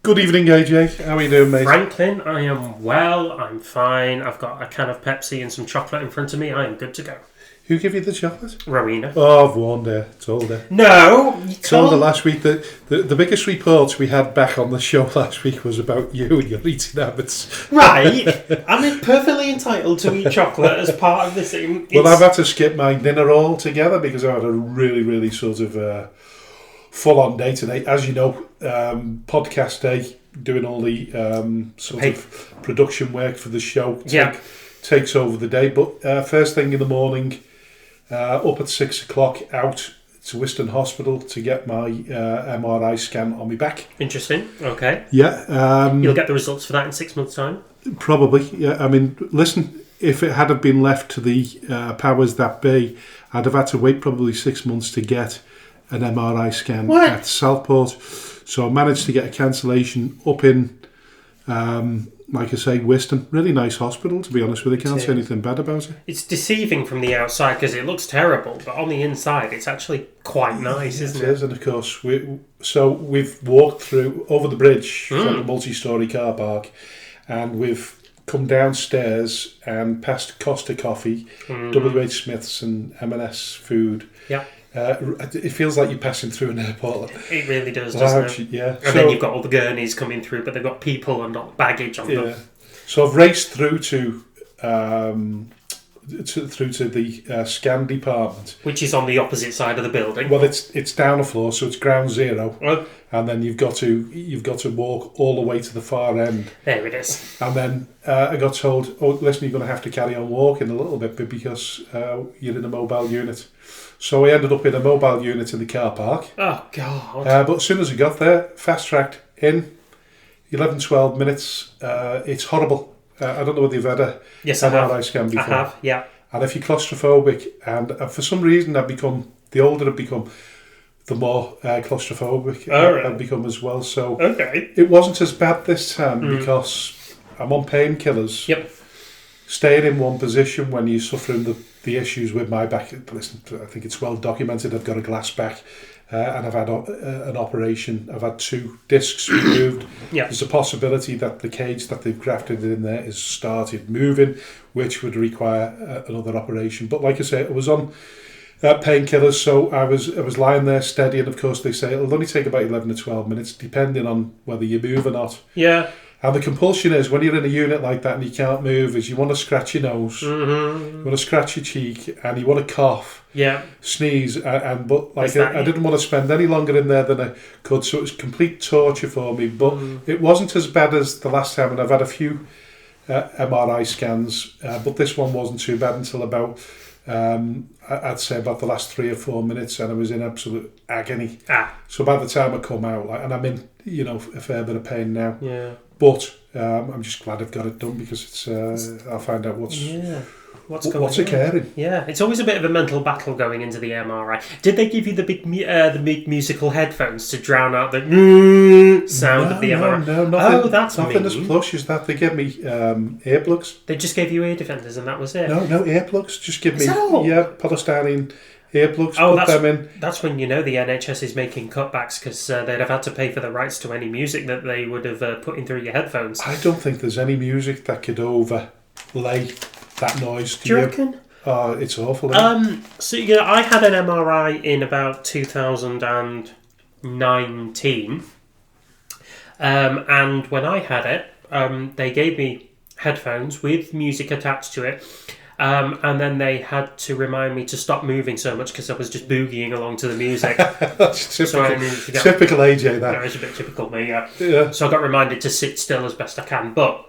Good evening, AJ. How are you doing, mate? Franklin, I am well. I'm fine. I've got a can of Pepsi and some chocolate in front of me. I am good to go. Who gave you the chocolate? Rowena. Oh, I've warned her. Told her. No, you Told her last week that the biggest reports we had back on the show last week was about you and your eating habits. Right. I'm perfectly entitled to eat chocolate as part of this. Well, I've had to skip my dinner altogether because I had a really sort of full-on day today. As you know, podcast day, doing all the sort of production work for the show takes over the day. But first thing in the morning, up at 6 o'clock, out to Wiston Hospital to get my MRI scan on my back. Interesting. Okay. Yeah. You'll get the results for that in 6 months' time? Probably. Yeah. I mean, listen, if it had been left to the powers that be, I'd have had to wait probably 6 months to get an MRI scan at Southport. So I managed to get a cancellation up in, like I say, Wiston. Really nice hospital, to be honest with you. Can't say anything bad about it. It's deceiving from the outside because it looks terrible, but on the inside it's actually quite nice, isn't it? It is, and of course, we've walked through, over the bridge from the multi-storey car park, and we've come downstairs and past Costa Coffee, WH Smith's and M&S Food. Yeah. It feels like you're passing through an airport. It really does, doesn't it? Yeah. And then you've got all the gurneys coming through, but they've got people and not baggage on them. So I've raced through to the scan department, which is on the opposite side of the building. Well, it's down a floor, so it's ground zero, oh. And then you've got to walk all the way to the far end. There it is. And then I got told, "Oh, listen, you're going to have to carry on walking a little bit because you're in a mobile unit." So I ended up in a mobile unit in the car park. Oh, God. But as soon as I got there, fast-tracked in, 11, 12 minutes. It's horrible. I don't know whether you've had an MRI scan before. I have, yeah. And if you're claustrophobic, and for some reason the older I've become, the more claustrophobic I've become as well. So it wasn't as bad this time because I'm on painkillers. Yep. Staying in one position when you're suffering the issues with my back. Listen, I think it's well documented. I've got a glass back, and I've had an operation. I've had 2 discs removed. Yeah. There's a possibility that the cage that they've grafted in there has started moving, which would require another operation. But like I say, it was on painkillers, so I was lying there steady, and of course they say it'll only take about 11 to 12 minutes, depending on whether you move or not. Yeah. And the compulsion is, when you're in a unit like that and you can't move, is you want to scratch your nose, you want to scratch your cheek, and you want to cough, sneeze, but like I didn't want to spend any longer in there than I could, so it was complete torture for me. But it wasn't as bad as the last time, and I've had a few MRI scans, but this one wasn't too bad until about, I'd say about the last 3 or 4 minutes, and I was in absolute agony. So by the time I come out, and I'm in, a fair bit of pain now. Yeah. But I'm just glad I've got it done because it's. I'll find out what's occurring. Yeah, it's always a bit of a mental battle going into the MRI. Did they give you the big musical headphones to drown out the sound of the MRI? No, nothing. Oh, that's nothing mean. as plush as that. They gave me earplugs. They just gave you ear defenders and that was it. No earplugs. Just give me polystyrene earplugs. Put them in. That's when the NHS is making cutbacks because they'd have had to pay for the rights to any music that they would have put in through your headphones. I don't think there's any music that could overlay that noise. Do you reckon? Oh, it's awful. So I had an MRI in about 2019, and when I had it, they gave me headphones with music attached to it. And then they had to remind me to stop moving so much because I was just boogieing along to the music. That's typical AJ, that. No, it's a bit typical me, yeah. So I got reminded to sit still as best I can. But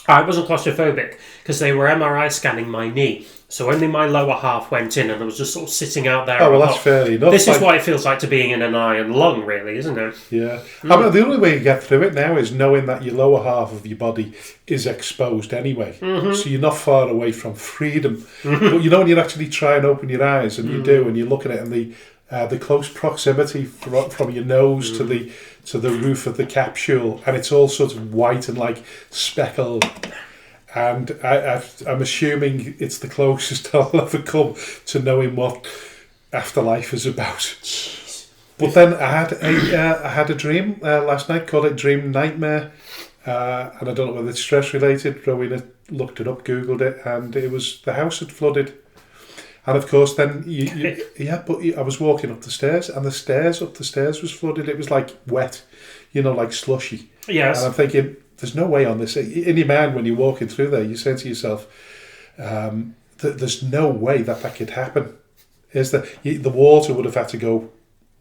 I wasn't claustrophobic because they were MRI scanning my knee. So only my lower half went in and I was just sort of sitting out there. Oh, well, that's fair enough. This is what it feels like to being in an iron lung, really, isn't it? Yeah. I mean, the only way you get through it now is knowing that your lower half of your body is exposed anyway. So you're not far away from freedom. But when you actually try and open your eyes, and you do, and you look at it, and the close proximity from your nose to the roof of the capsule, and it's all sort of white and like speckled. And I'm assuming it's the closest I'll ever come to knowing what afterlife is about. Jeez. But then I had a dream last night, called it Dream Nightmare, and I don't know whether it's stress related. Rowena looked it up, Googled it, and it was the house had flooded. And of course, then I was walking up the stairs, and the stairs up the stairs was flooded. It was like wet, like slushy. Yes. And I'm thinking, there's no way on this. In your mind, when you're walking through there, you say to yourself, there's no way that could happen. The water would have had to go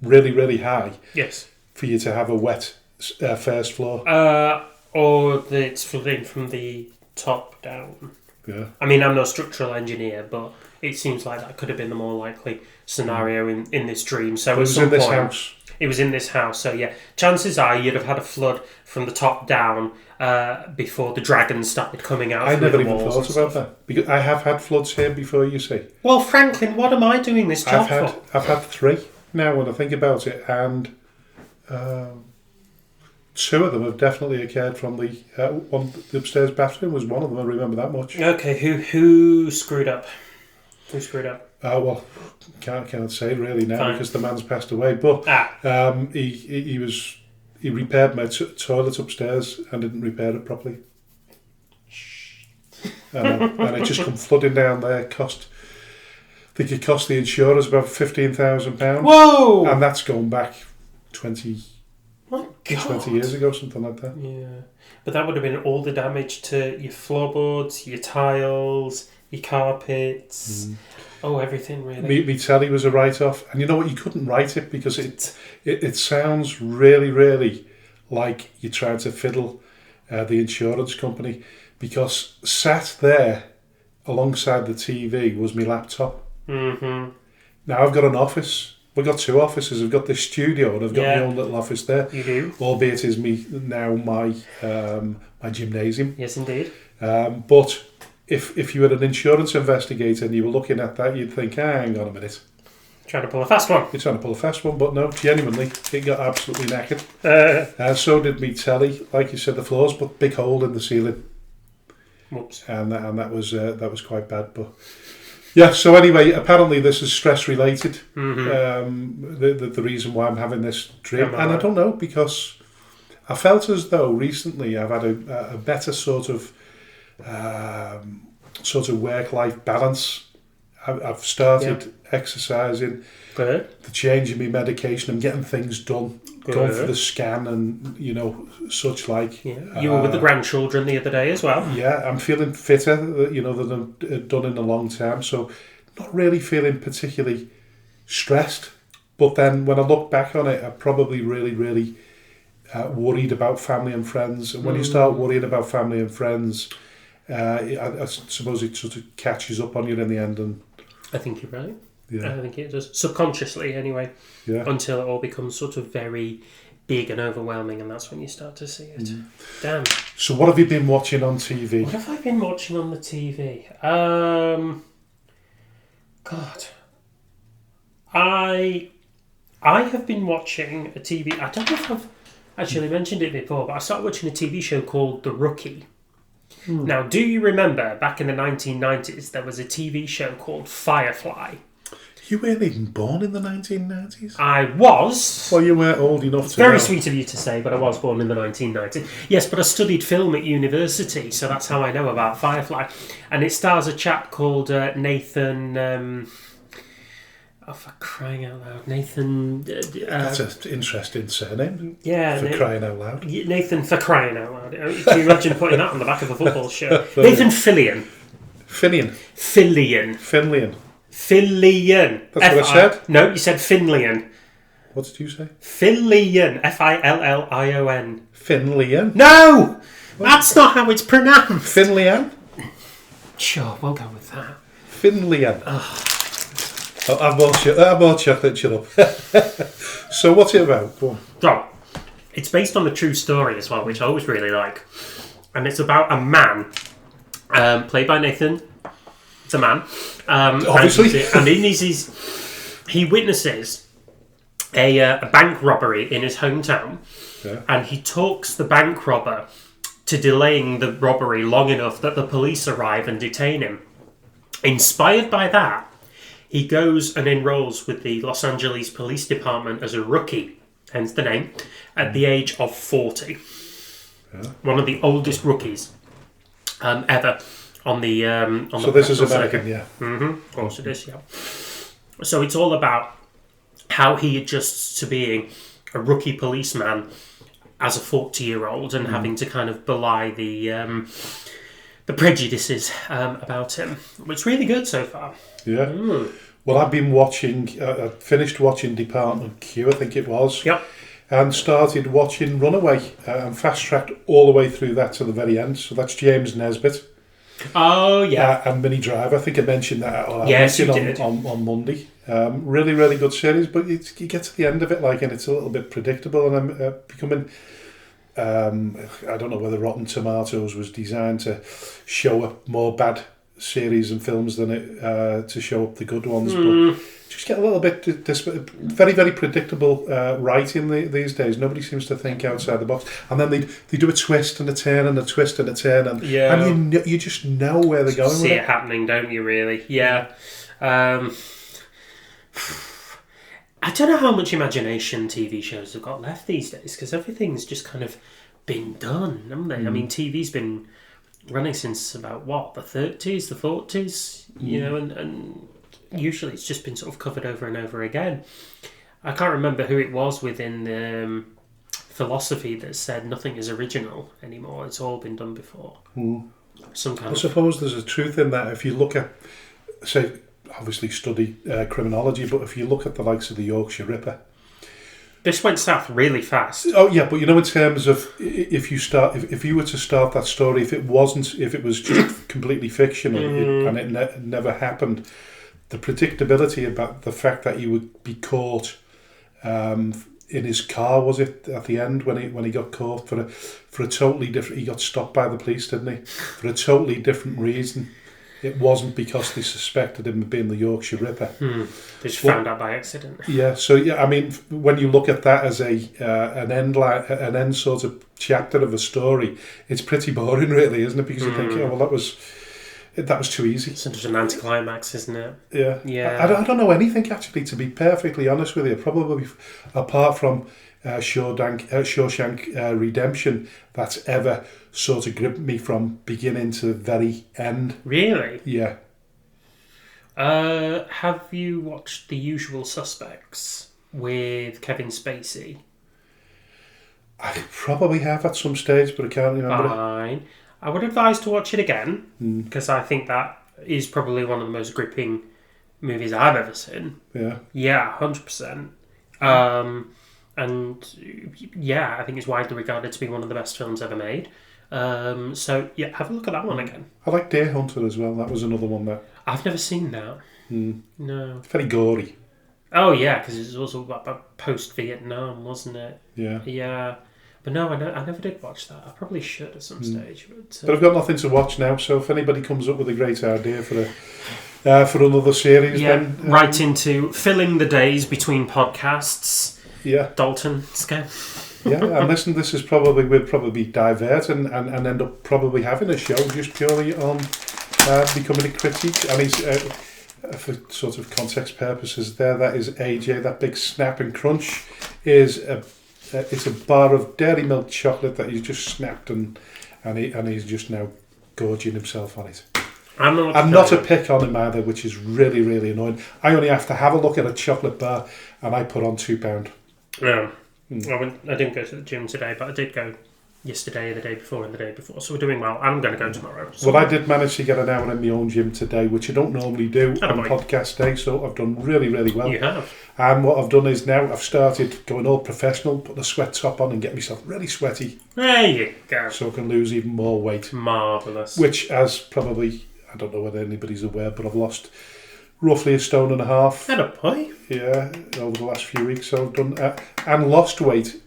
really, really high. Yes. For you to have a wet first floor. Or it's flooding from the top down. Yeah. I mean, I'm no structural engineer, but it seems like that could have been the more likely scenario in this dream. So it was in this house. It was in this house, so yeah. Chances are you'd have had a flood from the top down before the dragons started coming out. I never even thought about that. Because I have had floods here before, you see. Well, Franklin, what am I doing this job for? I've had 3 now when I think about it, and 2 of them have definitely occurred from the upstairs bathroom was one of them. I remember that much. Okay, who screwed up? Who screwed up? Well, can't say really now because the man's passed away. But he repaired my toilet upstairs and didn't repair it properly. And it just come flooding down there. I think it cost the insurers about £15,000. Whoa! And that's going back 20 years ago, something like that. Yeah, but that would have been all the damage to your floorboards, your tiles, your carpets. Everything really. Me telly was a write-off, and you know what? You couldn't write it because it sounds really, really like you're trying to fiddle the insurance company. Because sat there alongside the TV was my laptop. Mm-hmm. Now I've got an office. We've got 2 offices. I've got this studio and I've got my own little office there. You do. Albeit is my gymnasium. Yes, indeed. But if you were an insurance investigator and you were looking at that, you'd think, hang on a minute. Trying to pull a fast one. You're trying to pull a fast one, but no, genuinely, it got absolutely knackered. So did me telly. Like you said, the floors, but big hole in the ceiling. Whoops. And that was quite bad, but yeah. So anyway, apparently this is stress related. Mm-hmm. The reason why I'm having this dream, and I don't know, because I felt as though recently I've had a better sort of work-life balance. I've started exercising. Good. The change in my medication. I'm getting things done. Good. Going for the scan and such like. Yeah. You were with the grandchildren the other day as well. Yeah, I'm feeling fitter. Than I've done in a long time. So not really feeling particularly stressed. But then when I look back on it, I'm probably really, really worried about family and friends. And when you start worrying about family and friends, I suppose it sort of catches up on you in the end. And I think you're right. Yeah. I think it does. Subconsciously, anyway. Yeah. Until it all becomes sort of very big and overwhelming, and that's when you start to see it. Damn. So what have you been watching on TV? What have I been watching on the TV? God. I have been watching a TV... I don't know if I've actually mentioned it before, but I started watching a TV show called The Rookie. Now, do you remember back in the 1990s there was a TV show called Firefly? You weren't even born in the 1990s? I was. Well, you weren't old enough to It's very know. sweet of you to say, but I was born in the 1990s. Yes, but I studied film at university, so that's how I know about Firefly. And it stars a chap called Nathan... for crying out loud. Nathan... That's an interesting surname. Yeah. Crying out loud. Nathan for crying out loud. Can you imagine putting that on the back of a football shirt? Nathan Fillion. Finlian. That's what I said? No, you said Finlion. What did you say? Fillion. Fillion. Finlian? No! That's not how it's pronounced. Finlian? Sure, we'll go with that. Finlian. I've more chocolate, shut up. So what's it about? Go on. So, it's based on a true story as well, which I always really like. And it's about a man, played by Nathan. It's a man. Obviously. And he witnesses a bank robbery in his hometown. Yeah. And he talks the bank robber to delaying the robbery long enough that the police arrive and detain him. Inspired by that, He goes and enrolls with the Los Angeles Police Department as a rookie, hence the name, at the age of 40. Yeah. One of the oldest rookies ever on the So this is American, yeah. Of course it is, yeah. So it's all about how he adjusts to being a rookie policeman as a 40-year-old and having to kind of belie the prejudices about him. It's really good so far. Yeah. Well, I've been watching, I finished watching Department Q, I think it was. Yep. And started watching Runaway and fast-tracked all the way through that to the very end. So that's James Nesbitt. Oh, yeah. And Minnie Driver. I think I mentioned that yes, you did. On Monday. Really, really good series, but you get to the end of it, and it's a little bit predictable, and I'm becoming... I don't know whether Rotten Tomatoes was designed to show up more bad series and films than it to show up the good ones, but just get a little bit very, very predictable writing these days. Nobody seems to think outside the box, and then they do a twist and a turn and a twist and a turn, and you just know where they're going. See it happening, don't you? Really? Yeah. I don't know how much imagination TV shows have got left these days, because everything's just kind of been done, haven't they? I mean, TV's been running since about, the 30s, the 40s, you know, and usually it's just been sort of covered over and over again. I can't remember who it was within philosophy that said nothing is original anymore. It's all been done before. I suppose there's a truth in that. If you look at, say... obviously study criminology, but if you look at the likes of the Yorkshire Ripper, this went south really fast. Oh yeah, but in terms of if you were to start that story, if it was just completely fictional and it never happened, the predictability about the fact that he would be caught in his car, was it at the end when he got caught for a totally different, he got stopped by the police, didn't he, for a totally different reason. It wasn't because they suspected him of being the Yorkshire Ripper. They just found out by accident. Yeah, so I mean, when you look at that as an end sort of chapter of a story, it's pretty boring, really, isn't it? Because you think, that was too easy. It's just an anticlimax, isn't it? Yeah. Yeah. I don't know anything, actually, to be perfectly honest with you, probably apart from Shawshank Redemption, that's ever sort of gripped me from beginning to the very end. Really? Yeah. Have you watched The Usual Suspects with Kevin Spacey? I probably have at some stage, but I can't remember. Fine. I would advise to watch it again, because I think that is probably one of the most gripping movies I've ever seen. Yeah. Yeah, 100%. And yeah, I think it's widely regarded to be one of the best films ever made. So yeah, have a look at that one again. I like Deer Hunter as well. That was another one that I've never seen that. No. Very gory. Oh yeah, because it was also about post-Vietnam, wasn't it? Yeah. Yeah. But no, I never did watch that. I probably should at some stage. But I've got nothing to watch now, so if anybody comes up with a great idea for another series, then right into filling the days between podcasts. Yeah, Dalton Scam. Yeah, and listen, we'll probably divert and end up probably having a show just purely on becoming a critique. And he's for sort of context purposes, that is AJ. That big snap and crunch is it's a bar of dairy milk chocolate that he's just snapped and he's just now gorging himself on it. I'm not a pick on him either, which is really, really annoying. I only have to have a look at a chocolate bar and I put on £2. Yeah. I didn't go to the gym today, but I did go yesterday, the day before, and the day before. So we're doing well. I'm going to go tomorrow. So. Well, I did manage to get an hour in my own gym today, which I don't normally do on podcast day, so I've done really, really well. You have. And what I've done is now I've started going all professional, put the sweat top on and get myself really sweaty. There you go. So I can lose even more weight. Marvellous. Which, as probably, I don't know whether anybody's aware, but I've lost roughly 1.5 stone. At a point. Yeah, over the last few weeks. So I've done and lost weight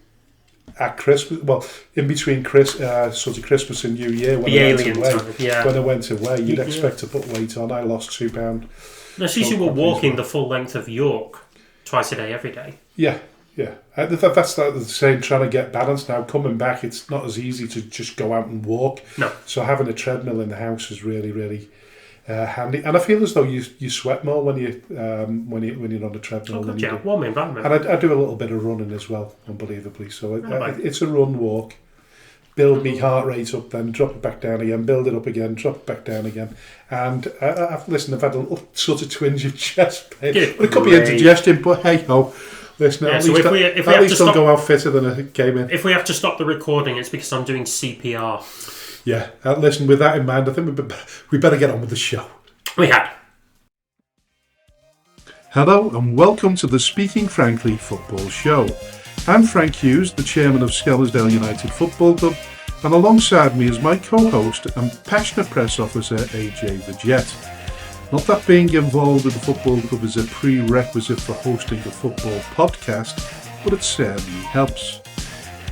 at Christmas. Well, in between sort of Christmas and New Year when I went away, you'd expect to put weight on. I lost £2. No, so you were walking the full length of York twice a day, every day. Yeah. That's the same, trying to get balance now. Coming back, it's not as easy to just go out and walk. No. So having a treadmill in the house has really, really handy. And I feel as though you sweat more when you're on a treadmill than you do. Warm environment. And I do a little bit of running as well, unbelievably. So it's a run walk. Build me heart rate up, then drop it back down again, build it up again, drop it back down again. And I've had a little sort of twinge of chest pain. But it could be indigestion, but hey ho. Listen, at least I'll go out fitter than I came in. If we have to stop the recording, it's because I'm doing CPR. Yeah, listen, with that in mind, I think we better get on with the show. We had. Hello and welcome to the Speaking Frankly Football Show. I'm Frank Hughes, the chairman of Skelmersdale United Football Club, and alongside me is my co-host and passionate press officer, AJ the Jet. Not that being involved with the football club is a prerequisite for hosting a football podcast, but it certainly helps.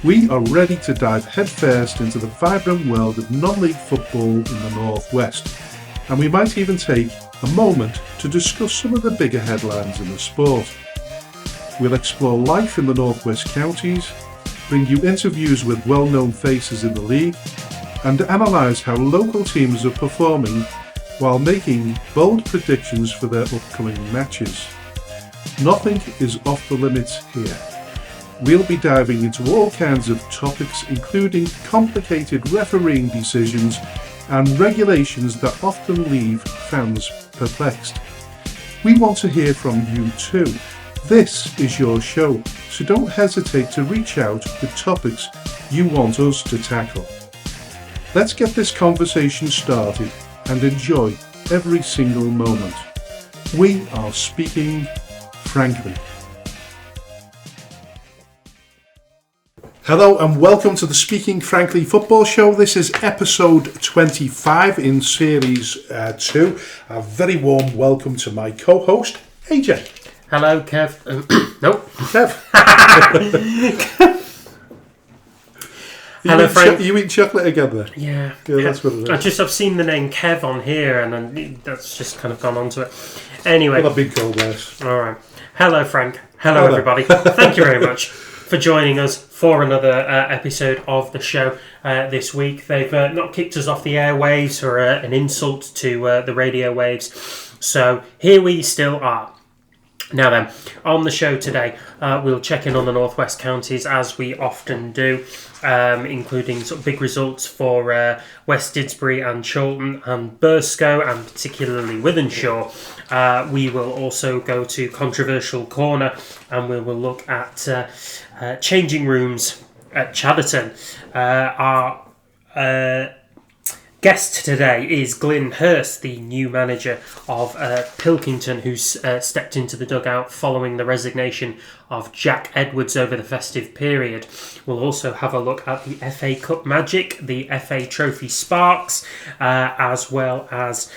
We are ready to dive headfirst into the vibrant world of non-league football in the Northwest, and we might even take a moment to discuss some of the bigger headlines in the sport. We'll explore life in the Northwest counties, bring you interviews with well-known faces in the league, and analyse how local teams are performing while making bold predictions for their upcoming matches. Nothing is off the limits here. We'll be diving into all kinds of topics, including complicated refereeing decisions and regulations that often leave fans perplexed. We want to hear from you too. This is your show, so don't hesitate to reach out with topics you want us to tackle. Let's get this conversation started and enjoy every single moment. We are speaking frankly. Hello and welcome to the Speaking Frankly Football Show. This is episode 25 in series 2. A very warm welcome to my co-host, AJ. Hello, Kev. Nope. Kev. Hello, Frank. You eat chocolate again there? Yeah. That's what it is. I've seen the name Kev on here, and that's just kind of gone onto it. Anyway. What a big cold ass. All right. Hello, Frank. Hello, everybody. Thank you very much for joining us for another episode of the show this week. They've not kicked us off the airwaves or an insult to the radio waves. So here we still are. Now then, on the show today, we'll check in on the Northwest counties as we often do, including sort of big results for West Didsbury and Chorlton and Burscough, and particularly Wythenshawe. We will also go to Controversial Corner, and we will look at changing rooms at Chadderton. Our guest today is Glynn Hurst, the new manager of Pilkington, who's stepped into the dugout following the resignation of Jack Edwards over the festive period. We'll also have a look at the FA Cup magic, the FA Trophy sparks, as well as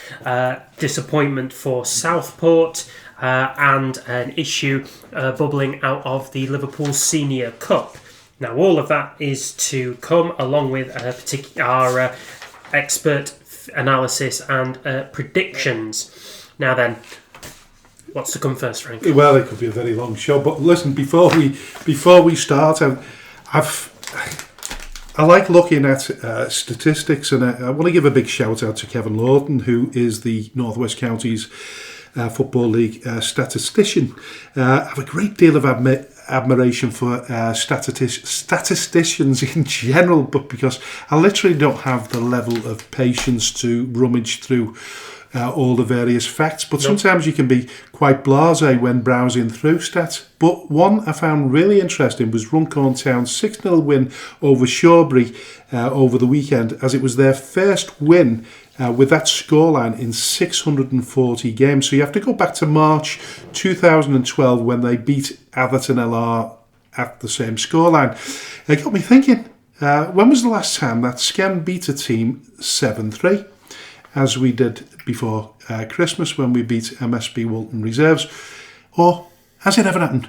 disappointment for Southport, and an issue bubbling out of the Liverpool Senior Cup. Now, all of that is to come, along with our expert analysis and predictions. Now then, what's to come first, Frank? Well, it could be a very long show, but listen, before we start, I like looking at statistics, and I want to give a big shout out to Kevin Lawton, who is the Northwest Counties Football League statistician. I have a great deal of admiration for statisticians in general, but because I literally don't have the level of patience to rummage through all the various facts, but sometimes you can be quite blasé when browsing through stats. But one I found really interesting was Runcorn Town's 6-0 win over Shawbury over the weekend, as it was their first win with that scoreline in 640 games. So you have to go back to March 2012 when they beat Atherton LR at the same scoreline. It got me thinking, when was the last time that Skem beat a team 7-3, as we did before Christmas when we beat MSB Walton Reserves? Or has it ever happened?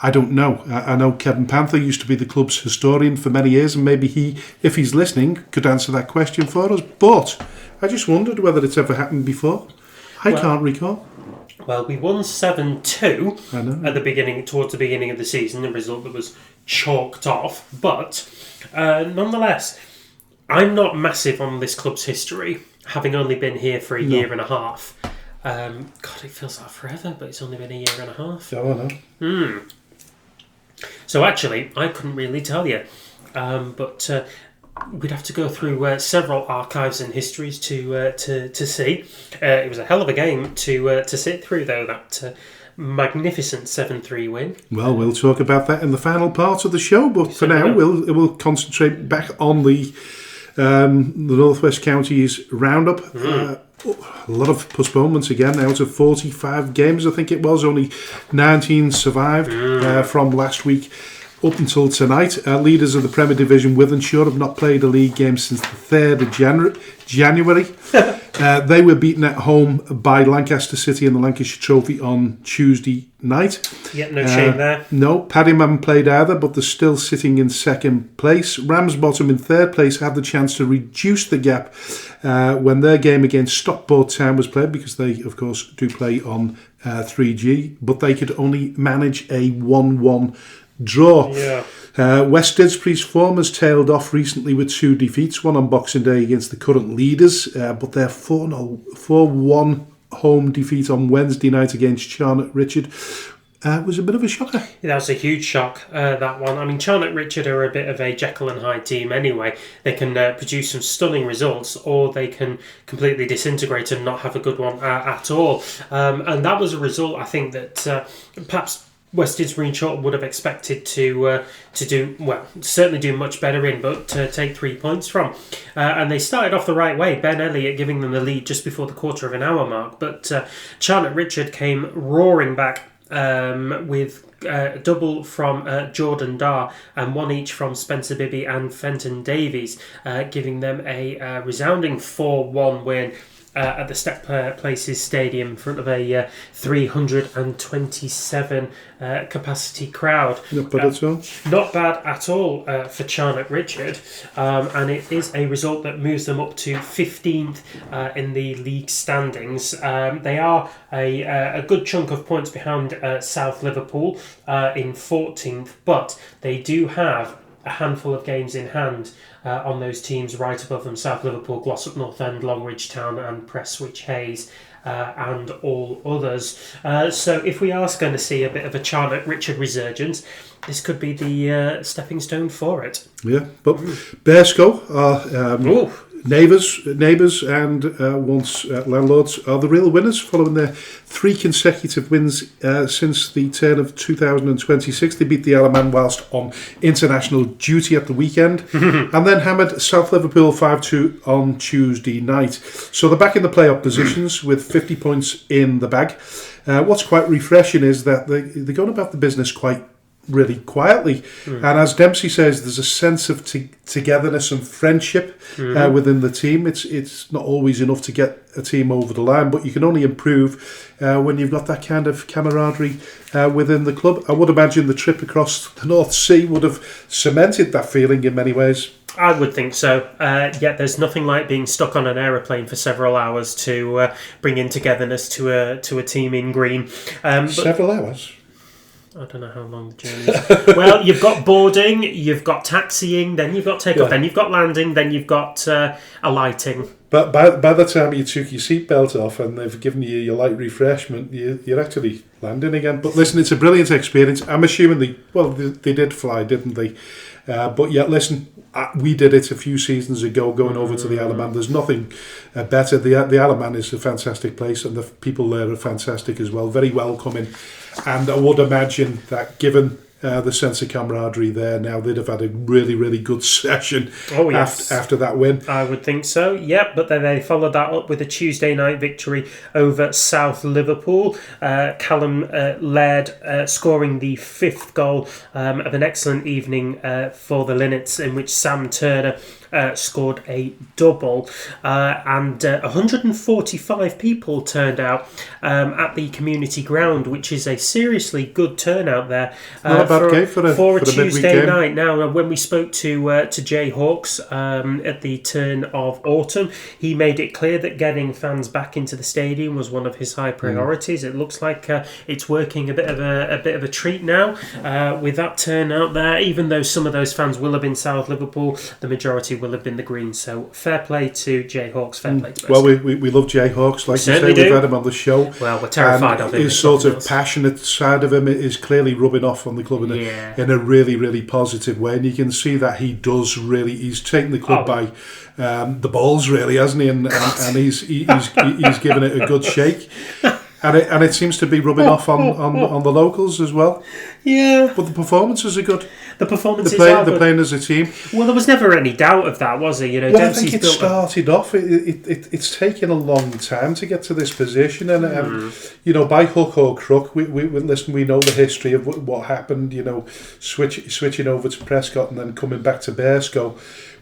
I don't know. I know Kevin Panther used to be the club's historian for many years, and maybe he, if he's listening, could answer that question for us. But I just wondered whether it's ever happened before. I can't recall. Well, we won 7-2 at the beginning, towards the beginning of the season, a result that was chalked off. But nonetheless, I'm not massive on this club's history. having only been here for a year and a half. God, it feels like forever, but it's only been a year and a half. Oh, I know. So actually, I couldn't really tell you, but we'd have to go through several archives and histories to see. It was a hell of a game to sit through, though. That magnificent 7-3 win. Well, we'll talk about that in the final part of the show, but for now, we'll concentrate back on the North West Counties roundup. A lot of postponements again. Out of 45 games, I think it was, only 19 survived from last week up until tonight. Leaders of the Premier Division, Wythenshawe, have not played a league game since the 3rd of January. They were beaten at home by Lancaster City in the Lancashire Trophy on Tuesday night. Yeah, no shame there. No, Padiham haven't played either, but they're still sitting in second place. Ramsbottom in third place had the chance to reduce the gap when their game against Stockport Town was played, because they, of course, do play on 3G, but they could only manage a 1-1 draw. Yeah. West Didsbury's form has tailed off recently with 2 defeats, one on Boxing Day against the current leaders, but their 4-1 home defeat on Wednesday night against Charnock Richard was a bit of a shocker. That was a huge shock, that one. I mean, Charnock Richard are a bit of a Jekyll and Hyde team anyway. They can produce some stunning results, or they can completely disintegrate and not have a good one at all. And that was a result, I think, that perhaps West Didsbury and Chorlton would have expected to do, well, certainly do much better in, but take 3 points from. And they started off the right way, Ben Elliott giving them the lead just before the quarter of an hour mark. But Charnock Richard came roaring back with a double from Jordan Darr and one each from Spencer Bibby and Fenton Davies, giving them a resounding 4-1 win at the Step Places Stadium in front of a 327 capacity crowd. Not bad at all. Not bad at all for Charnock Richard, and it is a result that moves them up to 15th in the league standings. They are a good chunk of points behind South Liverpool in 14th, but they do have a handful of games in hand on those teams right above them: South Liverpool, Glossop North End, Longridge Town and Prestwich Hayes, and all others. So if we are going to see a bit of a Charnock Richard resurgence, this could be the stepping stone for it. Yeah, but Bearscough are neighbours and once landlords are the real winners, following their 3 consecutive wins since the turn of 2026. They beat the Alaman whilst on international duty at the weekend and then hammered South Liverpool 5-2 on Tuesday night. So they're back in the playoff positions with 50 points in the bag. What's quite refreshing is that they're going about the business quite really quietly, and as Dempsey says, there's a sense of togetherness and friendship within the team. It's not always enough to get a team over the line, but you can only improve when you've got that kind of camaraderie within the club. I would imagine the trip across the North Sea would have cemented that feeling in many ways. I would think so. Yet there's nothing like being stuck on an aeroplane for several hours to bring in togetherness to a team in green. Several hours? I don't know how long the journey is. Well, you've got boarding, you've got taxiing, then you've got takeoff, then you've got landing, then you've got alighting. But by the time you took your seatbelt off and they've given you your light refreshment, you're actually landing again. But listen, it's a brilliant experience. I'm assuming they did fly, didn't they? But yeah, listen, we did it a few seasons ago, going over to the Alaman. There's nothing better. The Alaman is a fantastic place, and the people there are fantastic as well. Very welcoming. And I would imagine that given the sense of camaraderie there now, they'd have had a really, really good session after that win. I would think so, yep. But then they followed that up with a Tuesday night victory over South Liverpool. Callum Laird scoring the 5th goal of an excellent evening for the Linnets, in which Sam Turner scored a double, and 145 people turned out at the community ground, which is a seriously good turnout there for a Tuesday night. Now, when we spoke to Jay Hawkes at the turn of autumn, he made it clear that getting fans back into the stadium was one of his high priorities. It looks like it's working a bit of a treat now with that turnout there. Even though some of those fans will have been South Liverpool, the majority will have been the green. So fair play to Jayhawks, fair play to Briscoe. Well, we love Jayhawks, like you say. We've had him on the show. Well, we're terrified of him. His sort of passionate side of him is clearly rubbing off on the club in a really, really positive way. And you can see that he does really. He's taken the club by the balls, really, hasn't he? And he's given it a good shake. And it seems to be rubbing off on the locals as well. Yeah. But the performances are good. The performances are good. They're playing as a team. Well, there was never any doubt of that, was there? You know, well, I think it started off. It's taken a long time to get to this position, and you know, by hook or crook, we listen. We know the history of what happened. You know, switching over to Prescott and then coming back to Briscoe.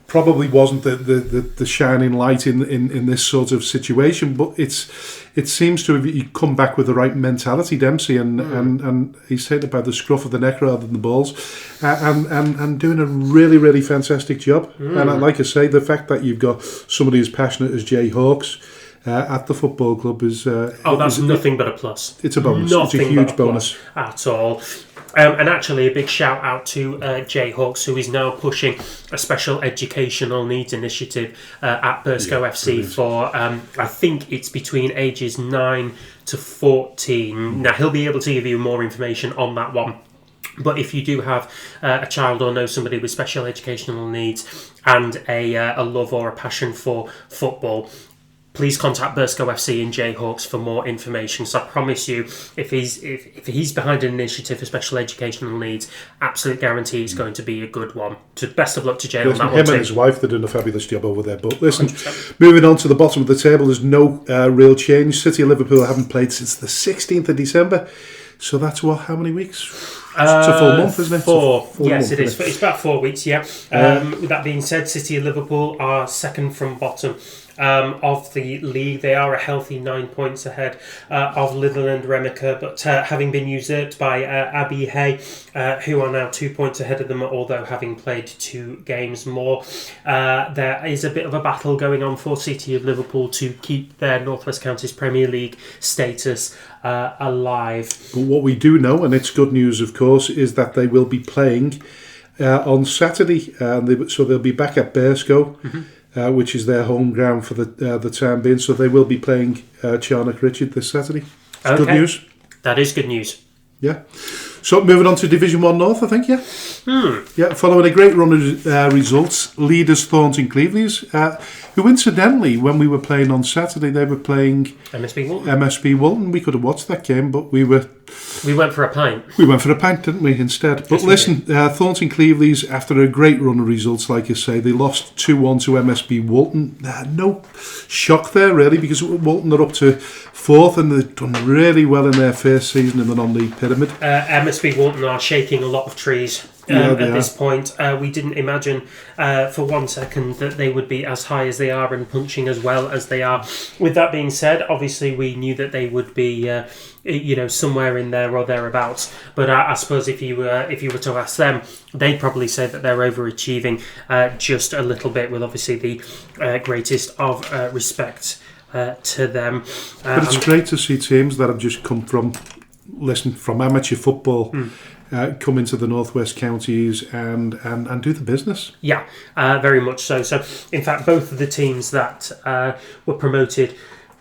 Probably wasn't the shining light in this sort of situation, but it seems to have come back with the right mentality, Dempsey, and he's taken it by the scruff of the neck rather than the balls, and doing a really, really fantastic job. And like I say, the fact that you've got somebody as passionate as Jayhawks at the football club is nothing but a plus. It's a bonus. It's a huge bonus at all. And actually, a big shout out to Jayhawks, who is now pushing a special educational needs initiative at Briscoe FC for, I think it's between ages 9 to 14. Now, he'll be able to give you more information on that one. But if you do have a child or know somebody with special educational needs and a love or a passion for football, please contact Briscoe FC and Jayhawks for more information. So I promise you, if he's behind an initiative for special educational needs, absolute guarantee it's going to be a good one. So best of luck to Jay on that one too. Him and his wife, they're doing a fabulous job over there. But listen, 100%. Moving on to the bottom of the table, there's no real change. City of Liverpool haven't played since the 16th of December. So that's how many weeks? It's a full month, isn't it? Four. Yes, month, it is. It's about 4 weeks, yeah. With that being said, City of Liverpool are second from bottom of the league. They are a healthy 9 points ahead of Litherland Remica, but having been usurped by Abbey Hay, who are now 2 points ahead of them, although having played 2 games more. There is a bit of a battle going on for City of Liverpool to keep their North West Counties Premier League status alive. But what we do know, and it's good news of course, is that they will be playing on Saturday, so they'll be back at Briscoe. Which is their home ground for the time being. So they will be playing Charnock Richard this Saturday. It's good news. That is good news. Yeah. So moving on to Division 1 North, I think, yeah? Yeah, following a great run of results, leaders Thornton Clevelands, who incidentally, when we were playing on Saturday, they were playing MSB Walton. We could have watched that game, but we went for a pint. We went for a pint, didn't we, instead? But listen, Thornton Clevelands, after a great run of results, like you say, they lost 2-1 to MSB Walton. No shock there, really, because Walton are up to 4th and they've done really well in their first season in the non-league pyramid. MSB Walton are shaking a lot of trees at this point. We didn't imagine for 1 second that they would be as high as they are and punching as well as they are. With that being said, obviously we knew that they would be somewhere in there or thereabouts. But I suppose if you were to ask them, they'd probably say that they're overachieving just a little bit, with obviously the greatest of respect to them. But it's great to see teams that have just come from amateur football come into the Northwest Counties and do the business. Yeah, very much so. So, in fact, both of the teams that were promoted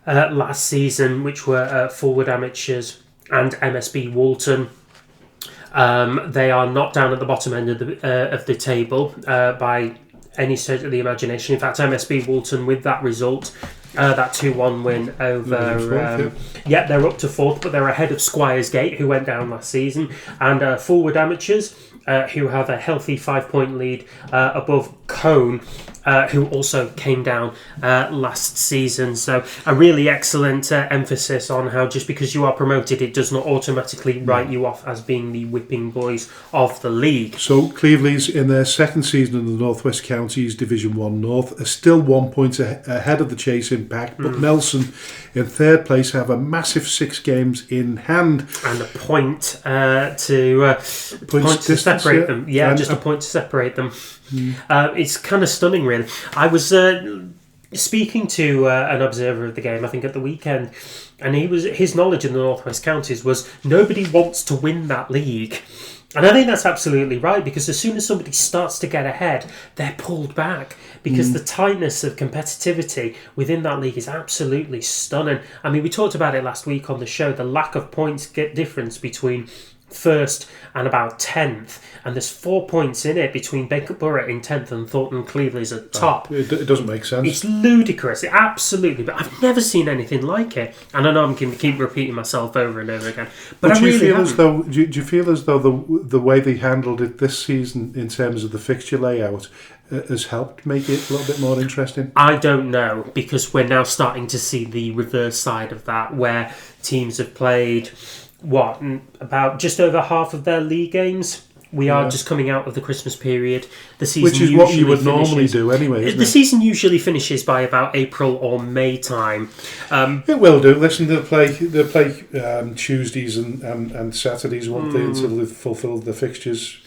last season, which were Forward Amateurs and MSB Walton, they are not down at the bottom end of the table by any stretch of the imagination. In fact, MSB Walton, with that result, that 2-1 win over... they're up to 4th, but they're ahead of Squiresgate, who went down last season, and Forward Amateurs, who have a healthy 5-point lead above Cone, who also came down last season. So a really excellent emphasis on how just because you are promoted, it does not automatically write you off as being the whipping boys of the league. So Cleveland's in their second season in the Northwest Counties Division 1 North are still 1 point ahead of the Chase Impact, but Nelson in third place have a massive 6 games in hand. And a point to separate them. Yeah, just a point to separate them. It's kind of stunning, really. I was speaking to an observer of the game, I think at the weekend, and his knowledge in the Northwest Counties was nobody wants to win that league. And I think that's absolutely right, because as soon as somebody starts to get ahead, they're pulled back, because the tightness of competitivity within that league is absolutely stunning. I mean, we talked about it last week on the show, the lack of points difference between first and about 10th, and there's 4 points in it between Borough in 10th and Thornton Cleveland's at top. It doesn't make sense. It's ludicrous, absolutely, but I've never seen anything like it, and I know I'm going to keep repeating myself over and over again, but I do you really feel haven't. as though do you feel as though the way they handled it this season in terms of the fixture layout has helped make it a little bit more interesting? I don't know, because we're now starting to see the reverse side of that, where teams have played about just over half of their league games. We are just coming out of the Christmas period. The season, which is what you would normally do anyway, isn't the it? season usually finishes by about April or May time. It will do. Listen, they'll play Tuesdays and Saturdays, won't they, until they've fulfilled the fixtures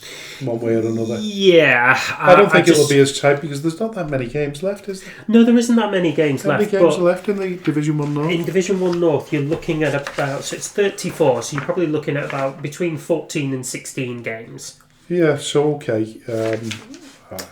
one way or another. Yeah. I don't think it'll be as tight, because there's not that many games left, is there? No, there isn't that many games left. How many games are left in the Division 1 North? In Division 1 North, you're looking at about, so it's 34, so you're probably looking at about between 14 and 16 games. Yeah, so okay.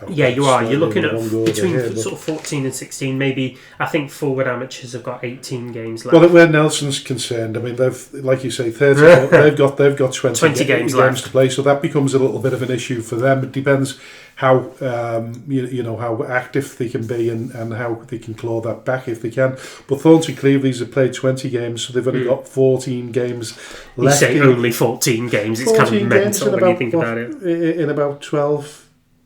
Yeah, you are. You're looking at between here, sort of 14 and 16. Maybe, I think forward amateurs have got 18 games left. Well, where Nelson's concerned, I mean, they've, like you say, 34, they've got 20 games left to play, so that becomes a little bit of an issue for them. It depends how how active they can be and how they can claw that back if they can. But Thornton Cleveland's have played 20 games, so they've only got 14 games left. You say only 14 games. It's kind of mental when you think about it. In about 12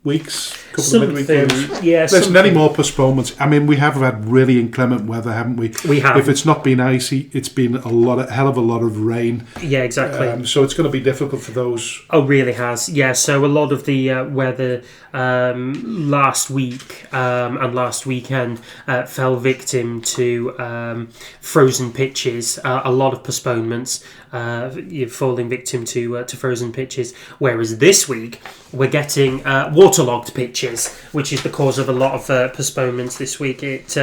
weeks, couple of midweek games. Yeah, there's many more postponements. I mean, we have had really inclement weather, haven't we? We have. If it's not been icy, it's been hell of a lot of rain. Yeah, exactly. So it's going to be difficult for those. Oh, really has. Yeah, so a lot of the weather last week and last weekend fell victim to frozen pitches. A lot of postponements falling victim to frozen pitches. Whereas this week we're getting waterlogged pitches, which is the cause of a lot of postponements this week. It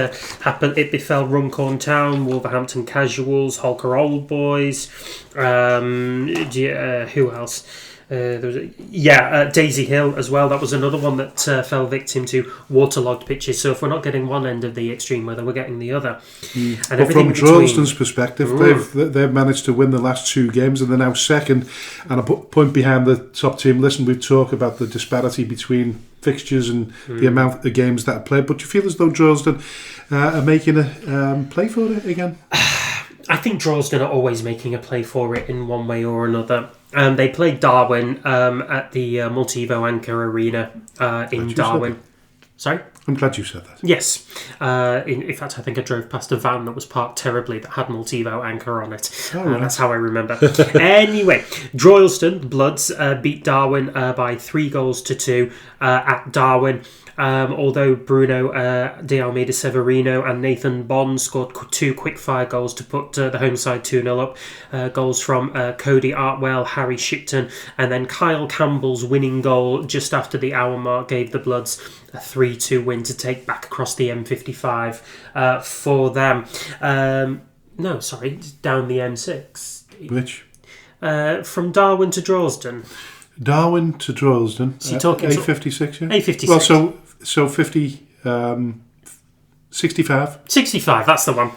happened. It befell Runcorn Town, Wolverhampton Casuals, Holker Old Boys. Who else? Daisy Hill as well. That was another one that fell victim to waterlogged pitches. So if we're not getting one end of the extreme weather, we're getting the other. And but from Droylsden's perspective, they've managed to win the last 2 games, and they're now second and a point behind the top team. Listen, we've talked about the disparity between fixtures and the amount of games that are played, but do you feel as though Droylsden are making a play for it again? I think Droylsden are always making a play for it in one way or another. They played Darwen at the Multivo Anchor Arena in Darwen. Sorry? I'm glad you said that. Yes. In fact, I think I drove past a van that was parked terribly that had Multivo Anchor on it. Right. That's how I remember. Anyway, Droylsden Bloods beat Darwen by 3-2 at Darwen. Although Bruno de Almeida Severino and Nathan Bond scored 2 quick-fire goals to put the home side 2-0 up. Goals from Cody Artwell, Harry Shipton, and then Kyle Campbell's winning goal just after the hour mark gave the Bloods a 3-2 win to take back across the M55 for them. No, sorry, down the M6. Which? From Darwen to Droylsden. Darwen to Droylsden. So you're talking A56, yeah? A56. Well, so 50... 65? 65, that's the one.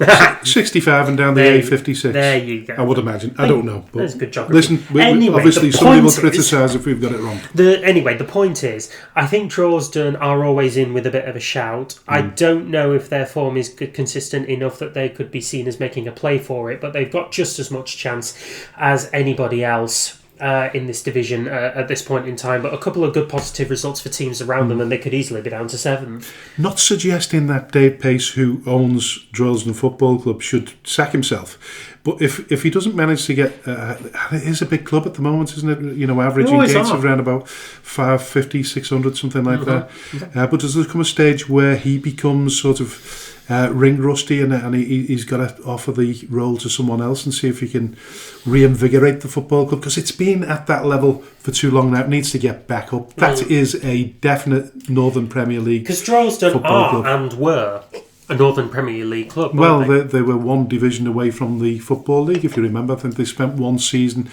65 and down the A56. There you go. I would imagine. I don't know. But that's good geography. Listen, obviously somebody will criticise if we've got it wrong. The point is, I think Droylsden are always in with a bit of a shout. I don't know if their form is consistent enough that they could be seen as making a play for it, but they've got just as much chance as anybody else in this division at this point in time. But a couple of good positive results for teams around them, and they could easily be down to 7th. Not suggesting that Dave Pace, who owns Droylsden Football Club, should sack himself. But if he doesn't manage to get... it is a big club at the moment, isn't it? You know, averaging gates of around about 550, 600, something like that. But does there come a stage where he becomes sort of... ring rusty, and he's got to offer the role to someone else and see if he can reinvigorate the football club, because it's been at that level for too long now. It needs to get back up. That is a definite Northern Premier League, because Droylsden are club. And were a Northern Premier League club. Well, they were one division away from the Football League, if you remember. I think they spent one season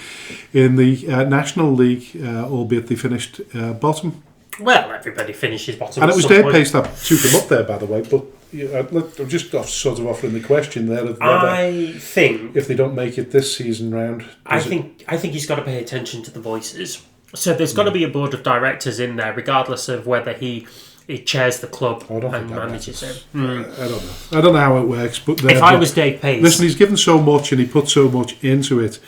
in the National League, albeit they finished bottom. Well, everybody finishes bottom. And it was their pace that took them up there, by the way. But I'm just sort of offering the question there of whether, I think, if they don't make it this season round, I think he's got to pay attention to the voices. So there's got to be a board of directors in there, regardless of whether he chairs the club and manages it. I don't know how it works. But if I was Dave Pace, listen, he's given so much and he put so much into it.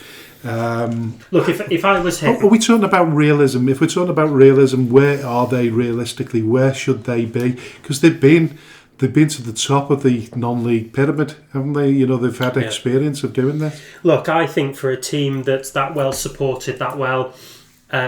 Look, if I was him, are we talking about realism? If we're talking about realism, where are they realistically? Where should they be? Because they've been to the top of the non-league pyramid, haven't they? You know, they've had experience of doing that. Look, I think for a team that's that well supported, that well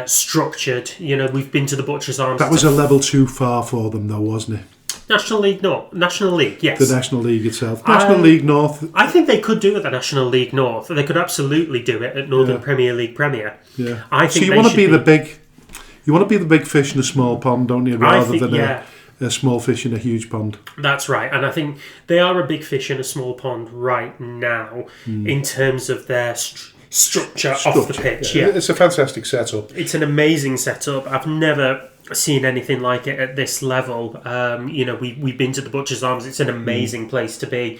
structured, you know, we've been to the Butcher's Arms. That was a level too far for them, though, wasn't it? National League, no. National League, yes. The National League itself. National League North. I think they could do it at the National League North. They could absolutely do it at Northern Premier League Premier. Yeah. I think so you want to be the big. You want to be the big fish in a small pond, don't you? Rather than a small fish in a huge pond. That's right, and I think they are a big fish in a small pond right now in terms of their structure off the pitch. Yeah. It's a fantastic setup. It's an amazing setup. I've never seen anything like it at this level. You know, we've been to the Butcher's Arms. It's an amazing place to be.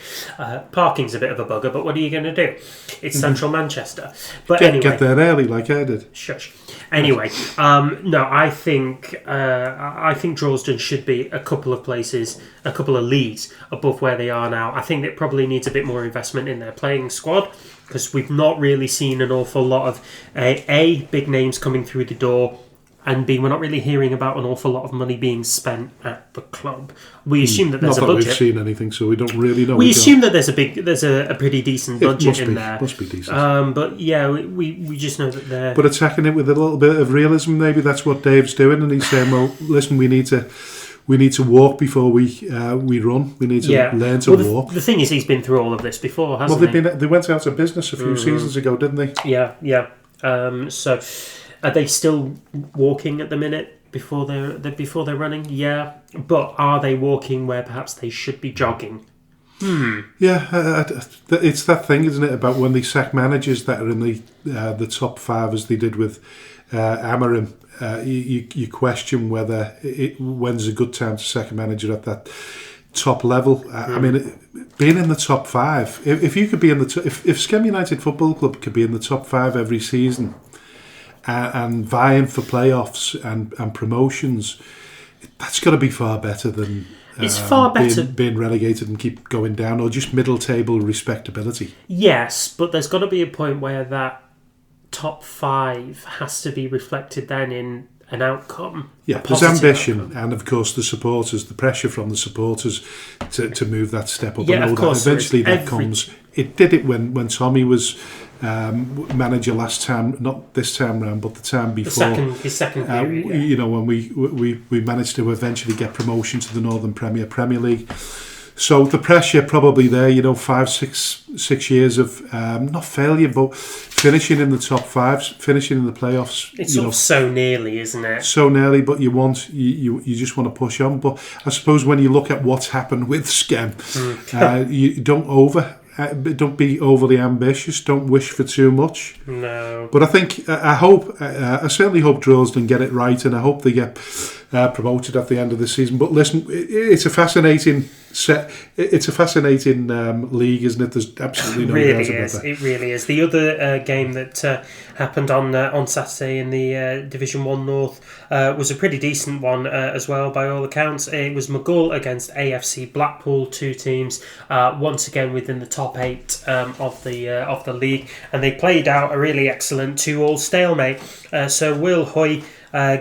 Parking's a bit of a bugger, but what are you going to do? It's central Manchester. But anyway, get there early like I did. Shush. Anyway, no, I think Droylsden should be a couple of places, a couple of leagues above where they are now. I think it probably needs a bit more investment in their playing squad, because we've not really seen an awful lot of A, big names coming through the door, and B, we're not really hearing about an awful lot of money being spent at the club. We assume that there's a budget. Not that we've seen anything, so we don't really know. We assume that there's a pretty decent budget in there. Must be decent. But yeah, we just know that they're... But attacking it with a little bit of realism, maybe that's what Dave's doing, and he's saying, well, listen, we need to walk before we run. We need to learn to walk. The thing is, he's been through all of this before, hasn't he? They went out of business a few seasons ago, didn't they? Yeah. So, are they still walking at the minute before they're running? Yeah, but are they walking where perhaps they should be jogging? Yeah, it's that thing, isn't it, about when they sack managers that are in the top five, as they did with Amarim. You question whether when's a good time to sack a manager at that top level. I mean, being in the top five, if you could be in the if Skelmersdale United Football Club could be in the top five every season and vying for playoffs and promotions, that's got to be far better than it's far better being relegated and keep going down, or just middle table respectability. Yes, but there's got to be a point where that top five has to be reflected then in an outcome. Yeah, there's ambition and of course the supporters, the pressure from the supporters to move that step up. Yeah, of course. Eventually that comes. It did it when Tommy was manager last time, not this time round, but the time before. His second period. Yeah. You know, when we managed to eventually get promotion to the Northern Premier League. So the pressure probably there, you know, 6 years of not failure, but finishing in the top five, finishing in the playoffs. It's sort of so nearly, isn't it? So nearly, but you just want to push on. But I suppose when you look at what's happened with Skem, you don't be overly ambitious. Don't wish for too much. No. But I certainly hope Droylsden get it right, and I hope they get promoted at the end of the season. But listen, it's a fascinating league, isn't it? There's absolutely no doubt about that. It really is. The other game that happened on Saturday in the Division 1 North was a pretty decent one as well, by all accounts. It was Maghull against AFC Blackpool, two teams once again within the top 8 of the league, and they played out a really excellent 2-2 stalemate. So Will Hoy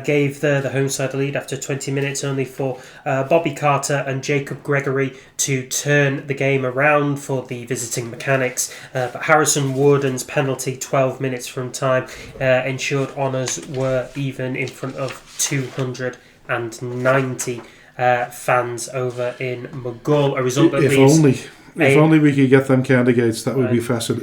gave the home side a lead after 20 minutes, only for Bobby Carter and Jacob Gregory to turn the game around for the visiting Mechanics. But Harrison Warden's penalty 12 minutes from time ensured honours were even in front of 290 fans over in Maghull. A result that If only we could get them kind of gates, that would be fantastic,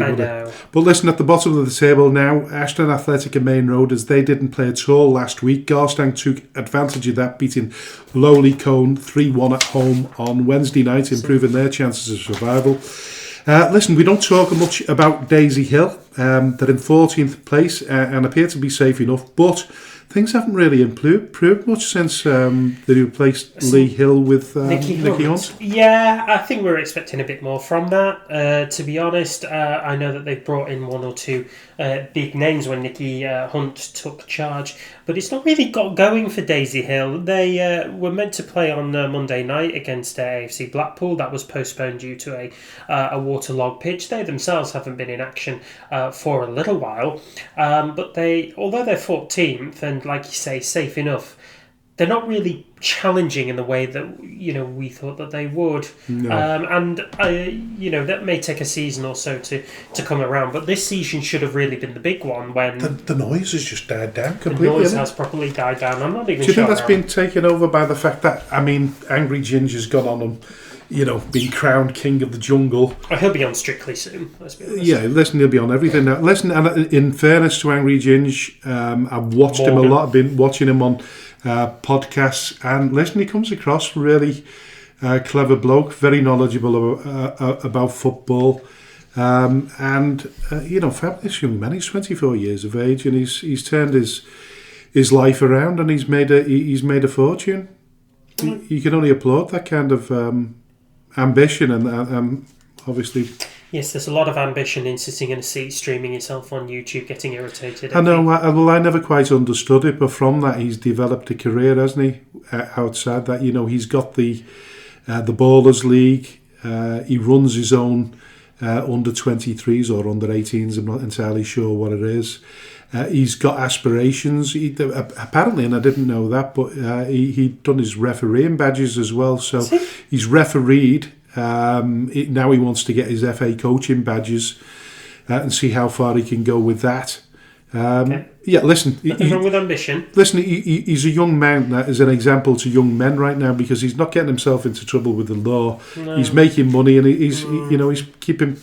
wouldn't it? But listen, at the bottom of the table now, Ashton Athletic and Main Road, as they didn't play at all last week, Garstang took advantage of that, beating Lowly Cone 3-1 at home on Wednesday night, improving their chances of survival. Listen, we don't talk much about Daisy Hill. They're in 14th place and appear to be safe enough, but things haven't really improved much since they replaced Lee Hill with Nicky Hunt. Yeah, I think we're expecting a bit more from that, to be honest. I know that they've brought in one or two big names when Nicky Hunt took charge, but it's not really got going for Daisy Hill. They were meant to play on Monday night against AFC Blackpool. That was postponed due to a waterlogged pitch. They themselves haven't been in action for a little while, but although they're 14th and, like you say, safe enough, they're not really challenging in the way that we thought that they would. No. That may take a season or so to come around, but this season should have really been the big one when the noise has just died down completely. The noise has properly died down. I'm not even sure. Do you think that's been taken over by the fact that Angry Ginger's gone on and being crowned king of the jungle? Oh, he'll be on Strictly soon, let's be honest. Yeah, listen, he'll be on everything now. Listen, and in fairness to Angry Ginge, I've watched him a lot. I've been watching him on podcasts, and listen, he comes across really clever bloke, very knowledgeable about football, fabulous young man. He's 24 years of age, and he's turned his life around, and he's made a fortune. You can only applaud that kind of ambition, and obviously. Yes, there's a lot of ambition in sitting in a seat, streaming yourself on YouTube, getting irritated. I know. I never quite understood it, but from that he's developed a career, hasn't he? Outside that, he's got the Ballers League. He runs his own under 23s or under 18s. I'm not entirely sure what it is. He's got aspirations. Apparently, and I didn't know that, but he'd done his refereeing badges as well. So he's refereed. Now he wants to get his FA coaching badges and see how far he can go with that. Okay. Yeah, listen. Nothing wrong with ambition. Listen, he's a young man that is an example to young men right now because he's not getting himself into trouble with the law. No. He's making money and he's keeping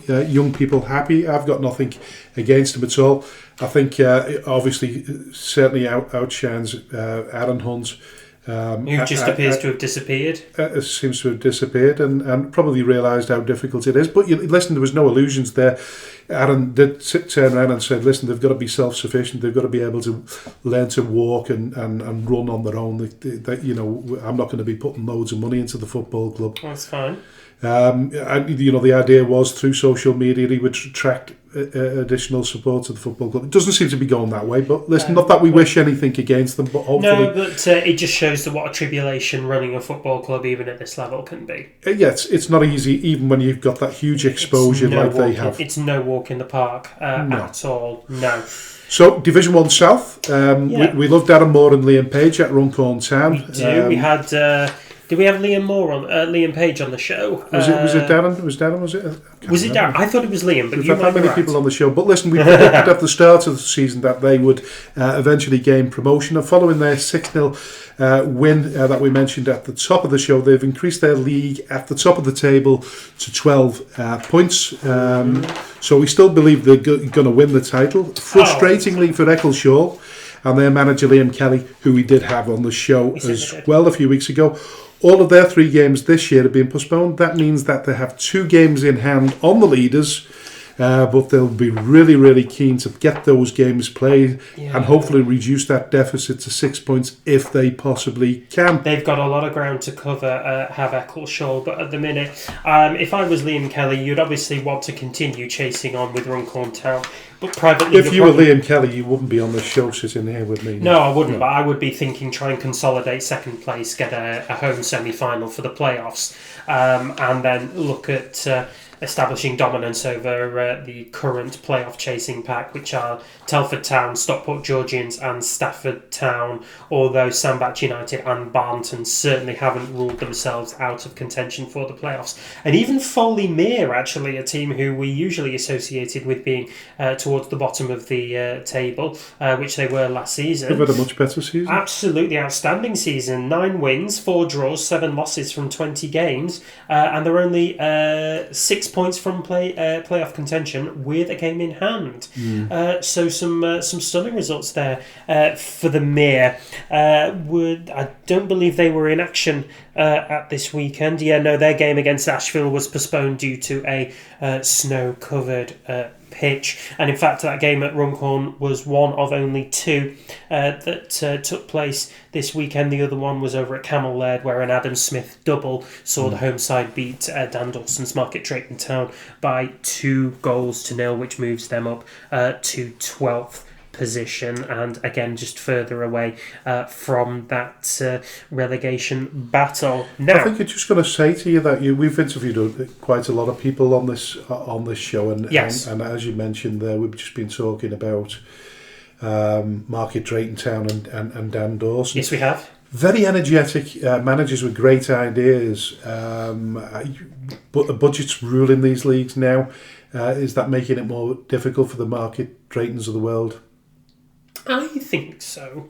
young people happy. I've got nothing against him at all. I think obviously certainly outshines Aaron Hunt. Who just appears to have disappeared. Seems to have disappeared and probably realised how difficult it is. But listen, there was no illusions there. Aaron did turn around and said, listen, they've got to be self-sufficient. They've got to be able to learn to walk and run on their own. I'm not going to be putting loads of money into the football club. That's fine. The idea was through social media he would attract additional support to the football club. It doesn't seem to be going that way, but listen, not that we wish anything against them, but hopefully... No, but it just shows what a tribulation running a football club, even at this level, can be. It's not easy, even when you've got that huge exposure they have. It's no walk in the park at all, no. So, Division 1 South, we loved Darren Moore and Liam Page at Runcorn Town. We do, we had... Did we have Liam Page on the show? Was it Darren? Was it? Was it Darren? I thought it was Liam, but We've you had might that be many people on the show. But listen, we predicted at the start of the season that they would eventually gain promotion. And following their 6-0 win that we mentioned at the top of the show, they've increased their league at the top of the table to 12 points. So we still believe they're going to win the title. Frustratingly for Eccleshall and their manager Liam Kelly, who we did have on the show as well a few weeks ago. All of their 3 games this year have been postponed. That means that they have 2 games in hand on the leaders, but they'll be really, really keen to get those games played and hopefully reduce that deficit to 6 points if they possibly can. They've got a lot of ground to cover, have Eccleshall, but at the minute, if I was Liam Kelly, you'd obviously want to continue chasing on with Runcorn Town. But privately, if you were Liam Kelly, you wouldn't be on the show sitting here with me. No, I wouldn't, but I would be thinking try and consolidate second place, get a home semi-final for the playoffs, and then look at establishing dominance over the current playoff chasing pack, which are Telford Town, Stockport Georgians and Stafford Town, although Sandbach United and Barnton certainly haven't ruled themselves out of contention for the playoffs. And even Foley Mere, actually, a team who we usually associated with being towards the bottom of the table, which they were last season. They've had a much better season. Absolutely outstanding season. 9 wins, 4 draws, 7 losses from 20 games, and they're only 6 points from playoff contention with a game in hand. So some stunning results there for the Mere. I don't believe they were in action at this weekend. Yeah, no, their game against Ashfield was postponed due to a snow-covered pitch, and in fact that game at Runcorn was one of only 2 that took place this weekend. The other one was over at Camel Laird, where an Adam Smith double saw the home side beat Dan Dawson's Market Drayton Town by 2-0, which moves them up to 12th position, and again just further away from that relegation battle. Now, I think I'm just going to say to you that we've interviewed quite a lot of people on this show, and yes, and as you mentioned there, we've just been talking about Market Drayton Town and Dan Dawson. Yes, we have. Very energetic managers with great ideas, but the budget's ruling these leagues now. Is that making it more difficult for the Market Draytons of the world? I think so.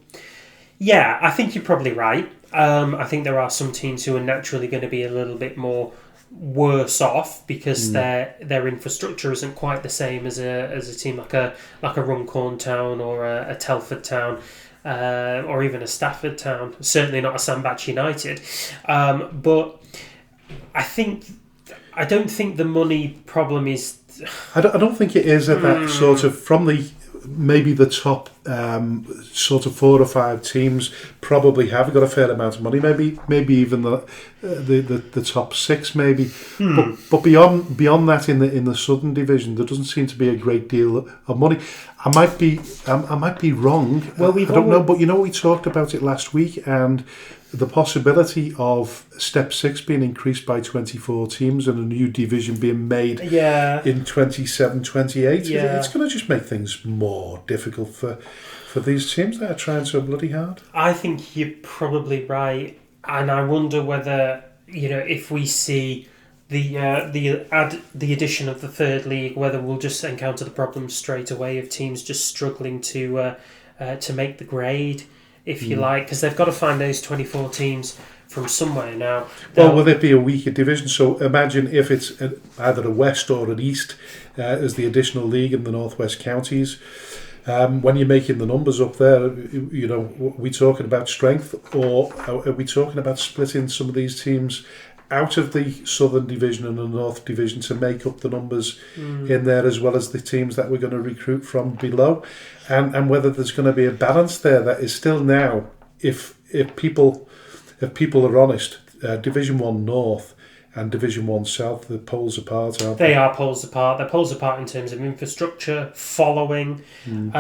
Yeah, I think you're probably right. I think there are some teams who are naturally going to be a little bit more worse off because their infrastructure isn't quite the same as a team like a Runcorn Town or a Telford Town. Or even a Stafford Town. Certainly not a Sandbach United. But I don't think the money problem is. I don't think it is at that sort of from maybe the top sort of 4 or 5 teams probably have got a fair amount of money. Maybe even the top 6 maybe. But beyond that in the Southern Division, there doesn't seem to be a great deal of money. I might be wrong. Well, I don't know, but we talked about it last week, and the possibility of Step 6 being increased by 24 teams and a new division being made in 27, 28, it's going to just make things more difficult for these teams that are trying so bloody hard. I think you're probably right, and I wonder whether, if we see the addition of the third league, whether we'll just encounter the problem straight away of teams just struggling to make the grade, if you like, because they've got to find those 24 teams from somewhere now. Well, will it be a weaker division? So imagine if it's either a West or an East as the additional league in the Northwest counties. When you're making the numbers up there, are we talking about strength, or are we talking about splitting some of these teams out of the Southern Division and the North Division to make up the numbers in there, as well as the teams that we're going to recruit from below, and whether there's going to be a balance there that is still now, if people are honest, Division 1 North and Division 1 South, the poles apart, aren't they? They are poles apart. They're poles apart in terms of infrastructure, following. The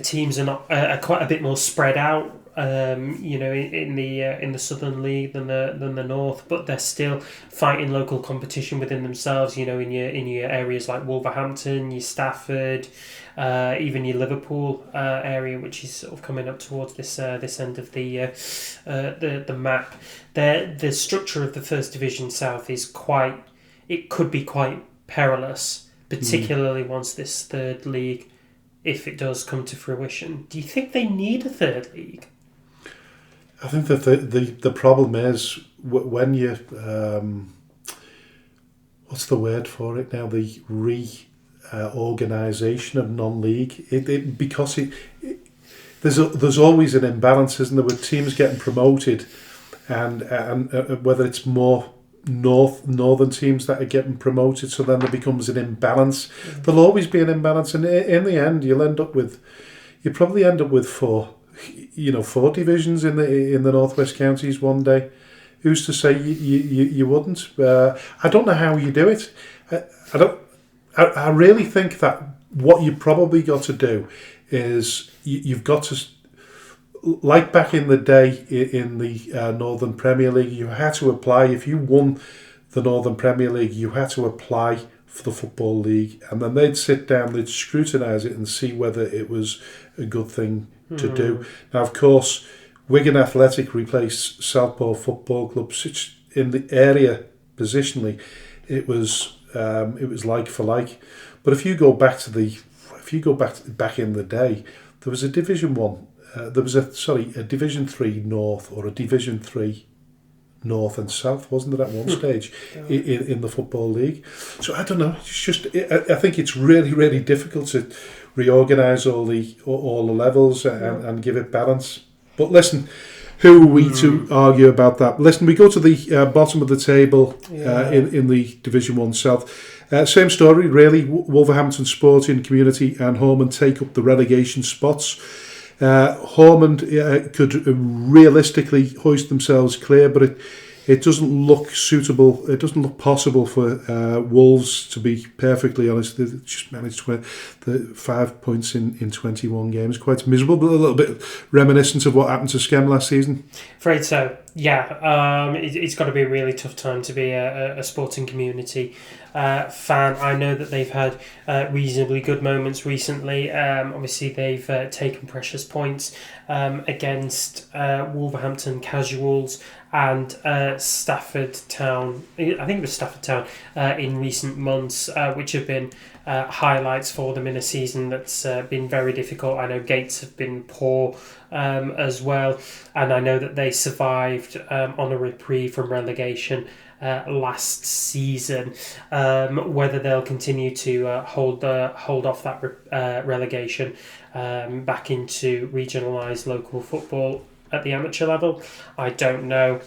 teams are not are quite a bit more spread out. In the Southern League than the North, but they're still fighting local competition within themselves. In your areas like Wolverhampton, your Stafford, even your Liverpool area, which is sort of coming up towards this end of the map. The structure of the First Division South is it could be quite perilous, particularly once this third league, if it does come to fruition. Do you think they need a third league? I think that the problem is when you what's the word for it now, the reorganisation of non-league, because there's always an imbalance, isn't there, with teams getting promoted and whether it's more northern teams that are getting promoted, so then there becomes an imbalance. There'll always be an imbalance, and in the end you'll probably end up with 4 divisions in the Northwest counties one day. Who's to say you wouldn't? I don't know how you do it. I really think that what you probably got to do is you've got to like back in the day in the Northern Premier League, you had to apply. If you won the Northern Premier League, you had to apply for the Football League, and then they'd sit down, they'd scrutinise it and see whether it was a good thing to do. Now, of course, Wigan Athletic replaced Southport Football Club. In the area positionally, it was like for like. But if you go back back in the day, there was a Division 1. There was a Division 3 North or a Division 3 North and South, wasn't there at one stage in the Football League? So I don't know. It's just I think it's really, really difficult to reorganise all the levels and give it balance. But listen, who are we to argue about that? Listen, we go to the bottom of the table in the Division 1 South. Same story, really. Wolverhampton Sporting Community and Hormond take up the relegation spots. Hormond could realistically hoist themselves clear, but it doesn't look suitable. It doesn't look possible for Wolves, to be perfectly honest. They just managed the 5 points in 21 games. Quite miserable, but a little bit reminiscent of what happened to Skem last season. Afraid so. Yeah, it's got to be a really tough time to be a Sporting Community fan. I know that they've had reasonably good moments recently. Obviously, they've taken precious points against Wolverhampton Casuals and Stafford Town. I think it was Stafford Town in recent months, which have been highlights for them in a season that's been very difficult. I know Gates have been poor as well, and I know that they survived on a reprieve from relegation last season. Whether they'll continue to hold off that relegation back into regionalised local football at the amateur level, I don't know.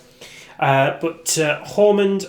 But Hormond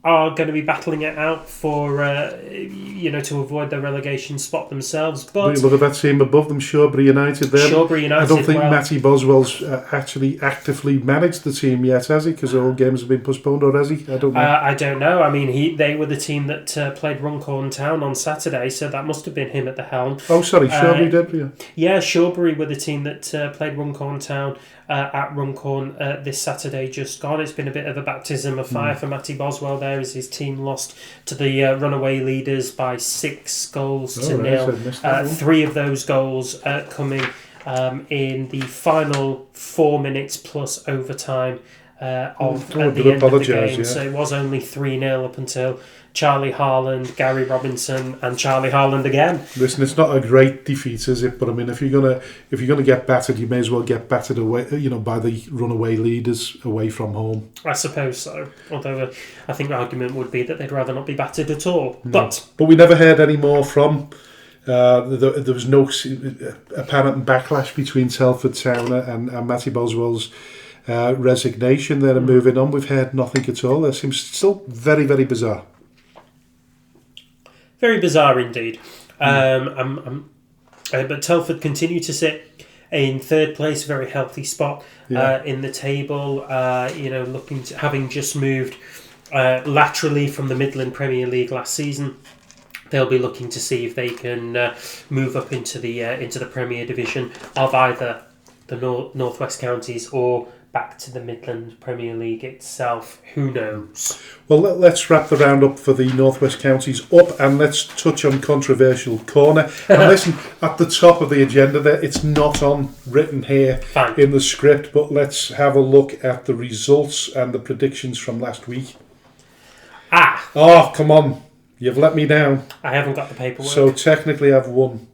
are going to be battling it out for to avoid the relegation spot themselves. But look at that team above them, Shawbury United. There, Shawbury United. I don't think Matty Boswell's actually actively managed the team yet, has he? Because all games have been postponed, or has he? I don't know. I don't know. I mean, they were the team that played Runcorn Town on Saturday, so that must have been him at the helm. Oh, sorry, Shawbury did, yeah. Yeah, Shawbury were the team that played Runcorn Town at Runcorn this Saturday just gone. It's been a bit of a baptism of fire for Matty Boswell there, as his team lost to the runaway leaders by 6 goals to 0. 3 of those goals coming in the final 4 minutes plus overtime at the end of the game. Yeah. So it was only 3-0 up until Charlie Harland, Gary Robinson, and Charlie Harland again. Listen, it's not a great defeat, is it? But I mean, if you're gonna get battered, you may as well get battered away, by the runaway leaders away from home. I suppose so. Although I think the argument would be that they'd rather not be battered at all. No. But we never heard any more from. There was no apparent backlash between Telford Town and Matty Boswell's resignation. They're moving on. We've heard nothing at all. It seems still very, very bizarre. Very bizarre indeed. But Telford continue to sit in third place, very healthy spot in the table. Having just moved laterally from the Midland Premier League last season, they'll be looking to see if they can move up into the Premier Division of either the Northwest Counties or back to the Midland Premier League itself. Who knows? Well, let's wrap the round up for the Northwest Counties up, and let's touch on Controversial Corner. And listen, at the top of the agenda there, it's not written here in the script, but let's have a look at the results and the predictions from last week. Oh, come on. You've let me down. I haven't got the paperwork. So technically I've won.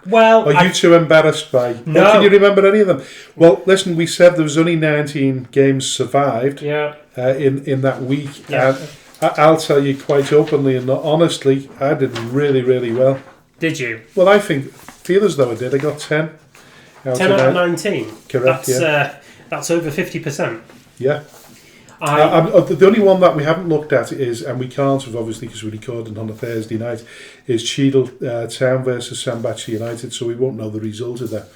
Well, are you too embarrassed by? No. Can you remember any of them? Well, listen, we said there was only 19 games survived in that week. Yeah. I'll tell you quite openly and honestly, I did really, really well. Did you? Well, I feel as though I did. I got 10. 10 out of 19? Correct, that's over 50%. Yeah. The only one that we haven't looked at is, and we can't have obviously because we're recording on a Thursday night, is Cheadle Town versus Sandbach United, so we won't know the result of that.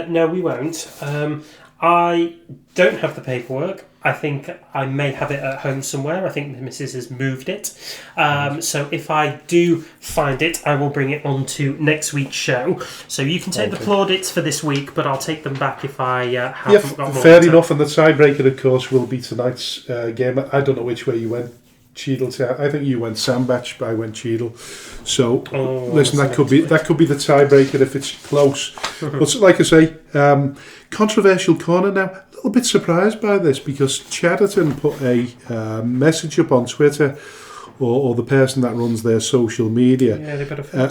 No, we won't. I don't have the paperwork. I think I may have it at home somewhere. I think the missus has moved it. So if I do find it, I will bring it on to next week's show. So you can take the plaudits for this week, but I'll take them back if I haven't got more. Fair enough. And the tiebreaker, of course, will be tonight's game. I don't know which way you went. Cheadle. I think you went Sandbach, but I went Cheadle. So listen, that could be the tiebreaker if it's close. But like I say, controversial corner now. A little bit surprised by this because Chatterton put a message up on Twitter, or the person that runs their social media,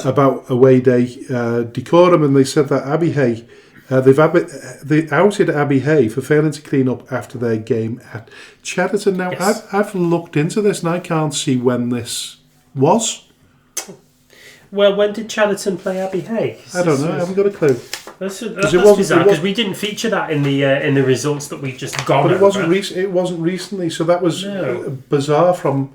about away day decorum, and they said that Abbey Hay. They outed Abbey Hay for failing to clean up after their game at Chatterton. Now, yes. I've looked into this and I can't see when this was. Well, when did Chatterton play Abbey Hay? I don't know. I haven't got a clue. That's bizarre because we didn't feature that in the results that we've just gone over. But it wasn't recently, so that was bizarre from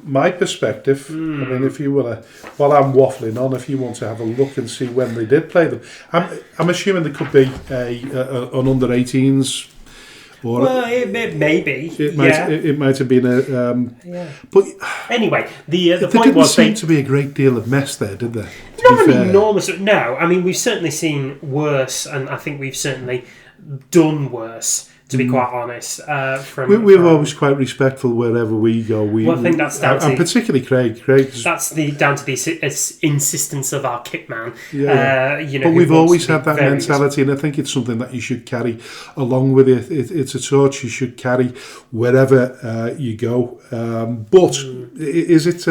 my perspective. I mean, if you want to, while I'm waffling on, if you want to have a look and see when they did play them, I'm assuming there could be an under 18s. Or it may be. It might have been a. But anyway, the point was there didn't seem to be a great deal of mess there, did there? Not an enormous. No, I mean we've certainly seen worse, and I think we've certainly done worse. To be quite honest, we're always quite respectful wherever we go. I think that's down to, and particularly Craig. That's down to the insistence of our kit man. But we've always had that mentality, and I think it's something that you should carry along with it. It's a torch you should carry wherever you go. But is it?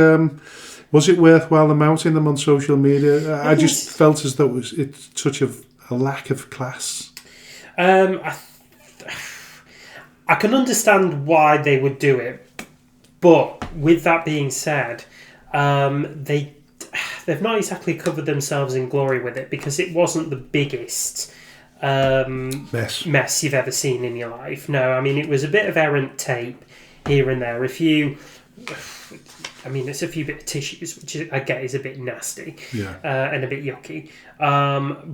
Was it worthwhile mounting them on social media? I just felt as though it's such a lack of class. I can understand why they would do it, but with that being said, they've not exactly covered themselves in glory with it because it wasn't the biggest mess you've ever seen in your life. No, I mean it was a bit of errant tape here and there. It's a few bit of tissues, which I get is a bit nasty and a bit yucky,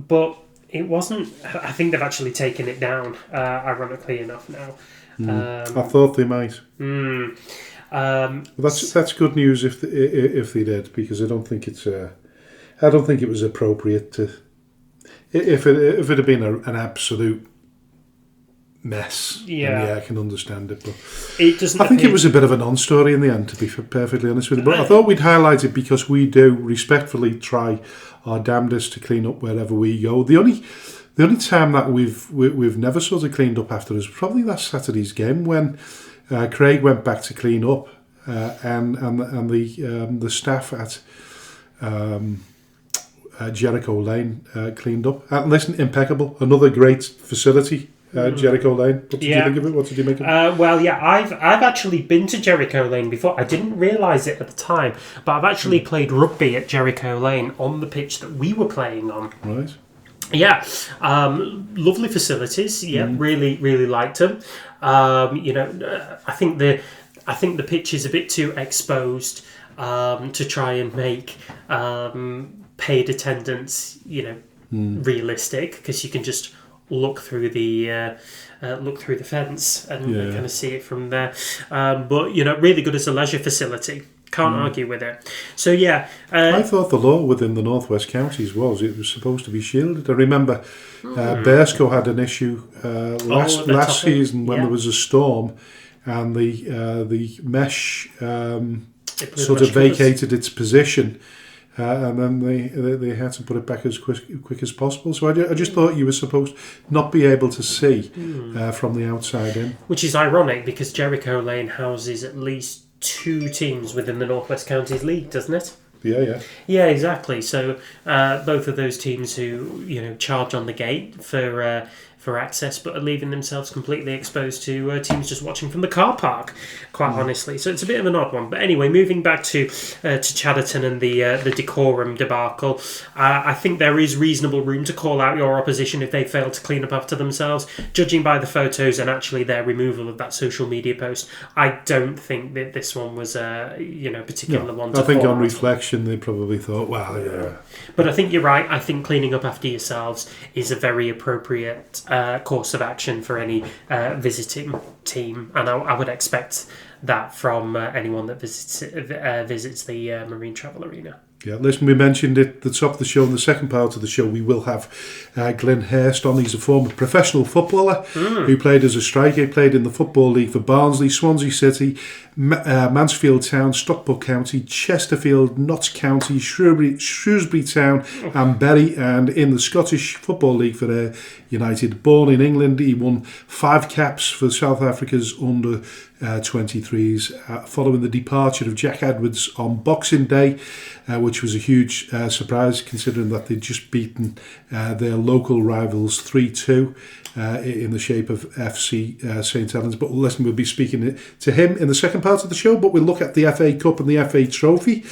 but it wasn't. I think they've actually taken it down, ironically enough now. I thought they might. That's good news if they did, because I don't think it was appropriate to. If it had been an absolute mess, I can understand it. But it doesn't. I think it was a bit of a non-story in the end, to be perfectly honest with you. But I thought we'd highlight it because we do respectfully try our damnedest to clean up wherever we go. The only time that we've never sort of cleaned up after is probably last Saturday's game when Craig went back to clean up and the staff at Jericho Lane cleaned up. Listen, impeccable. Another great facility. Jericho Lane. What did you think of it? What did you make of it? I've actually been to Jericho Lane before. I didn't realise it at the time, but I've actually played rugby at Jericho Lane on the pitch that we were playing on. Right. Yeah, lovely facilities. Yeah, really, really liked them. I think the pitch is a bit too exposed to try and make paid attendance, realistic, because you can just look through the fence and kind of see it from there. But really good as a leisure facility. Can't argue with it. So I thought the law within the Northwest Counties it was supposed to be shielded. I remember Bearscough had an issue last season when there was a storm, and the mesh sort of vacated its position, and then they had to put it back as quick as possible. So I just thought you were supposed to not be able to see from the outside in, which is ironic because Jericho Lane houses at least 2 teams within the Northwest Counties League, doesn't it? Yeah, exactly. So both of those teams who charge on the gate for access, but are leaving themselves completely exposed to teams just watching from the car park, quite honestly. So it's a bit of an odd one. But anyway, moving back to Chatterton and the decorum debacle, I think there is reasonable room to call out your opposition if they fail to clean up after themselves. Judging by the photos and actually their removal of that social media post, I don't think that this one was a particular one to I think fall on out. Reflection they probably thought, well, yeah. But I think you're right. I think cleaning up after yourselves is a very appropriate course of action for any visiting team, and I would expect that from anyone that visits the Marine Travel Arena. Yeah, listen, we mentioned it at the top of the show. In the second part of the show, we will have Glynn Hurst on. He's a former professional footballer who played as a striker. He played in the Football League for Barnsley, Swansea City, Mansfield Town, Stockport County, Chesterfield, Notts County, Shrewsbury Town and Bury, and in the Scottish Football League for United. Born in England, he won 5 caps for South Africa's under 23s following the departure of Jack Edwards on Boxing Day, which was a huge surprise considering that they'd just beaten their local rivals 3-2 in the shape of FC St Helens. But listen, we'll be speaking to him in the second part of the show, but we'll look at the FA Cup and the FA Trophy.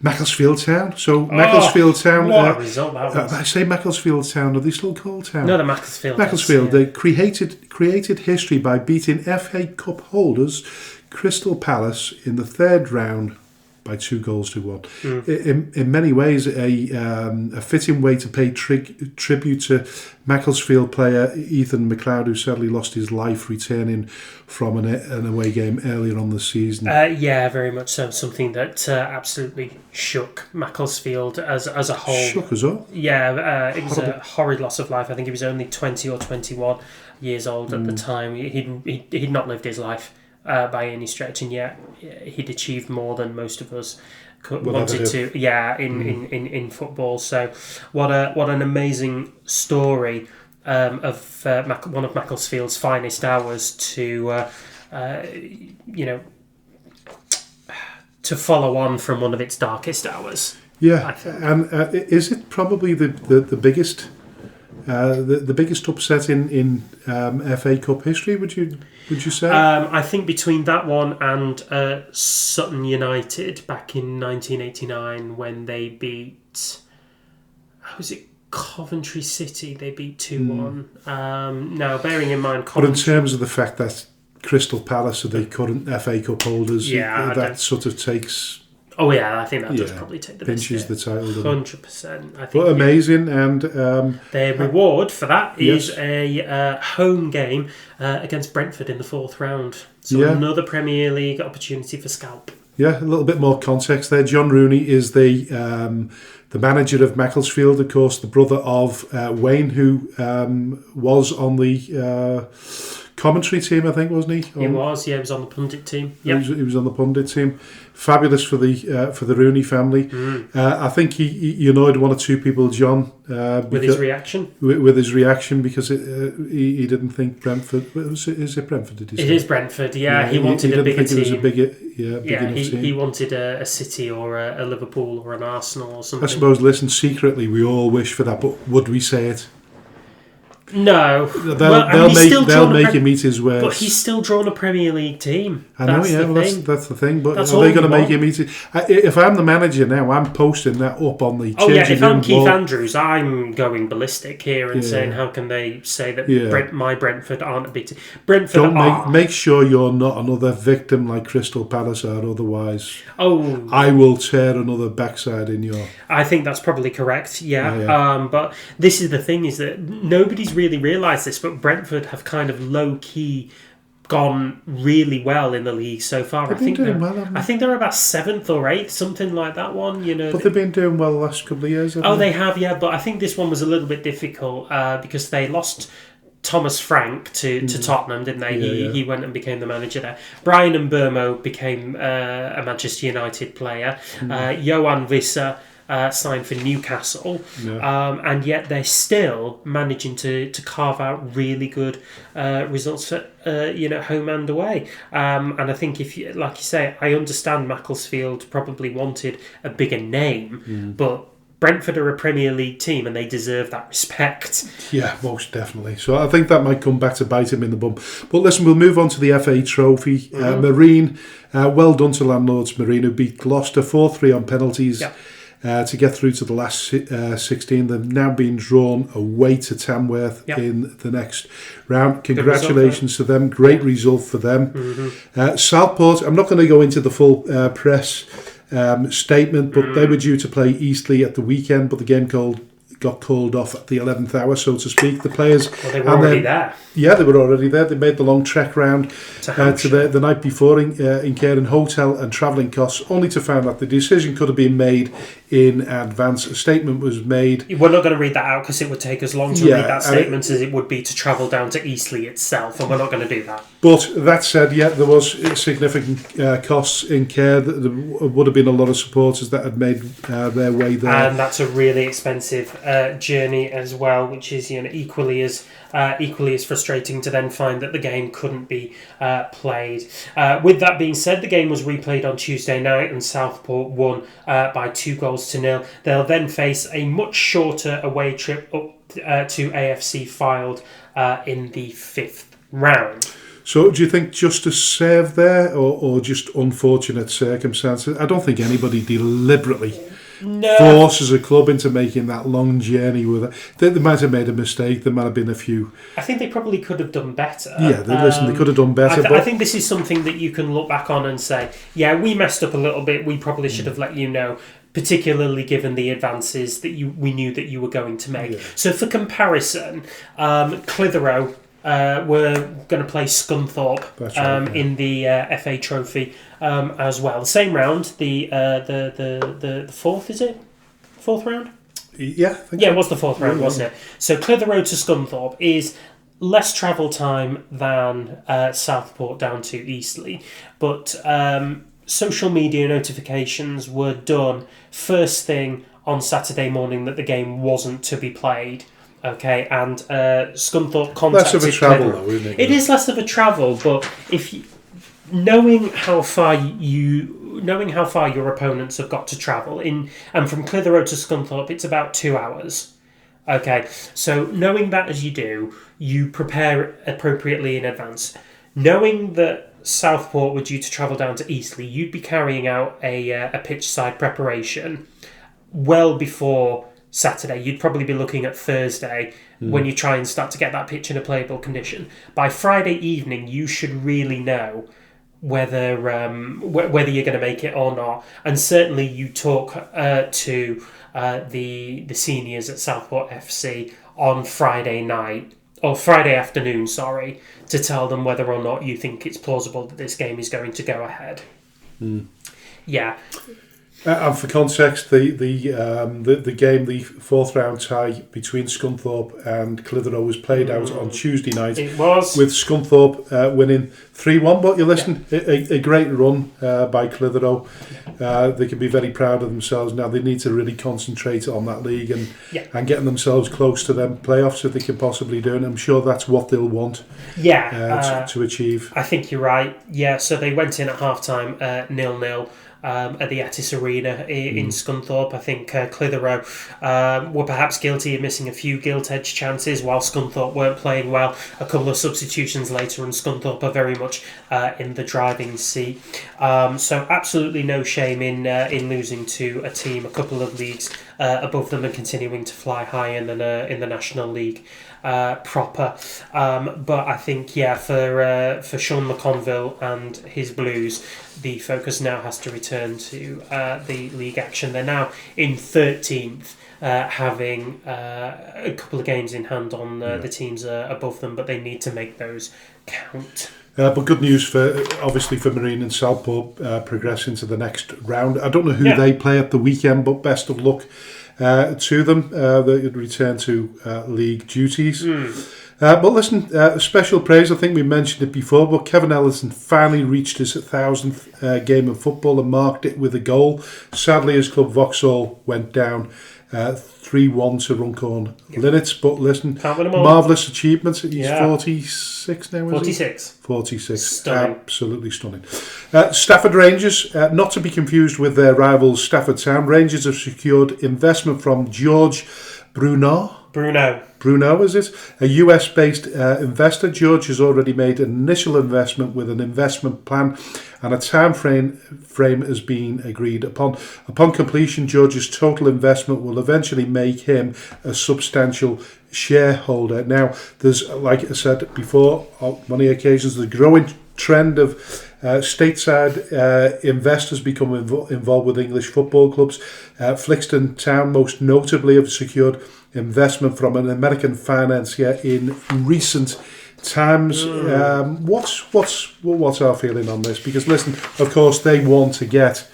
Macclesfield Town. So Macclesfield Town. What a result that was. I say Macclesfield Town. Are they still called Town? No, the Macclesfield. Macclesfield. They created history by beating FA Cup holders Crystal Palace in the third round by 2-1. In many ways, a fitting way to pay tribute to Macclesfield player Ethan McLeod, who sadly lost his life returning from an away game earlier on the season. Yeah, very much so. Something that absolutely shook Macclesfield as a whole. Shook us all. Yeah, it was a horrid loss of life. I think he was only 20 or 21 years old at the time. He'd not lived his life by any stretch, and yet he'd achieved more than most of us wanted to. Yeah, in football. So what an amazing story of one of Macclesfield's finest hours to to follow on from one of its darkest hours. Yeah, and is it probably the biggest the biggest upset in FA Cup history? Would you say? I think between that one and Sutton United back in 1989 when they beat, was it Coventry City? They beat 2-1. Now, bearing in mind, but in terms of the fact that Crystal Palace are the current FA Cup holders, that sort of takes. Oh yeah, I think that does probably take the pinches the title. 100%. I think. But amazing, and their reward for that is a home game against Brentford in the 4th round. So another Premier League opportunity for scalp. Yeah, a little bit more context there. John Rooney is the manager of Macclesfield, of course, the brother of Wayne, who was on the commentary team, I think, wasn't he? He was on the pundit team. Yep. He was on the pundit team. Fabulous for the Rooney family. I think he annoyed one or two people, John, with his reaction. With his reaction, because he didn't think Brentford. Is it Brentford? Did he say? It is Brentford. Yeah, he wanted a bigger team. It was a bigger team. He wanted a City or a Liverpool or an Arsenal or something. I suppose. Listen, secretly we all wish for that, but would we say it? No, they'll make him eat his words. But he's still drawn a Premier League team. I know, that's the thing. But are they going to make him eat it? If I'm the manager now, I'm posting that up on the changing room. If I'm Keith Andrews, I'm going ballistic here and saying, how can they say that my Brentford aren't a big team? Brentford make sure you're not another victim like Crystal Palace are. Otherwise, I will tear another backside in your. I think that's probably correct. Yeah. But this is the thing: is that nobody's really realised this, but Brentford have kind of low key gone really well in the league so far. I think they're about 7th or 8th, something like that one. But they've been doing well the last couple of years. They have, yeah. But I think this one was a little bit difficult because they lost Thomas Frank to Tottenham, didn't they? He went and became the manager there. Brian Mbeumo became a Manchester United player. Johan Visser signed for Newcastle, and yet they're still managing to carve out really good results for home and away. And I think if you, like you say, I understand Macclesfield probably wanted a bigger name, but Brentford are a Premier League team and they deserve that respect. Yeah, most definitely. So I think that might come back to bite him in the bum. But listen, we'll move on to the FA Trophy. Marine, well done to landlords Marine, who beat Gloucester 4-3 on penalties. Yeah. To get through to the last 16. They've now been drawn away to Tamworth in the next round. Congratulations to them. Great result for them. Southport, I'm not going to go into the full press statement, but they were due to play Eastleigh at the weekend, but the game got called off at the 11th hour, so to speak. The players... Well, they were already there. Yeah, they were already there. They made the long trek round to the night before, incurring hotel and travelling costs, only to find that the decision could have been made in advance. A statement was made. We're not going to read that out because it would take as long to read that statement as it would be to travel down to Eastleigh itself, and we're not going to do that. But that said, there was significant costs incurred. There would have been a lot of supporters that had made their way there. And that's a really expensive journey as well, which is equally as frustrating to then find that the game couldn't be played. With that being said, the game was replayed on Tuesday night and Southport won by 2-0. They'll then face a much shorter away trip up to AFC Fylde in the 5th round. So do you think justice served there or just unfortunate circumstances? I don't think anybody deliberately forces a club into making that long journey with it. They might have made a mistake. There might have been a few. I think they probably could have done better. Yeah, they could have done better. I think this is something that you can look back on and say, yeah, we messed up a little bit. We probably should have let you know, particularly given the advances that we knew that you were going to make. Yeah. So for comparison, Clitheroe were going to play Scunthorpe in the FA Trophy as well. The same round, the fourth, is it? Fourth round? Yeah, I think it was the fourth round, wasn't it? So Clitheroe to Scunthorpe is less travel time than Southport down to Eastleigh, but social media notifications were done first thing on Saturday morning that the game wasn't to be played. Okay, and Scunthorpe contacted... Less of a travel, though, isn't it? It is less of a travel, but knowing how far your opponents have got to travel and from Clitheroe to Scunthorpe, it's about 2 hours. Okay, so knowing that as you do, you prepare appropriately in advance. Knowing that Southport were due to travel down to Eastleigh, you'd be carrying out a pitch side preparation well before Saturday. You'd probably be looking at Thursday when you try and start to get that pitch in a playable condition. By Friday evening, you should really know whether you're going to make it or not. And certainly you talk to the seniors at Southport FC on Friday night, or Friday afternoon, to tell them whether or not you think it's plausible that this game is going to go ahead. Yeah. And for context, the game, the 4th round tie between Scunthorpe and Clitheroe was played out on Tuesday night. It was. With Scunthorpe winning 3-1. But you listen, a great run by Clitheroe. They can be very proud of themselves now. They need to really concentrate on that league and getting themselves close to them playoffs if they can possibly do it. And I'm sure that's what they'll want to achieve. I think you're right. Yeah, so they went in at half-time 0-0. At the Attis Arena in Scunthorpe. I think Clitheroe were perhaps guilty of missing a few gilt-edged chances while Scunthorpe weren't playing well. A couple of substitutions later and Scunthorpe are very much in the driving seat. So absolutely no shame in losing to a team a couple of leagues above them and continuing to fly high in the National League proper. But I think, for Sean McConville and his Blues, the focus now has to return to the league action. They're now in 13th, having a couple of games in hand on the teams above them, but they need to make those count. But good news for Marine and Southport progressing to the next round. I don't know who they play at the weekend, but best of luck to them. They return to league duties. But listen, special praise, I think we mentioned it before, but Kevin Ellison finally reached his 1,000th game of football and marked it with a goal. Sadly, his club Vauxhall went down 3-1 to Runcorn Linnets, but listen, marvellous achievements. He's 46 now, is 46. 46. Stunning. Absolutely stunning. Stafford Rangers, not to be confused with their rivals Stafford Town. Rangers have secured investment from George Bruno, is it? A US-based investor. George has already made an initial investment with an investment plan, and a time frame has been agreed upon. Upon completion, George's total investment will eventually make him a substantial shareholder. Now, there's, like I said before, on many occasions, the growing trend of stateside investors become involved with English football clubs. Flixton Town most notably have secured investment from an American financier in recent times. What's our feeling on this? Because listen, of course, they want to get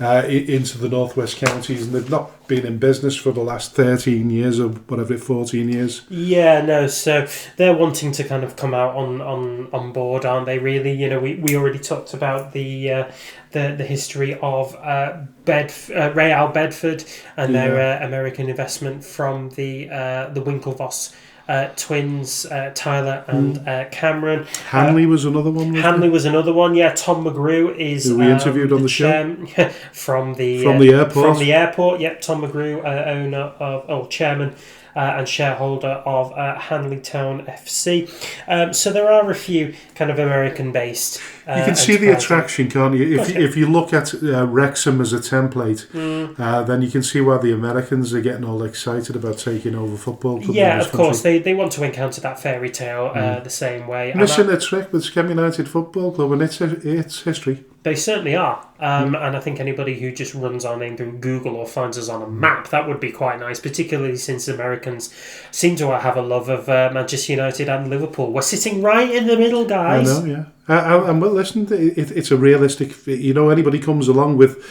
into the northwest counties, and they've not been in business for the last 13 years or whatever, 14 years. Yeah, no, so they're wanting to kind of come out on board, aren't they? Really, we already talked about the history of Real Bedford and their American investment from the Winklevoss twins, Tyler and Cameron. Hanley was another one. Hanley was another one. Yeah, Tom McGrew is who we interviewed on the show from the airport. From the airport. Yep, Tom McGrew, chairman and shareholder of Hanley Town FC. So there are a few kind of American-based. You can see the attraction, can't you? If you look at Wrexham as a template, then you can see why the Americans are getting all excited about taking over football clubs. Yeah, of course. They want to encounter that fairy tale the same way. Missing a trick with Skelmersdale United Football Club and its history. They certainly are. And I think anybody who just runs our name through Google or finds us on a map, that would be quite nice, particularly since Americans seem to have a love of Manchester United and Liverpool. We're sitting right in the middle, guys. I know, yeah. And well, listen, it's a realistic... anybody comes along with,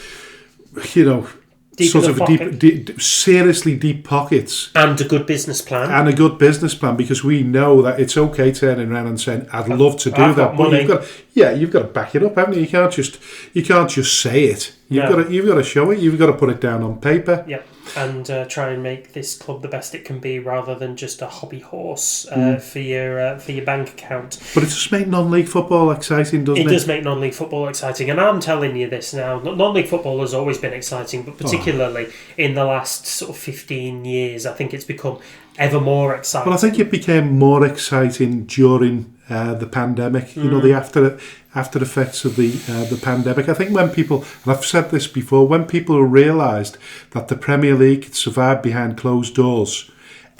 seriously deep pockets. And a good business plan. Because we know that it's okay turning around and saying, I'd love to do that. But you've got to back it up, haven't you? You can't just say it. You've got to show it. You've got to put it down on paper. Yeah. And try and make this club the best it can be, rather than just a hobby horse for your bank account. But it does make non-league football exciting, doesn't it? It does make non-league football exciting, and I'm telling you this now. Non-league football has always been exciting, but particularly in the last sort of 15 years, I think it's become ever more exciting. Well, I think it became more exciting during the pandemic. The after effects of the pandemic. I think when people, and I've said this before, when people realised that the Premier League could survive behind closed doors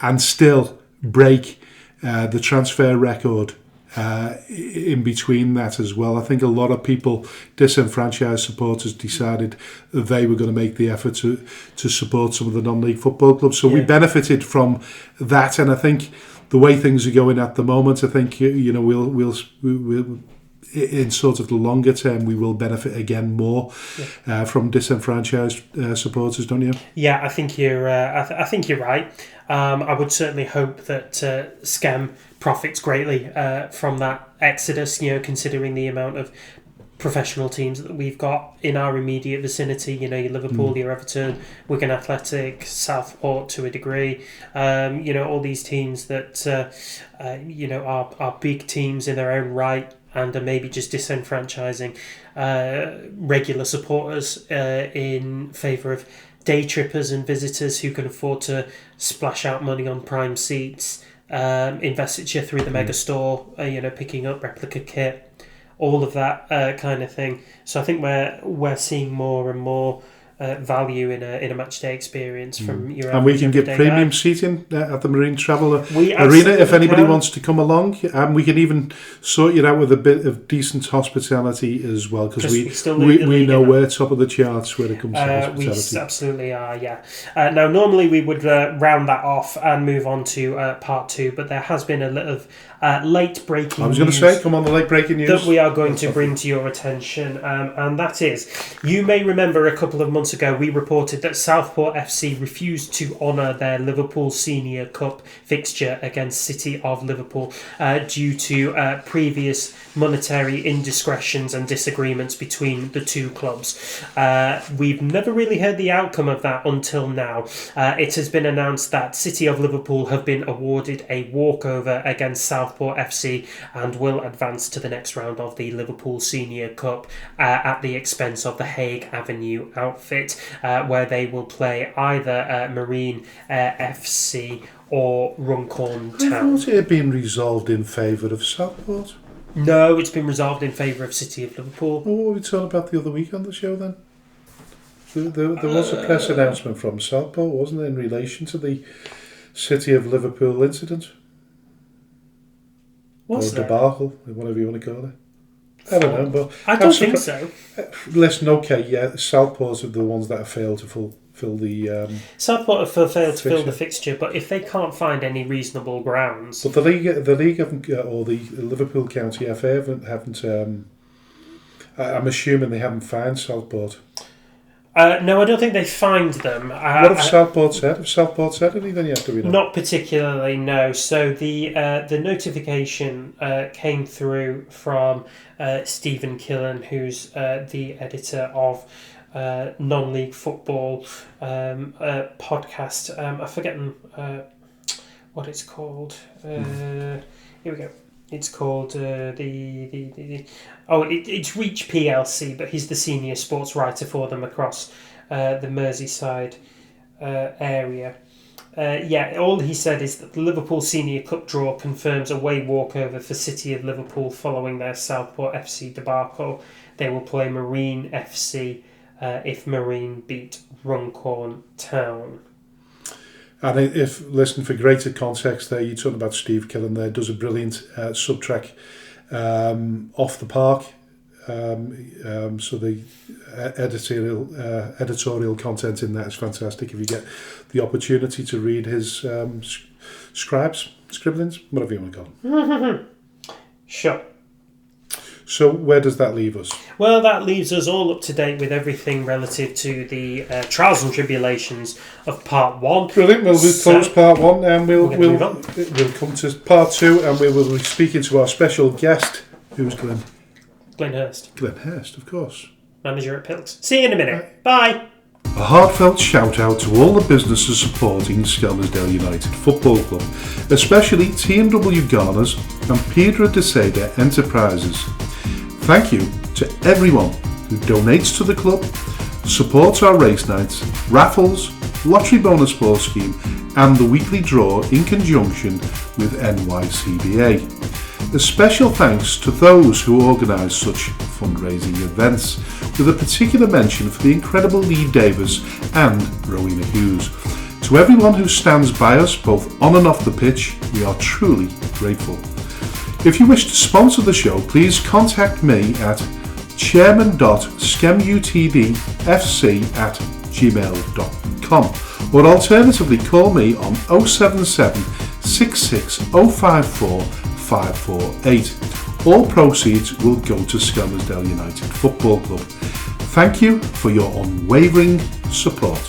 and still break the transfer record in between that as well, I think a lot of people, disenfranchised supporters, decided they were going to make the effort to support some of the non-league football clubs. So we benefited from that, and I think the way things are going at the moment, I think we'll in sort of the longer term, we will benefit again more from disenfranchised supporters, don't you? Yeah, I think you're. I think you're right. I would certainly hope that Skem profits greatly from that exodus. Considering the amount of professional teams that we've got in our immediate vicinity. Your Liverpool, your Everton, Wigan Athletic, Southport to a degree. All these teams that are big teams in their own right, and are maybe just disenfranchising regular supporters in favour of day trippers and visitors who can afford to splash out money on prime seats, investiture through the mega store, picking up replica kit, all of that kind of thing. So I think we're seeing more and more value in a match day experience from your. And we can get premium seating at the Marine Travel Arena if anybody wants to come along, and we can even sort you out with a bit of decent hospitality as well, because we know we're top of the charts when it comes to hospitality. We absolutely are, yeah. Now, normally we would round that off and move on to part two, but there has been a little late breaking news. I was going to say, come on, the late breaking news that we are going to bring to your attention, and that is, you may remember a couple of months ago we reported that Southport FC refused to honour their Liverpool Senior Cup fixture against City of Liverpool due to previous monetary indiscretions and disagreements between the two clubs. We've never really heard the outcome of that until now. It has been announced that City of Liverpool have been awarded a walkover against Southport FC and will advance to the next round of the Liverpool Senior Cup at the expense of the Hague Avenue outfit, where they will play either Marine FC or Runcorn Town. I thought it had been resolved in favour of Southport. No, it's been resolved in favour of City of Liverpool. What were we talking about the other week on the show then? There was a press announcement from Southport, wasn't there, in relation to the City of Liverpool incident? Or debacle, whatever you want to call it. I don't know, but I don't think so. Listen, okay, yeah, Southport are the ones that have failed to fill the. Southport have failed to fill the fixture, but if they can't find any reasonable grounds, but the league haven't, or the Liverpool County FA haven't. I'm assuming they haven't found Southport. No, I don't think they fined them. What have Southport said? Have Southport said anything yet? Do we know? Not particularly, no. So the notification came through from Stephen Killen, who's the editor of Non-League Football podcast. I've forgotten what it's called. Here we go. It's called it's Reach PLC, but he's the senior sports writer for them across the Merseyside area. All he said is that the Liverpool Senior Cup draw confirms a away walkover for City of Liverpool following their Southport FC debacle. They will play Marine FC if Marine beat Runcorn Town. And if, listen, for greater context there, you're talking about Steve Killen there, does a brilliant subtrack off the park. So the editorial content in that is fantastic. If you get the opportunity to read his scribblings, whatever you want to call them. Sure. So where does that leave us? Well, that leaves us all up to date with everything relative to the trials and tribulations of Part 1. Brilliant. We'll close Part 1 and we'll come to Part 2 and we will be speaking to our special guest. Who's Glynn? Glynn Hurst. Glynn Hurst, of course. Manager at Pilks. See you in a minute. Bye. A heartfelt shout out to all the businesses supporting Skelmersdale United Football Club, especially T&W Garners and Pedro de Seda Enterprises. Thank you to everyone who donates to the club, supports our race nights, raffles, lottery bonus ball scheme and the weekly draw in conjunction with NYCBA. A special thanks to those who organise such fundraising events, with a particular mention for the incredible Lee Davis and Rowena Hughes. To everyone who stands by us both on and off the pitch, we are truly grateful. If you wish to sponsor the show, please contact me at chairman.skemutdfc@gmail.com or alternatively call me on 077 66054 548. All proceeds will go to Skelmersdale United Football Club. Thank you for your unwavering support.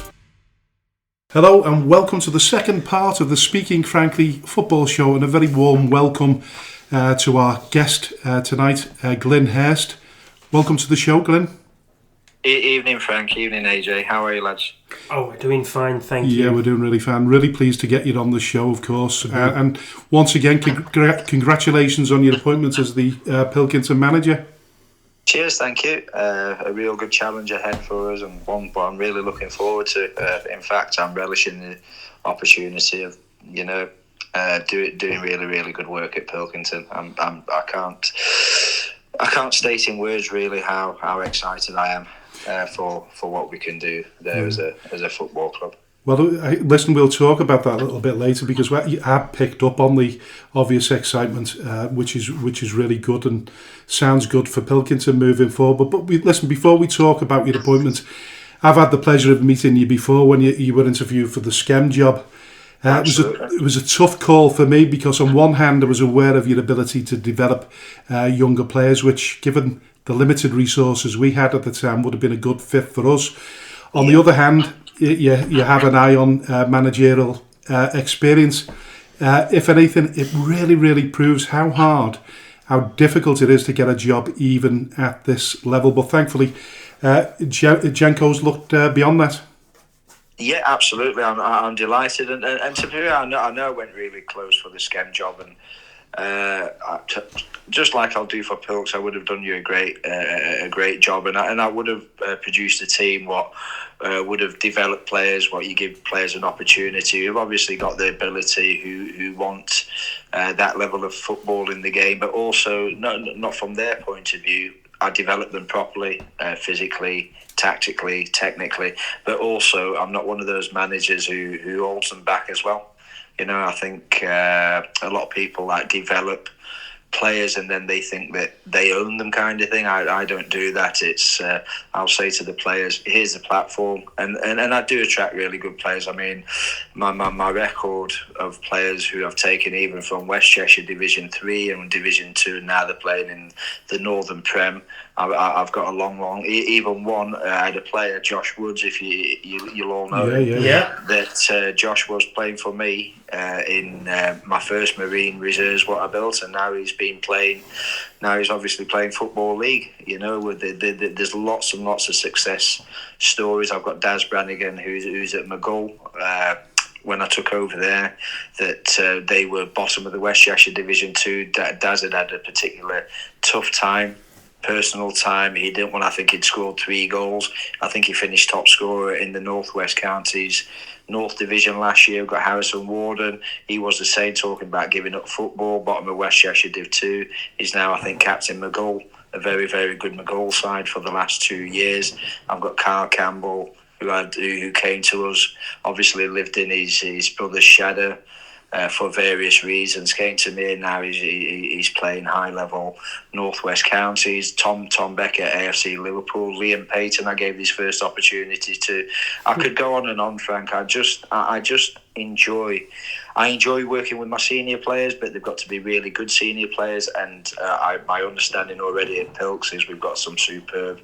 Hello and welcome to the second part of the Speaking Frankly football show, and a very warm welcome to our guest tonight, Glynn Hurst. Welcome to the show, Glynn. Evening, Frank. Evening, AJ. How are you, lads? Oh, we're doing fine, thank you. Yeah, we're doing really fine. Really pleased to get you on the show, of course. And once again, congratulations on your appointment as the Pilkington manager. Cheers, thank you. A real good challenge ahead for us, and one I'm really looking forward to. In fact, I'm relishing the opportunity of, doing really, really good work at Pilkington. I can't state in words really how excited I am for what we can do there as a football club. Well, listen, we'll talk about that a little bit later, because I have picked up on the obvious excitement, which is really good and sounds good for Pilkington moving forward. But listen, before we talk about your appointment, I've had the pleasure of meeting you before when you were interviewed for the Skem job. It was a tough call for me, because on one hand I was aware of your ability to develop younger players, which, given the limited resources we had at the time, would have been a good fit for us. On the other hand, you have an eye on managerial experience. If anything, it really, really proves how difficult it is to get a job even at this level. But thankfully, Jenko's looked beyond that. Yeah, absolutely. I'm delighted, and to be fair, I know I went really close for the Skem job, and just like I'll do for Pilks, I would have done you a great job, and I would have produced a team what would have developed players, what you give players an opportunity who've obviously got the ability, who want that level of football in the game, but also not from their point of view. I develop them properly, physically, tactically, technically, but also I'm not one of those managers who holds them back as well. I think a lot of people develop players and then they think that they own them kind of thing. I don't do that. It's I'll say to the players, here's the platform, and I do attract really good players. I mean, my record of players who I've taken even from West Cheshire Division 3 and Division 2, and now they're playing in the Northern Prem. I've got a long, even one, I had a player, Josh Woods, if you'll all know him, that Josh was playing for me in my first Marine Reserves, what I built, and now he's obviously playing Football League, you know, there's lots and lots of success stories. I've got Daz Brannigan, who's at Maghull, when I took over there, that they were bottom of the West Cheshire Division 2. Daz had a particular tough time, personal time. He didn't want, I think he'd scored 3 goals. I think he finished top scorer in the Northwest Counties North Division last year. We've got Harrison Warden. He was the same, talking about giving up football, bottom of West Cheshire Div 2. He's now, I think, captain Maghull, a very, very good Maghull side for the last 2 years. I've got Carl Campbell, who came to us, obviously lived in his brother's shadow for various reasons, came to me, and now he's playing high level Northwest Counties. Tom Beckett, AFC Liverpool. Liam Payton, I gave his first opportunity to. I could go on and on, Frank. I just enjoy working with my senior players, but they've got to be really good senior players. And my understanding already at Pilks is we've got some superb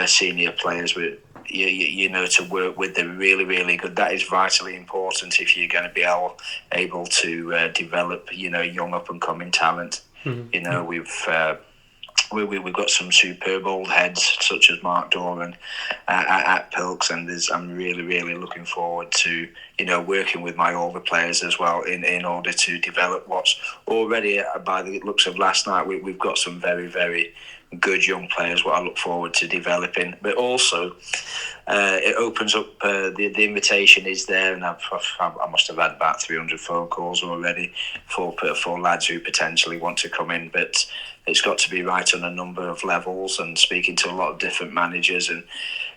senior players with. You know, to work with, they're really, really good. That is vitally important if you're going to be able to develop, you know, young up and coming talent. Mm-hmm. You know, we've got some superb old heads such as Mark Doran at Pilks, and I'm really, really looking forward to, you know, working with my older players as well in order to develop what's already, by the looks of last night, we've got some very, very good young players what I look forward to developing. But also it opens up, the invitation is there, and I must have had about 300 phone calls already for lads who potentially want to come in, but it's got to be right on a number of levels, and speaking to a lot of different managers, and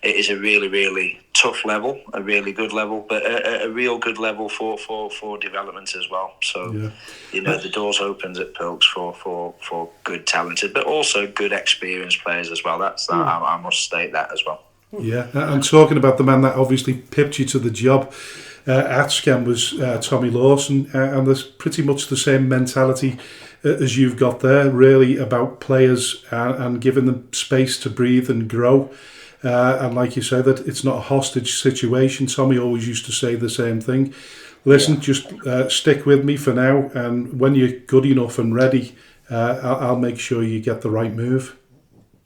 it is a really, really tough level, a really good level, but a real good level for development as well. So, you know, the doors opens at Pilks for good, talented, but also good, experienced players as well. I must state that as well. Yeah, and talking about the man that obviously pipped you to the job at Skem was Tommy Lawson, and there's pretty much the same mentality as you've got there, really, about players and giving them space to breathe and grow. And like you say, that it's not a hostage situation. Tommy always used to say the same thing. Listen, just stick with me for now, and when you're good enough and ready, I'll make sure you get the right move.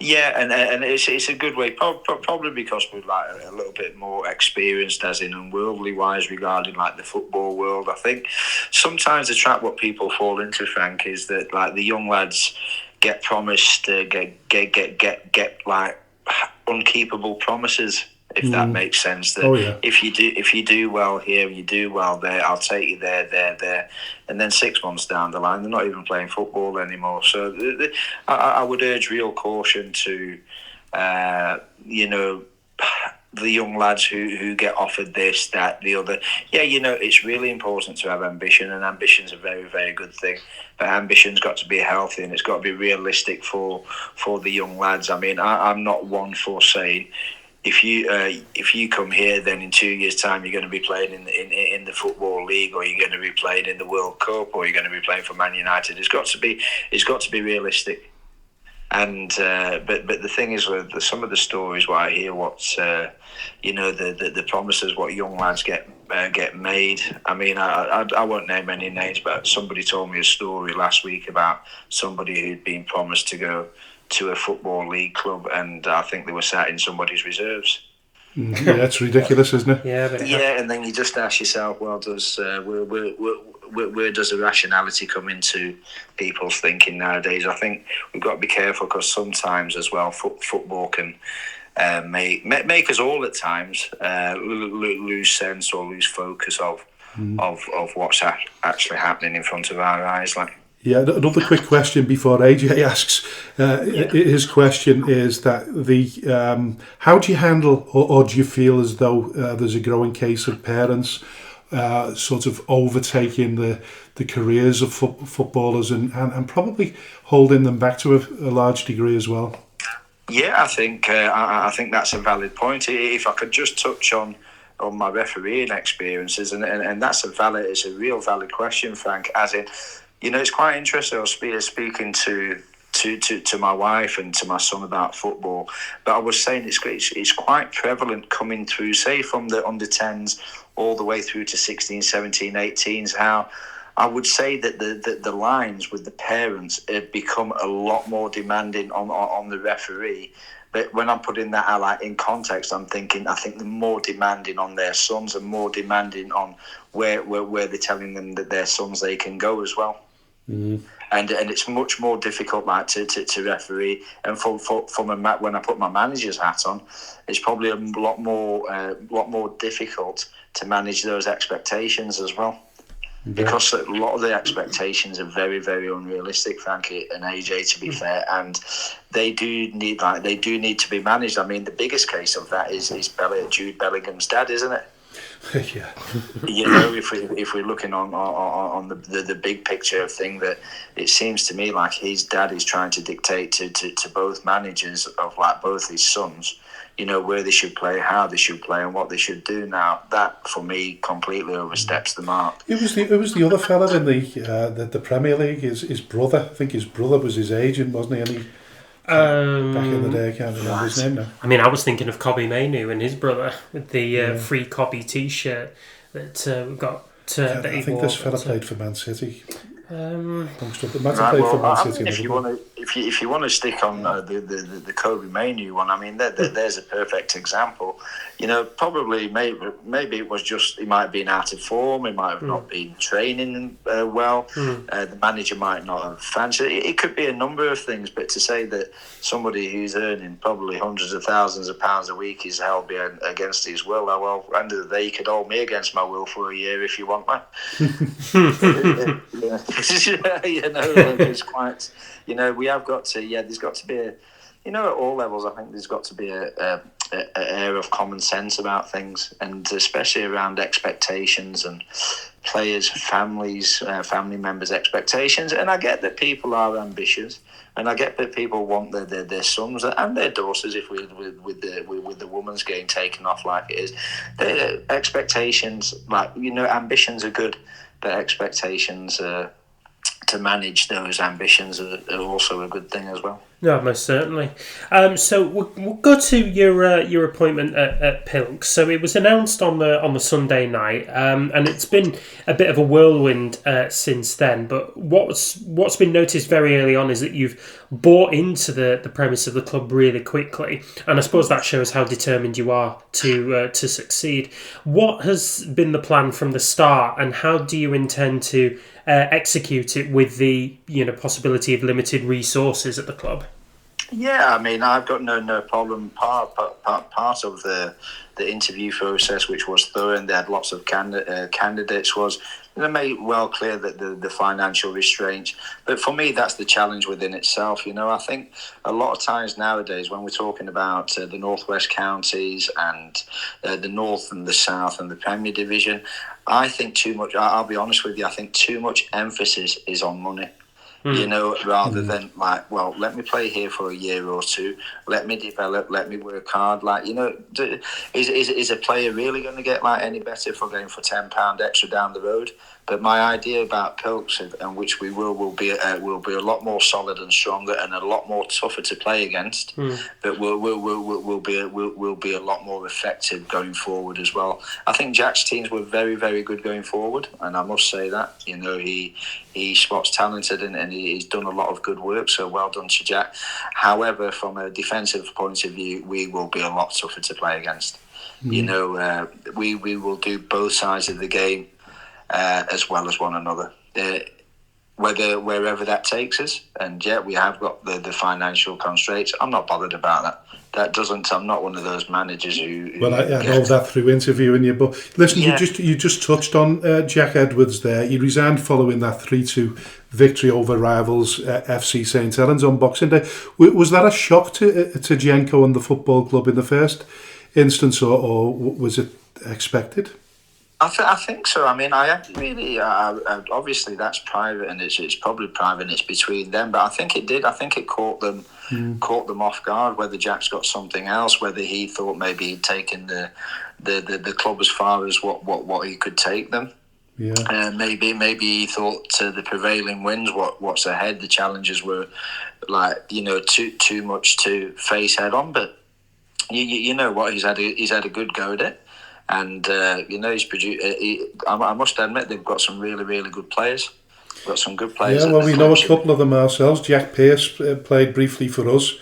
Yeah, and it's a good way, probably because we're like a little bit more experienced, as in unworldly wise, regarding like the football world. I think sometimes the trap what people fall into, Frank, is that like the young lads get promised get like unkeepable promises, if that makes sense. That if you do well here and you do well there, I'll take you there, and then 6 months down the line, they're not even playing football anymore. So I would urge real caution to, you know, the young lads who get offered this, that, the other. Yeah, you know, it's really important to have ambition, and ambition's a very, very good thing. But ambition's got to be healthy, and it's got to be realistic for the young lads. I mean, I'm not one for saying, if you come here, then in 2 years' time you're going to be playing in the Football League, or you're going to be playing in the World Cup, or you're going to be playing for Man United. It's got to be realistic. And but the thing is, with some of the stories what I hear, what's you know, the promises what young lads get made. I mean, I won't name any names, but somebody told me a story last week about somebody who'd been promised to go to a Football League club, and I think they were sat in somebody's reserves. Yeah, it's ridiculous, isn't it? Yeah, and then you just ask yourself, well, where does the rationality come into people's thinking nowadays? I think we've got to be careful, because sometimes as well, football can make us all at times lose sense or lose focus of what's actually happening in front of our eyes, like. Yeah, another quick question before AJ asks. His question is that how do you handle, or do you feel as though there's a growing case of parents sort of overtaking the careers of footballers and probably holding them back to a large degree as well. Yeah, I think that's a valid point. If I could just touch on my refereeing experiences, and that's it's a real valid question, Frank. As in, it's quite interesting. I was speaking to my wife and to my son about football, but I was saying it's quite prevalent coming through, say, from the under 10s all the way through to 16, 17, 18s, how I would say that the lines with the parents have become a lot more demanding on the referee. But when I'm putting that in context, I think they're more demanding on their sons and more demanding on where they're telling them that their sons they can go as well. Mm. And it's much more difficult to referee. And when I put my manager's hat on, it's probably a lot more difficult to manage those expectations as well. Yeah. Because a lot of the expectations are very, very unrealistic, Frankie and AJ, to be fair, and they do need to be managed. I mean, the biggest case of that is Jude Bellingham's dad, isn't it? Yeah. If we're looking on the big picture of thing, that it seems to me like his dad is trying to dictate to both managers of both his sons, where they should play, how they should play, and what they should do. Now that for me completely oversteps the mark. It was the other fella in the Premier League. His brother, I think his brother was his agent, wasn't he? And he back in the day, I can't remember his name now. I mean, I was thinking of Cobby Mainu and his brother with the free Cobby T-shirt that got. I think this fella played for Man City. If you want to stick on the Kobe Mainu one, I mean, there's a perfect example. Probably maybe it was just he might have been out of form, he might have not been training well. The manager might not have fancied it. It could be a number of things, but to say that somebody who's earning probably hundreds of thousands of pounds a week is held against his will, well, at the end of the day, you could hold me against my will for a year if you want, man. It's quite. We have got to. There's got to be a. At all levels, I think there's got to be a air of common sense about things, and especially around expectations and players, families, family members' expectations. And I get that people are ambitious, and I get that people want their sons and their daughters. If with the women's game taken off like it is, their expectations, ambitions are good, but expectations to manage those ambitions are also a good thing as well. No, most certainly. So we'll go to your appointment at Pilk. So it was announced on the Sunday night, and it's been a bit of a whirlwind since then. But what's been noticed very early on is that you've bought into the premise of the club really quickly, and I suppose that shows how determined you are to succeed. What has been the plan from the start, and how do you intend to execute it with the possibility of limited resources at the club? Yeah, I mean, I've got no problem. Part of the interview process, which was thorough, and they had lots of candidates, was made well clear that the financial restraints. But for me, that's the challenge within itself. I think a lot of times nowadays when we're talking about the Northwest counties and the North and the South and the Premier Division, I think too much. I'll be honest with you. I think too much emphasis is on money. Rather than let me play here for a year or two, let me develop, let me work hard. Is a player really going to get any better for going for £10 extra down the road? But my idea about Pilks, and which we will be a lot more solid and stronger and a lot more tougher to play against. But we'll be a lot more effective going forward as well. I think Jack's teams were very, very good going forward, and I must say that he spots talented and he's done a lot of good work. So well done to Jack. However, from a defensive point of view, we will be a lot tougher to play against. We will do both sides of the game. As well as one another, wherever that takes us. And we have got the financial constraints. I'm not bothered about that. I'm not one of those managers who. Well, I know that through interviewing you, but listen, you just touched on Jack Edwards there. He resigned following that 3-2 victory over rivals FC St Helens on Boxing Day. Was that a shock to Jenko and the football club in the first instance, or was it expected? I think so. I mean, I haven't really. Obviously, that's private, and it's probably private, and it's between them. But I think it did. I think it caught them off guard. Whether Jack's got something else, whether he thought maybe he'd taken the club as far as what he could take them. Yeah. Maybe he thought the prevailing winds, what's ahead. The challenges were too much to face head on. But you know what, he's had a good go at it. And he's produced. I must admit, they've got some really, really good players. Got some good players. Yeah, well, we know a couple of them ourselves. Jack Pearce played briefly for us,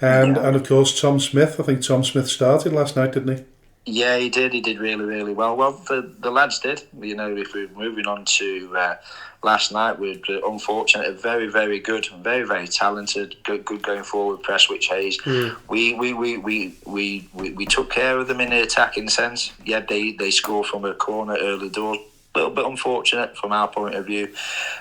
and of course Tom Smith. I think Tom Smith started last night, didn't he? Yeah, he did. He did really, really well. Well, the lads did. If we're moving on to last night, we're unfortunate. A very, very good, very, very talented, good going forward. Prestwich Hayes. We took care of them in the attacking sense. Yeah, they scored from a corner early doors. A little bit unfortunate from our point of view,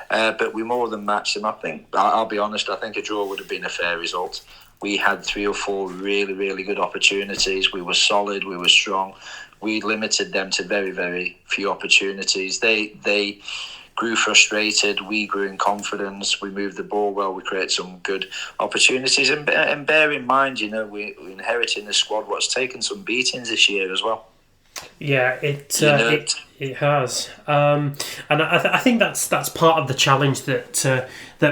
but we more than matched them. I think. I'll be honest. I think a draw would have been a fair result. We had 3 or 4 really, really good opportunities. We were solid. We were strong. We limited them to very, very few opportunities. They grew frustrated. We grew in confidence. We moved the ball well. We created some good opportunities. And bear in mind, we're inheriting a squad what's taken some beatings this year as well. Yeah, it has, and I think that's part of the challenge that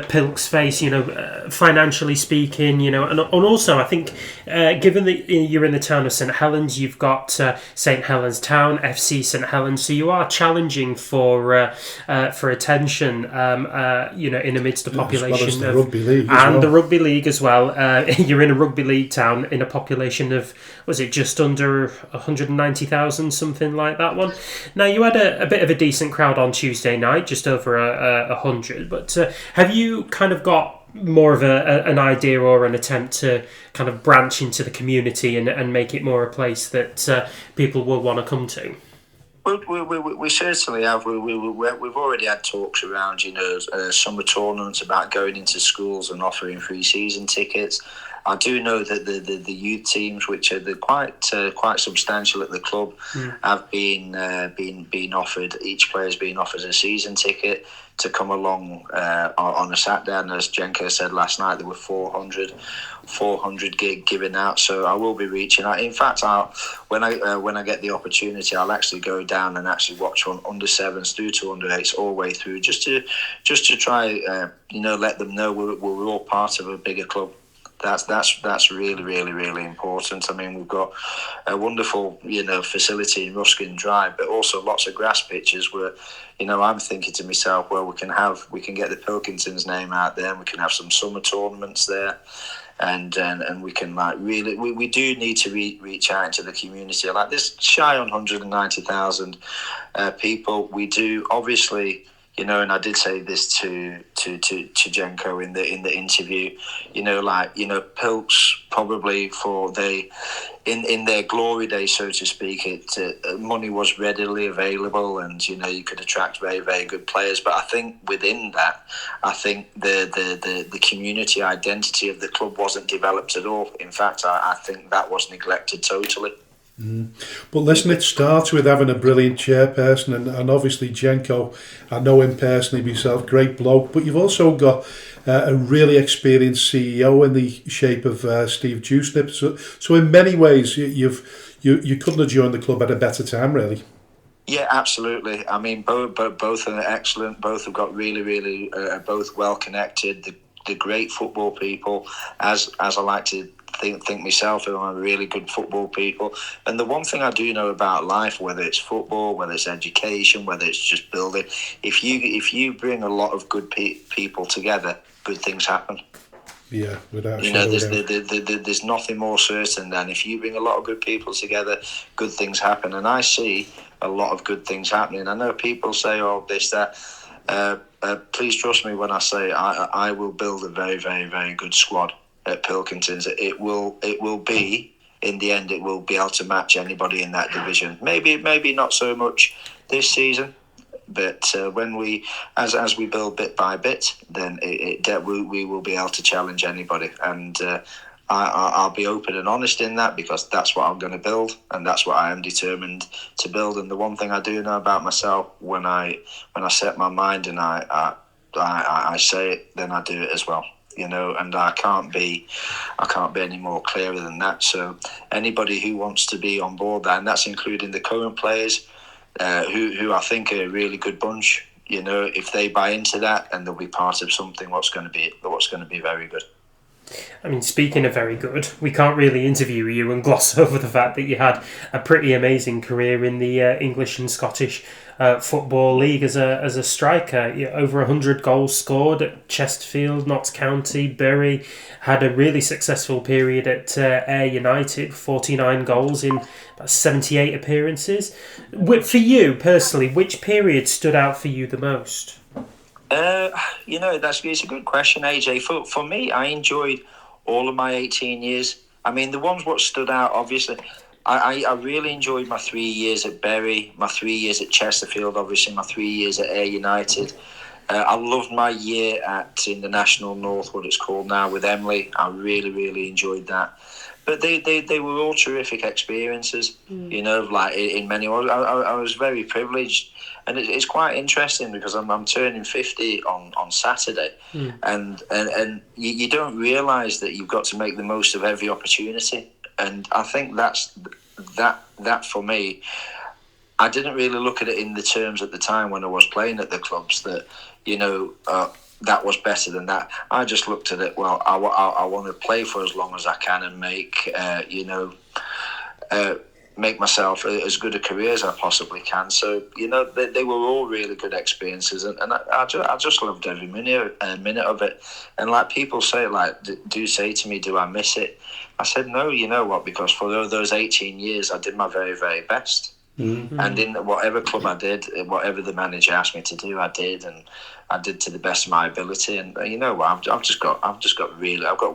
Pilks face. Financially speaking, and also I think given that you're in the town of St Helens, you've got St Helens Town FC St Helens, so you are challenging for attention. In amidst the population as well as the rugby league the rugby league as well. You're in a rugby league town in a population of, was it just under 190,000, something like that one. Now, you had a bit of a decent crowd on Tuesday night, just over 100, but have you kind of got more of an idea or an attempt to kind of branch into the community and make it more a place that people will want to come to? We certainly have. We've already had talks around, summer tournaments about going into schools and offering free season tickets. I do know that the youth teams, which are quite substantial at the club, have been offered. Each player's been offered a season ticket to come along on a Saturday. And as Jenko said last night, there were 400 gig given out. So I will be reaching out. In fact, when I get the opportunity, I'll actually go down and actually watch from under 7s through to under 8s all the way through, just to try let them know we're all part of a bigger club. That's really, really, really important. I mean, we've got a wonderful, facility in Ruskin Drive, but also lots of grass pitches where, I'm thinking to myself, well, we can get the Pilkington's name out there, and we can have some summer tournaments there, and we can we do need to reach out into the community. Like this, shy on 190,000 people. We do obviously. And I did say this to Jenko in the interview. Pilks probably in their glory days, so to speak, money was readily available, and you could attract very, very good players. But I think within that, the community identity of the club wasn't developed at all. In fact, I think that was neglected totally. But listen, it starts with having a brilliant chairperson, and obviously Jenko, I know him personally myself, great bloke, but you've also got a really experienced CEO in the shape of Steve Dewsnip. So in many ways you couldn't have joined the club at a better time, really. Yeah, absolutely. I mean, both are excellent. Both have got really, really both well connected. The great football people, as I like to think myself, I'm a really good football people. And the one thing I do know about life, whether it's football, whether it's education, whether it's just building, if you bring a lot of good people together, good things happen. Yeah, without there's nothing more certain than if you bring a lot of good people together, good things happen. And I see a lot of good things happening. I know people say, "Oh, this, that." Please trust me when I say I will build a very, very, very good squad at Pilkington's. It will be, in the end, it will be able to match anybody in that division. Maybe not so much this season, but when as we build bit by bit, then we will be able to challenge anybody. And I'll be open and honest in that, because that's what I'm going to build, and that's what I am determined to build. And the one thing I do know about myself, when I set my mind and I say it, then I do it as well. And I can't be any more clearer than that. So anybody who wants to be on board that, and that's including the current players, who I think are a really good bunch. If they buy into that, and they'll be part of something what's going to be very good. I mean, speaking of very good, we can't really interview you and gloss over the fact that you had a pretty amazing career in the English and Scottish Football League as a striker. Over 100 goals scored at Chesterfield, Notts County, Bury. Had a really successful period at Ayr United, 49 goals in about 78 appearances. For you personally, which period stood out for you the most? It's a good question, AJ. For me, I enjoyed all of my 18 years. I mean, the ones what stood out, obviously, I really enjoyed my 3 years at Bury, my 3 years at Chesterfield, obviously my 3 years at Ayr United. I loved my year in the National North, what it's called now, with Emily. I really, really enjoyed that. But they were all terrific experiences, like in many ways. I was very privileged. And it's quite interesting, because I'm turning 50 on Saturday, and you don't realise that you've got to make the most of every opportunity. And I think that for me, I didn't really look at it in the terms at the time when I was playing at the clubs that that was better than that. I just looked at it. Well, I want to play for as long as I can and make myself as good a career as I possibly can. So they were all really good experiences, and I just loved every minute of it. And like people say, do say to me, do I miss it? I said no. You know what? Because for those 18 years, I did my very, very best. Mm-hmm. And in whatever club I did, whatever the manager asked me to do, I did, and I did to the best of my ability. And you know what? I've got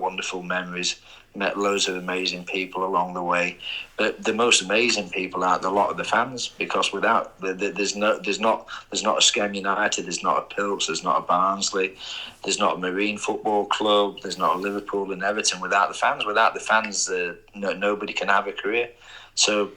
wonderful memories. Met loads of amazing people along the way, but the most amazing people are a lot of the fans, because without there's not a Skelmersdale United, there's not a Pilkington, there's not a Barnsley, there's not a Marine Football Club, there's not a Liverpool and Everton without the fans. Nobody can have a career. So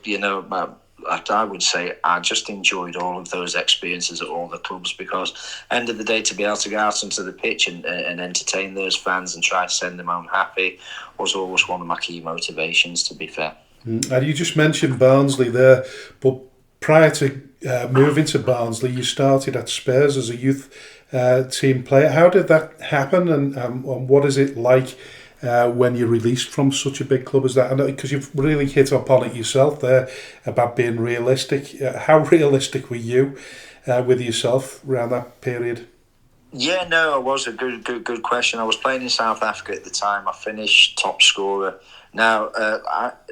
I would say I just enjoyed all of those experiences at all the clubs, because end of the day, to be able to go out onto the pitch and entertain those fans and try to send them home happy was always one of my key motivations, to be fair. And you just mentioned Barnsley there, but prior to moving to Barnsley, you started at Spurs as a youth team player. How did that happen, and what is it like when you're released from such a big club as that? And because you've really hit upon it yourself there about being realistic. How realistic were you with yourself around that period? Yeah, no, it was a good question. I was playing in South Africa at the time. I finished top scorer. Now,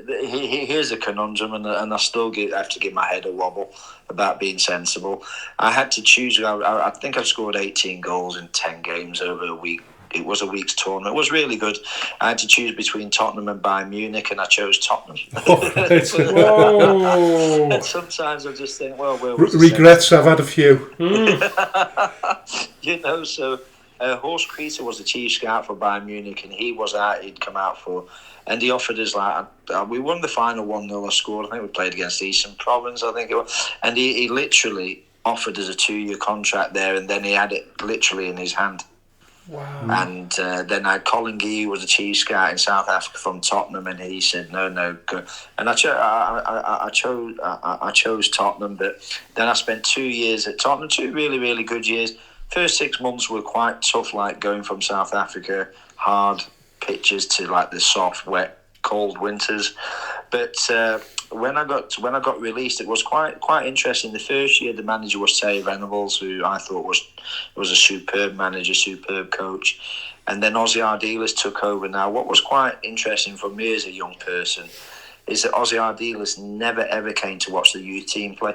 here's a conundrum, and I still have to give my head a wobble about being sensible. I had to choose. I think I scored 18 goals in 10 games over a week. It was a week's tournament. It was really good. I had to choose between Tottenham and Bayern Munich, and I chose Tottenham. Whoa. And sometimes I just think, well, regrets. I've had a few. So Horst Krieter was the chief scout for Bayern Munich, and he'd come out for, and he offered us we won the final 1-0. I scored. I think we played against Eastern Province, I think it was, and he literally offered us a 2-year contract there, and then he had it literally in his hand. Wow. And then I had Colin Gee, who was a chief scout in South Africa from Tottenham, and he said no, go. And I chose Tottenham, but then I spent 2 years at Tottenham, 2 really, really good years. First 6 months were quite tough, like going from South Africa, hard pitches, to like the soft, wet, cold winters. But when I got released, it was quite interesting. The first year, the manager was Terry Venables, who I thought was a superb manager, superb coach. And then Ozzy Ardiles took over. Now, what was quite interesting for me as a young person is that Ozzy Ardiles never ever came to watch the youth team play.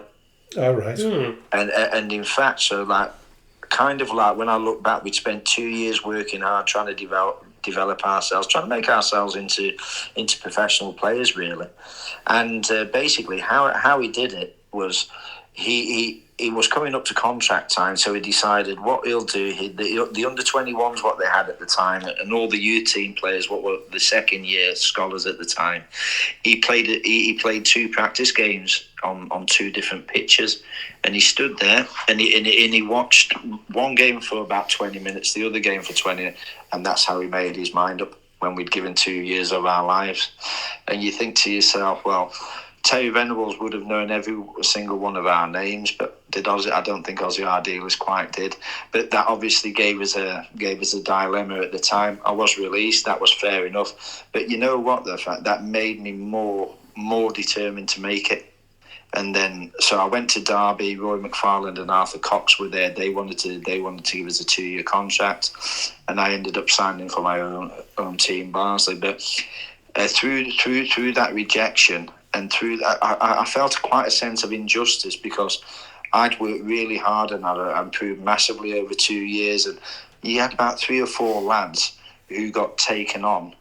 All right. And in fact, so kind of when I look back, we'd spent 2 years working hard trying to develop ourselves, trying to make ourselves into professional players, really. And basically how he did it was he he was coming up to contract time, so he decided what he'll do. The under-21s, what they had at the time, and all the youth team players, what were the second-year scholars at the time. He played 2 practice games on 2 different pitches, and he stood there and he watched one game for about 20 minutes, the other game for 20, and that's how he made his mind up when we'd given 2 years of our lives. And you think to yourself, well, Terry Venables would have known every single one of our names, but did Ozzy? I don't think Ozzy Ardiles quite did. But that obviously gave us a dilemma at the time. I was released. That was fair enough. But you know what? The fact that made me more determined to make it. And then, so I went to Derby. Roy McFarland and Arthur Cox were there. They wanted to give us a 2-year contract, and I ended up signing for my own team, Barnsley. But through that rejection. And through that, I felt quite a sense of injustice because I'd worked really hard and I'd improved massively over 2 years. And you had about 3 or 4 lads who got taken on,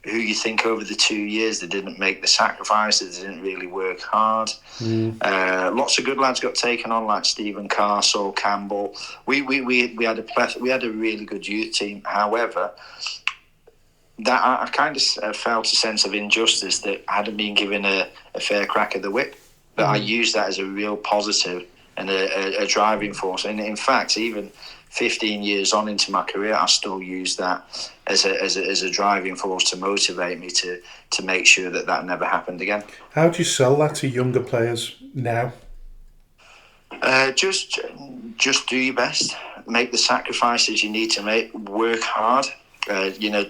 who you think over the 2 years they didn't make the sacrifice, they didn't really work hard. Lots of good lads got taken on, like Stephen Carr, Saul Campbell. We had a really good youth team. However, that I kind of felt a sense of injustice that I hadn't been given a fair crack of the whip. But I used that as a real positive and a driving force. And in fact, even 15 years on into my career, I still use that as a driving force to motivate me to make sure that never happened again. How do you sell that to younger players now? Just do your best. Make the sacrifices you need to make. Work hard.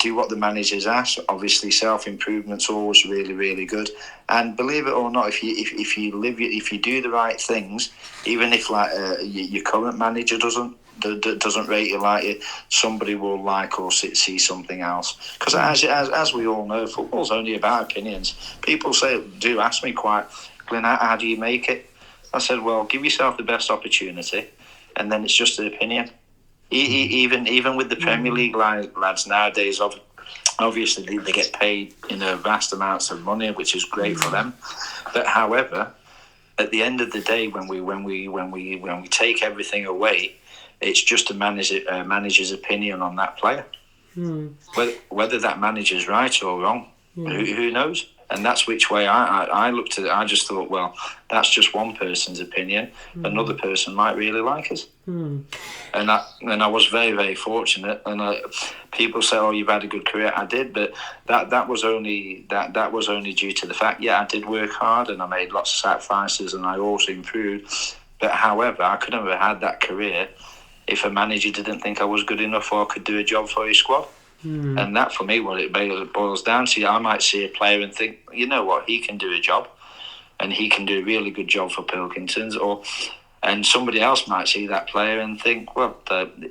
Do what the managers ask. Obviously, self-improvement's always really, really good. And believe it or not, if you do the right things, even if your current manager doesn't rate you like you, somebody will like or see something else. Because as we all know, football's only about opinions. People do ask me quite, Glynn, how do you make it? I said, well, give yourself the best opportunity, and then it's just an opinion. Even with the Premier League lads nowadays, obviously they get paid vast amounts of money, which is great for them. But however, at the end of the day, when we take everything away, it's just a manager's opinion on that player. Whether that manager's right or wrong, who knows? And that's which way I looked at it. I just thought, well, that's just one person's opinion. Another person might really like us. And I was very, very fortunate. And people say, "Oh, you've had a good career." I did, but that was only due to the fact, I did work hard and I made lots of sacrifices and I also improved. But however, I couldn't have had that career if a manager didn't think I was good enough or could do a job for his squad. And that, for me, what it boils down to, I might see a player and think, you know what, he can do a job, and he can do a really good job for Pilkingtons, and somebody else might see that player and think, well,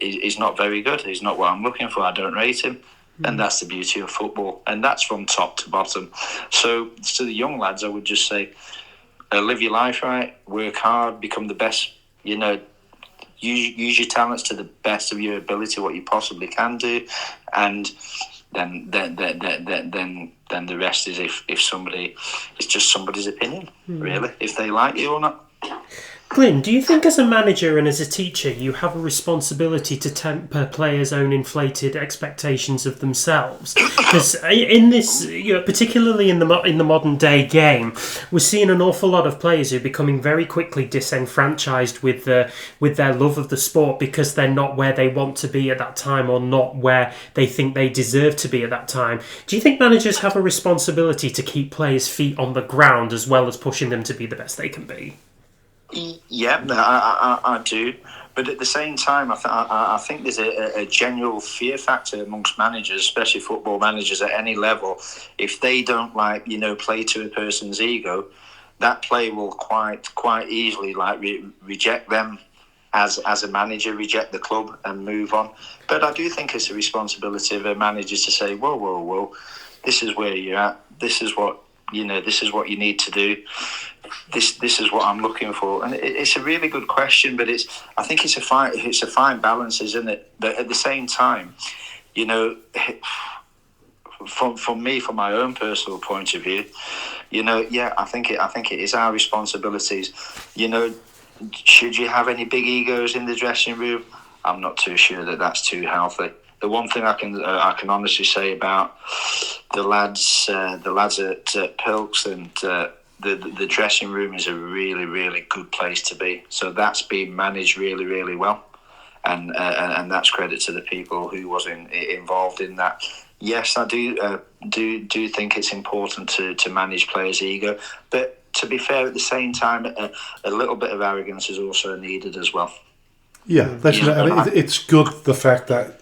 he's not very good, he's not what I'm looking for, I don't rate him. And that's the beauty of football, and that's from top to bottom. So to the young lads, I would just say, live your life right, work hard, become the best, use your talents to the best of your ability, what you possibly can do, and then the rest is if somebody, it's just somebody's opinion, really, if they like you or not. Glynn, do you think as a manager and as a teacher you have a responsibility to temper players' own inflated expectations of themselves? Because in this, particularly in the modern day game, we're seeing an awful lot of players who are becoming very quickly disenfranchised with their love of the sport because they're not where they want to be at that time or not where they think they deserve to be at that time. Do you think managers have a responsibility to keep players' feet on the ground as well as pushing them to be the best they can be? Yeah, I do. But at the same time, I think there's a general fear factor amongst managers, especially football managers at any level. If they don't play to a person's ego, that player will quite easily reject them as a manager, reject the club and move on. But I do think it's a responsibility of a manager to say, whoa, this is where you're at. This is what you need to do. This is what I'm looking for, and it's a really good question. But I think it's a fine balance, isn't it? But at the same time, from my own personal point of view, I think it is our responsibilities. should you have any big egos in the dressing room? I'm not too sure that that's too healthy. The one thing I can honestly say about the lads at Pilks, and the dressing room is a really, really good place to be. So that's been managed really, really well, and that's credit to the people who was involved in that. Yes, I do think it's important to manage players' ego, but to be fair, at the same time, a little bit of arrogance is also needed as well. Yeah, it's good the fact that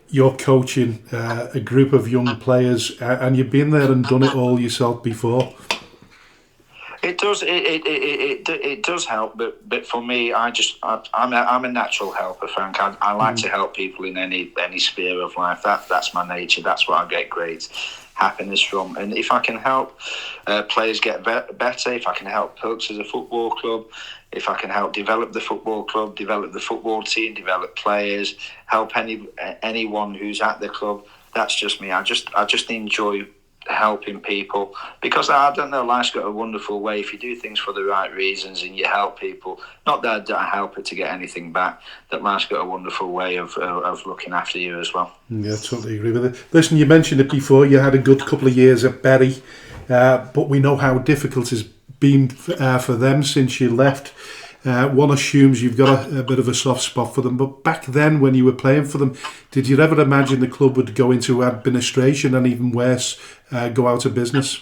you're coaching a group of young players, and you've been there and done it all yourself before. It does. It does help, but for me, I'm a natural helper, Frank. I like to help people in any sphere of life. That's my nature. That's what I get great happiness from. And if I can help players get better, if I can help Pilks as a football club, if I can help develop the football club, develop the football team, develop players, help anyone who's at the club, that's just me. I just enjoy helping people, because I don't know, life's got a wonderful way. If you do things for the right reasons and you help people, not that I help it to get anything back, that life's got a wonderful way of looking after you as well. Yeah, totally agree with it. Listen, you mentioned it before, you had a good couple of years at Bury, but we know how difficult it's been for them since you left. One assumes you've got a bit of a soft spot for them, but back then when you were playing for them, did you ever imagine the club would go into administration and even worse, go out of business?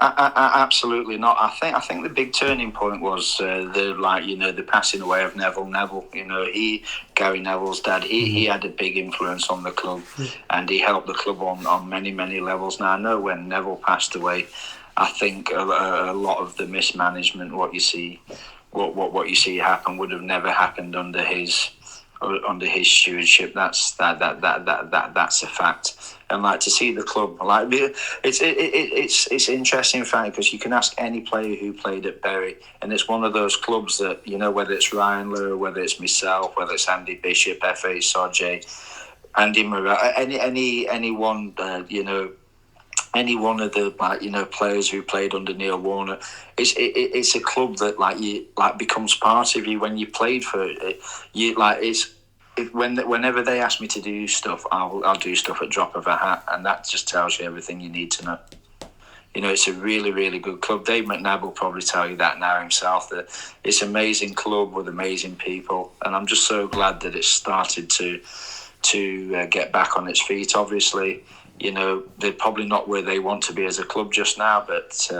Absolutely not. I think the big turning point was the passing away of Neville. Gary Neville's dad. He had a big influence on the club, and he helped the club on many levels. Now I know when Neville passed away, I think a lot of the mismanagement, what you see happen, would have never happened under his stewardship. That's a fact. And to see the club, it's interesting fact, because you can ask any player who played at Bury, and it's one of those clubs that, whether it's Ryan Lowe, whether it's myself, whether it's Andy Bishop, F.A. Sodje, Andy Murrell, anyone, any one of the players who played under Neil Warner, it's a club that becomes part of you when you played for it. Whenever they ask me to do stuff, I'll do stuff at drop of a hat, and that just tells you everything you need to know. It's a really, really good club. Dave McNabb will probably tell you that now himself, that it's an amazing club with amazing people, and I'm just so glad that it's started to get back on its feet. Obviously, they're probably not where they want to be as a club just now, but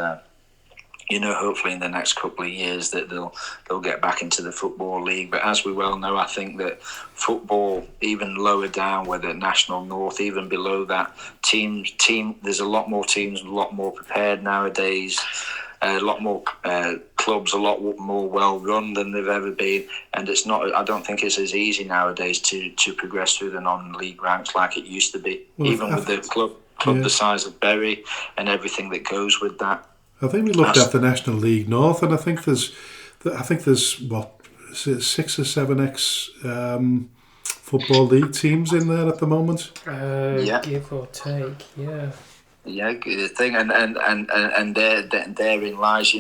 hopefully in the next couple of years that they'll get back into the Football League. But as we well know, I think that football, even lower down, whether National North, even below that, there's a lot more teams, a lot more prepared nowadays, a lot more clubs, a lot more well run than they've ever been, and it's not. I don't think it's as easy nowadays to progress through the non-league ranks like it used to be. Well, even with the club the size of Bury and everything that goes with that. I think we looked at the National League North, and I think there's 6 or 7 Football League teams in there at the moment. Give or take, yeah. Yeah, the thing, and therein lies,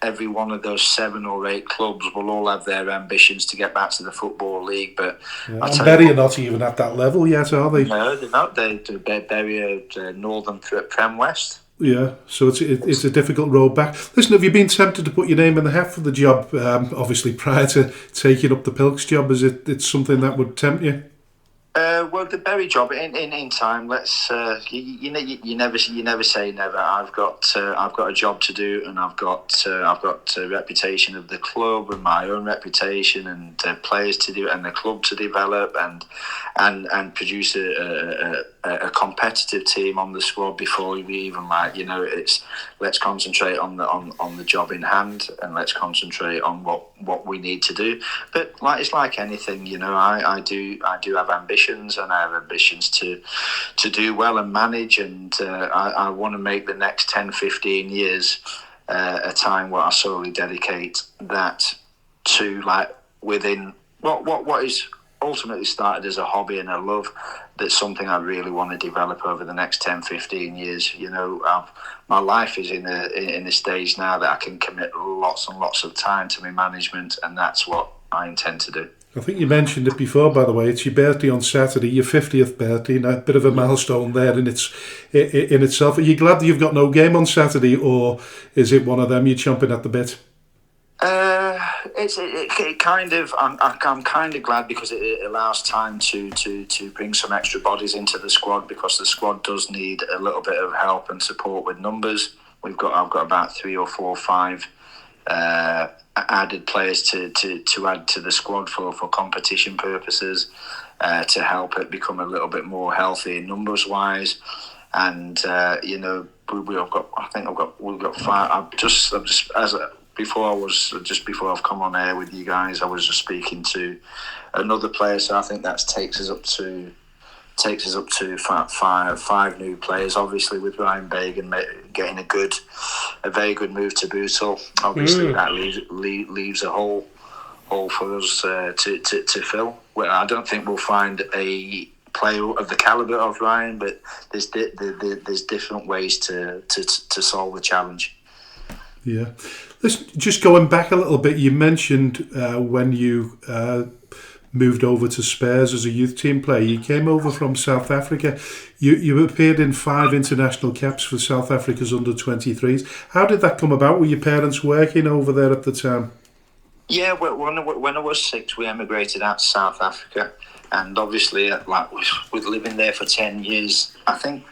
every one of those 7 or 8 clubs will all have their ambitions to get back to the Football League, but and Bury are not even at that level yet, are they? No, they're not. Bury are Northern Prem West. Yeah, so it's a difficult road back. Listen, have you been tempted to put your name in the hat for the job? Obviously, prior to taking up the Pilks job, is it something that would tempt you? Well, the Bury job in time. Let's you never say never. I've got a job to do, and I've got a reputation of the club and my own reputation, and players to do, and the club to develop, and produce a competitive team on the squad before we even it's let's concentrate on the job in hand, and let's concentrate on what we need to do. But it's like anything, I do have ambitions, and I have ambitions to do well and manage, and I want to make the next 10-15 years a time where I solely dedicate that to within what is ultimately started as a hobby and a love. That's something I really want to develop over the next 10, 15 years. You know, my life is in a stage now that I can commit lots and lots of time to my management, and that's what I intend to do. I think you mentioned it before, by the way. It's your birthday on Saturday, your 50th birthday, and a bit of a milestone there in itself. Are you glad that you've got no game on Saturday, or is it one of them you're chomping at the bit? It kind of. I'm kind of glad because it allows time to bring some extra bodies into the squad, because the squad does need a little bit of help and support with numbers. I've got about 3 or 4 or 5 added players to add to the squad for competition purposes, to help it become a little bit more healthy numbers wise. And you know, we've got 5. Before I've come on air with you guys, I was just speaking to another player, so I think that takes us up to 5 new players. Obviously, with Ryan Bagan getting a very good move to Bootle, obviously that leaves a hole for us to fill. Well, I don't think we'll find a player of the calibre of Ryan, but there's different ways to solve the challenge. Yeah. Listen, just going back a little bit, you mentioned when you moved over to Spurs as a youth team player, you came over from South Africa. You appeared in 5 international caps for South Africa's under-23s. How did that come about? Were your parents working over there at the time? Yeah, when I was 6, we emigrated out to South Africa, and obviously, with living there for 10 years, I think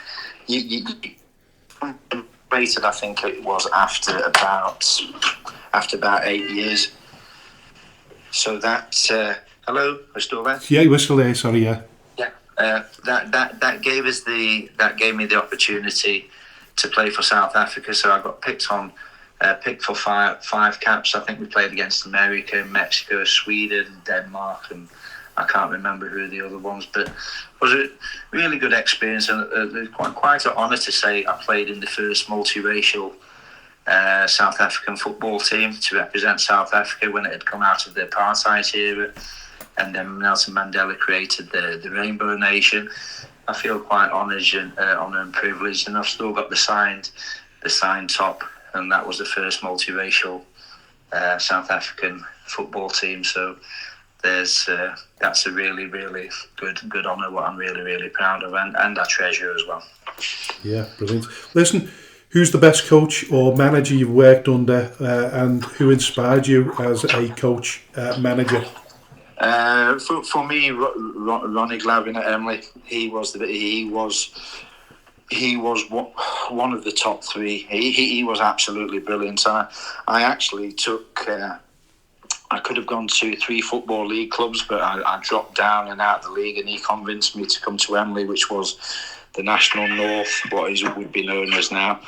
I think it was after about 8 years. So that hello, we're still there. Yeah, we're still there. Sorry, yeah. Yeah, that gave me the opportunity to play for South Africa. So I got picked for 5 caps. I think we played against America, Mexico, Sweden, Denmark, and I can't remember who the other ones, but it was a really good experience, and quite an honour to say I played in the first multiracial South African football team to represent South Africa when it had come out of the apartheid era, and then Nelson Mandela created the Rainbow Nation. I feel quite honoured and privileged, and I've still got the signed top, and that was the first multiracial South African football team. So that's a really, really good honour, what I'm really, really proud of, and I treasure as well. Yeah, brilliant. Listen, who's the best coach or manager you've worked under, and who inspired you as a coach manager? For me, Ronnie Glavin at Emily. He was one of the top 3. He was absolutely brilliant. I actually took. I could have gone to 3 football league clubs, but I dropped down and out of the league, and he convinced me to come to Emily, which was the National North, what would be known as now,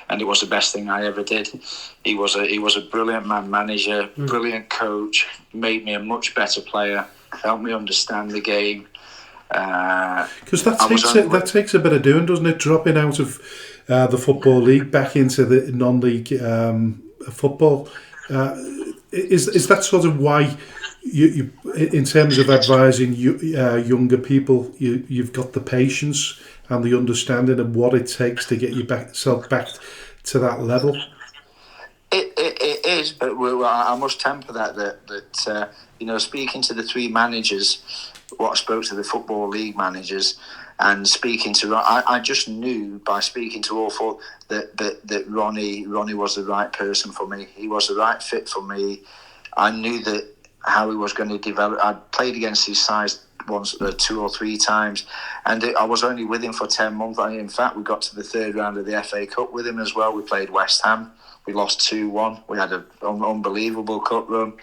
and it was the best thing I ever did. He was a brilliant manager, brilliant coach, made me a much better player, helped me understand the game. Because that takes a bit of doing, doesn't it? Dropping out of the football league back into the non-league football. Is that sort of why you in terms of advising younger people, you've got the patience and the understanding of what it takes to get yourself back to that level? It is, but I must temper that speaking to the 3 managers, what I spoke to the football league managers, and speaking to, I just knew by speaking to all 4 that Ronnie was the right person for me. He was the right fit for me. I knew that how he was going to develop. I'd played against his size once, 2 or 3 times, and I was only with him for 10 months. In fact, we got to the 3rd round of the FA Cup with him as well. We played West Ham. We lost 2-1. We had an unbelievable cup run.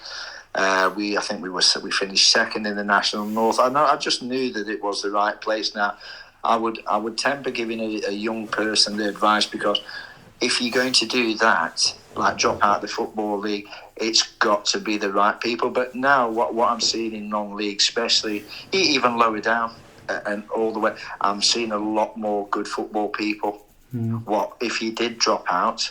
I think we finished 2nd in the National North. I just knew that it was the right place. Now, I would temper giving a young person the advice, because if you're going to do that, like drop out the football league, it's got to be the right people. But now what I'm seeing in non-league, especially even lower down and all the way, I'm seeing a lot more good football people. What if you did drop out,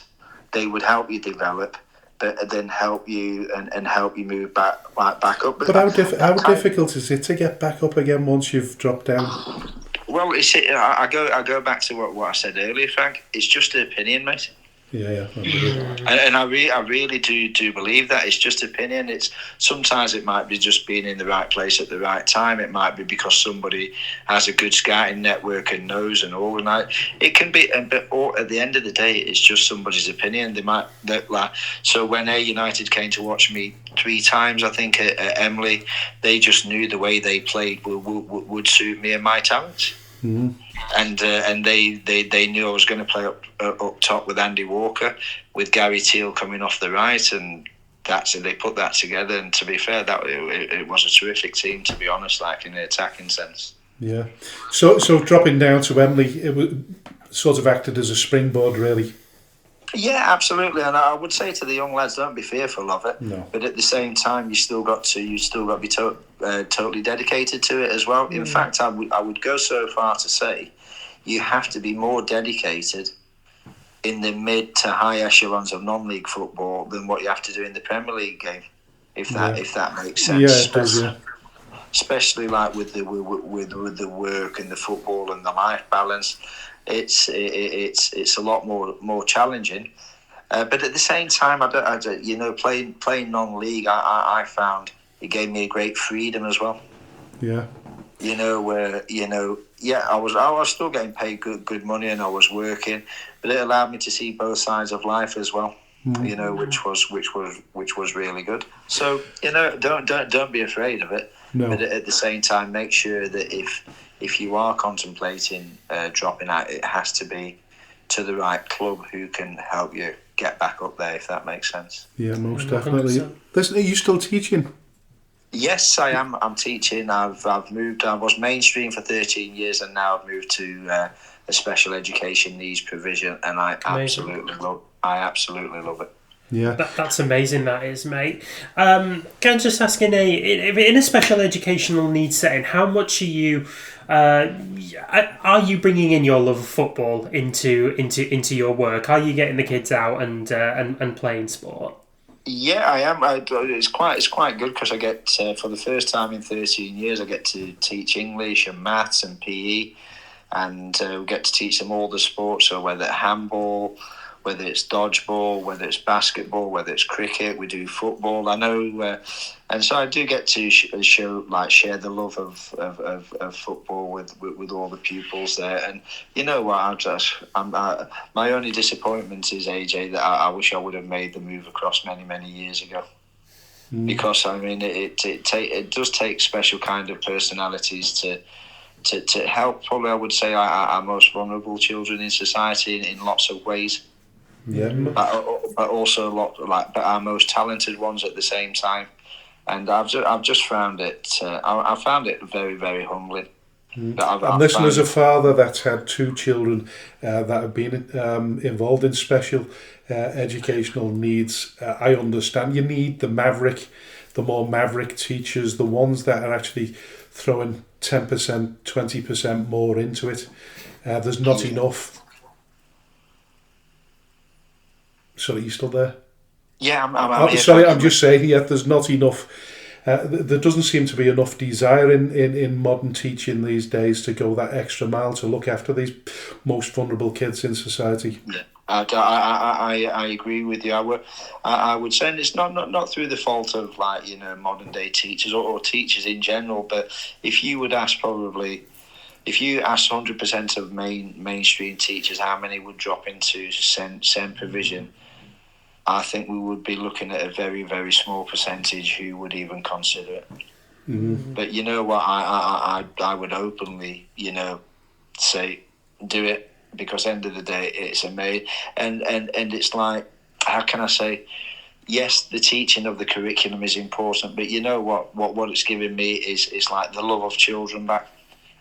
they would help you develop. but then help you and help you move back up. But how difficult is it to get back up again once you've dropped down? Well, I go back to what I said earlier, Frank. It's just an opinion, mate. Yeah. And I really do believe that it's just opinion. It's sometimes it might be just being in the right place at the right time. It might be because somebody has a good scouting network and knows and all, and it can be. But at the end of the day, it's just somebody's opinion. So when United came to watch me 3 times, I think at Emily, they just knew the way they played would suit me and my talents. Mm-hmm. And they knew I was going to play up top with Andy Walker, with Gary Teal coming off the right, and they put that together. And to be fair, it was a terrific team, to be honest, like in the attacking sense. Yeah. So dropping down to Emily, it was sort of acted as a springboard, really. Yeah, absolutely, and I would say to the young lads, don't be fearful of it. No. But at the same time, you still got to be totally dedicated to it as well. In fact, I would go so far to say you have to be more dedicated in the mid to high echelons of non-league football than what you have to do in the Premier League game, if that makes sense. Yeah, it does. Yeah. Especially like with the work and the football and the life balance. It's a lot more challenging, but at the same time, playing non-league, I found it gave me a great freedom as well. Yeah. I was still getting paid good money and I was working, but it allowed me to see both sides of life as well. Which was really good. So don't be afraid of it. No. But at the same time, make sure that if you are contemplating dropping out, it has to be to the right club who can help you get back up there, if that makes sense. Yeah, most definitely. Listen, are you still teaching? Yes, I am. I'm teaching. I've moved. I was mainstream for 13 years, and now I've moved to a special education needs provision, and I absolutely love it. Yeah, that's amazing. That is, mate. Can I just ask, in a special educational needs setting, how much are you bringing in your love of football into your work? Are you getting the kids out and playing sport? Yeah, I am. It's quite good because I get for the first time in 13 years, I get to teach English and maths and PE, and we get to teach them all the sports. So whether it's handball, whether it's dodgeball, whether it's basketball, whether it's cricket, we do football. I know, and so I do get to share the love of football with all the pupils there. And you know what? My only disappointment is, AJ, that I wish I would have made the move across many years ago. Because I mean, it does take special kind of personalities to help. Probably, I would say our most vulnerable children in society in lots of ways. Yeah, but also but our most talented ones at the same time, and I've just found it. I found it very, very humbling. And listen, as a father that's had 2 children that have been involved in special educational needs, I understand you need the more maverick teachers, the ones that are actually throwing 10%, 20% more into it. There's not enough. Sorry, you still there? Yeah, I'm here. Sorry, I'm just saying, there's not enough. There doesn't seem to be enough desire in modern teaching these days to go that extra mile to look after these most vulnerable kids in society. Yeah, I agree with you. I would say, and it's not through the fault of modern day teachers or teachers in general, but if you ask 100% of mainstream teachers how many would drop into SEND provision, I think we would be looking at a very, very small percentage who would even consider it. Mm-hmm. But you know what? I would openly, say, do it, because end of the day, it's amazing. And it's like, how can I say? Yes, the teaching of the curriculum is important, but you know what it's given me is like the love of children back,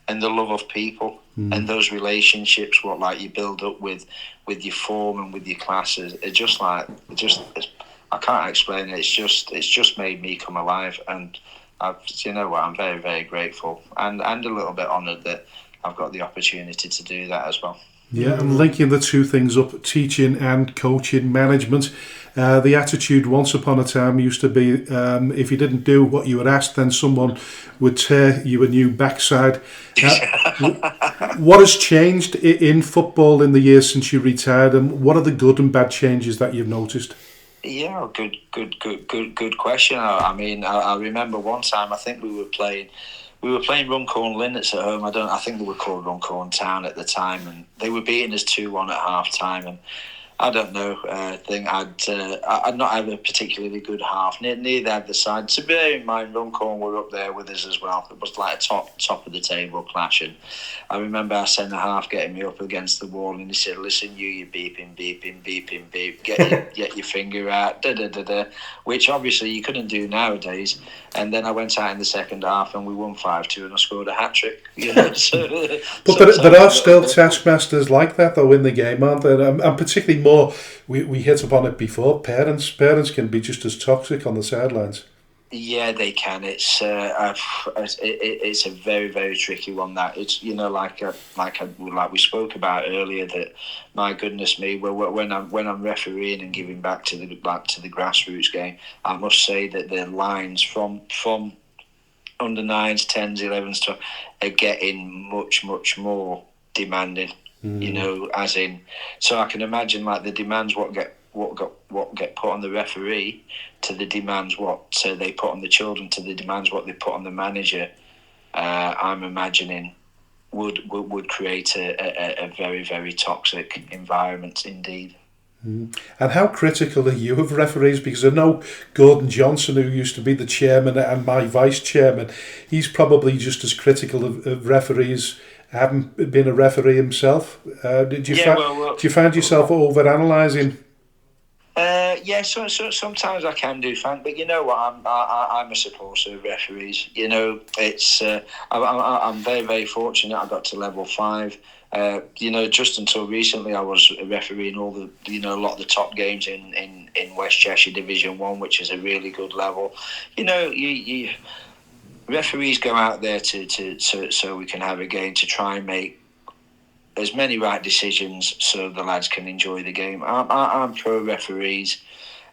and the love of people, and those relationships, you build up with your form and with your classes. I can't explain it. It's just made me come alive, and I'm very, very grateful and a little bit honoured that I've got the opportunity to do that as well. Yeah, and linking the 2 things up, teaching and coaching management. The attitude once upon a time used to be if you didn't do what you were asked, then someone would tear you a new backside. What has changed in football in the years since you retired, and what are the good and bad changes that you've noticed? Yeah, good question. I remember one time, I think we were playing Runcorn Linnets at home. I think they were called Runcorn Town at the time, and they were beating us 2-1 at half time. And I don't know. I think I'd not had a particularly good half. Neither had the side. To bear in mind, Runcorn were up there with us as well. It was like a top of the table clash. And I remember our centre half getting me up against the wall, and he said, "Listen, you're beeping, beep. Get your finger out, da." Which obviously you couldn't do nowadays. And then I went out in the second half, and we won 5-2, and I scored a hat trick. But there are still taskmasters like that though in the game, aren't there? And particularly more. We hit upon it before. Parents can be just as toxic on the sidelines. Yeah, they can. It's a very, very tricky one. That it's like we spoke about earlier. That my goodness me, when I'm refereeing and giving back to the grassroots game, I must say that the lines from under 9s, 10s, 11s are getting much more demanding. As in, so I can imagine like the demands what get put on the referee to the demands what they put on the children to the demands what they put on the manager. I'm imagining would create a very, very toxic environment indeed. And how critical are you of referees? Because I know Gordon Johnson, who used to be the chairman and my vice chairman, he's probably just as critical of referees. Haven't been a referee himself. Do you find yourself over-analysing? So sometimes I can do, Frank. But you know what? I'm a supporter of referees. It's I'm very, very fortunate. I got to level 5. Just until recently, I was refereeing all the a lot of the top games in West Cheshire Division 1, which is a really good level. You referees go out there so we can have a game to try and make as many right decisions so the lads can enjoy the game. I'm pro referees,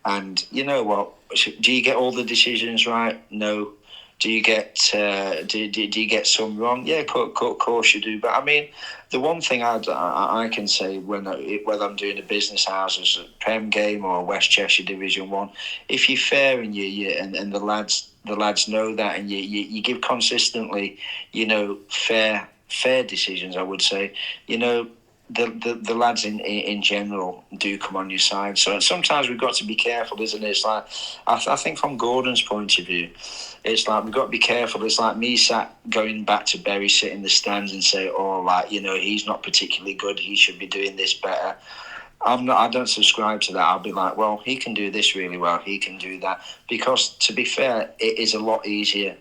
and you know what? Do you get all the decisions right? No. Do you get do you get some wrong? Yeah, of course you do. But I mean, the one thing I can say whether I'm doing a business house as a Prem game or a West Cheshire Division 1, if you're fair and and the lads know that, and you give consistently, fair decisions, I would say, the lads in general do come on your side. So sometimes we've got to be careful, isn't it? It's like, I think from Gordon's point of view, it's like we've got to be careful. It's like me going back to Bury, sit in the stands and say, he's not particularly good, he should be doing this better. I don't subscribe to that. I'll be like, well, he can do this really well, he can do that. Because to be fair, it is a lot easier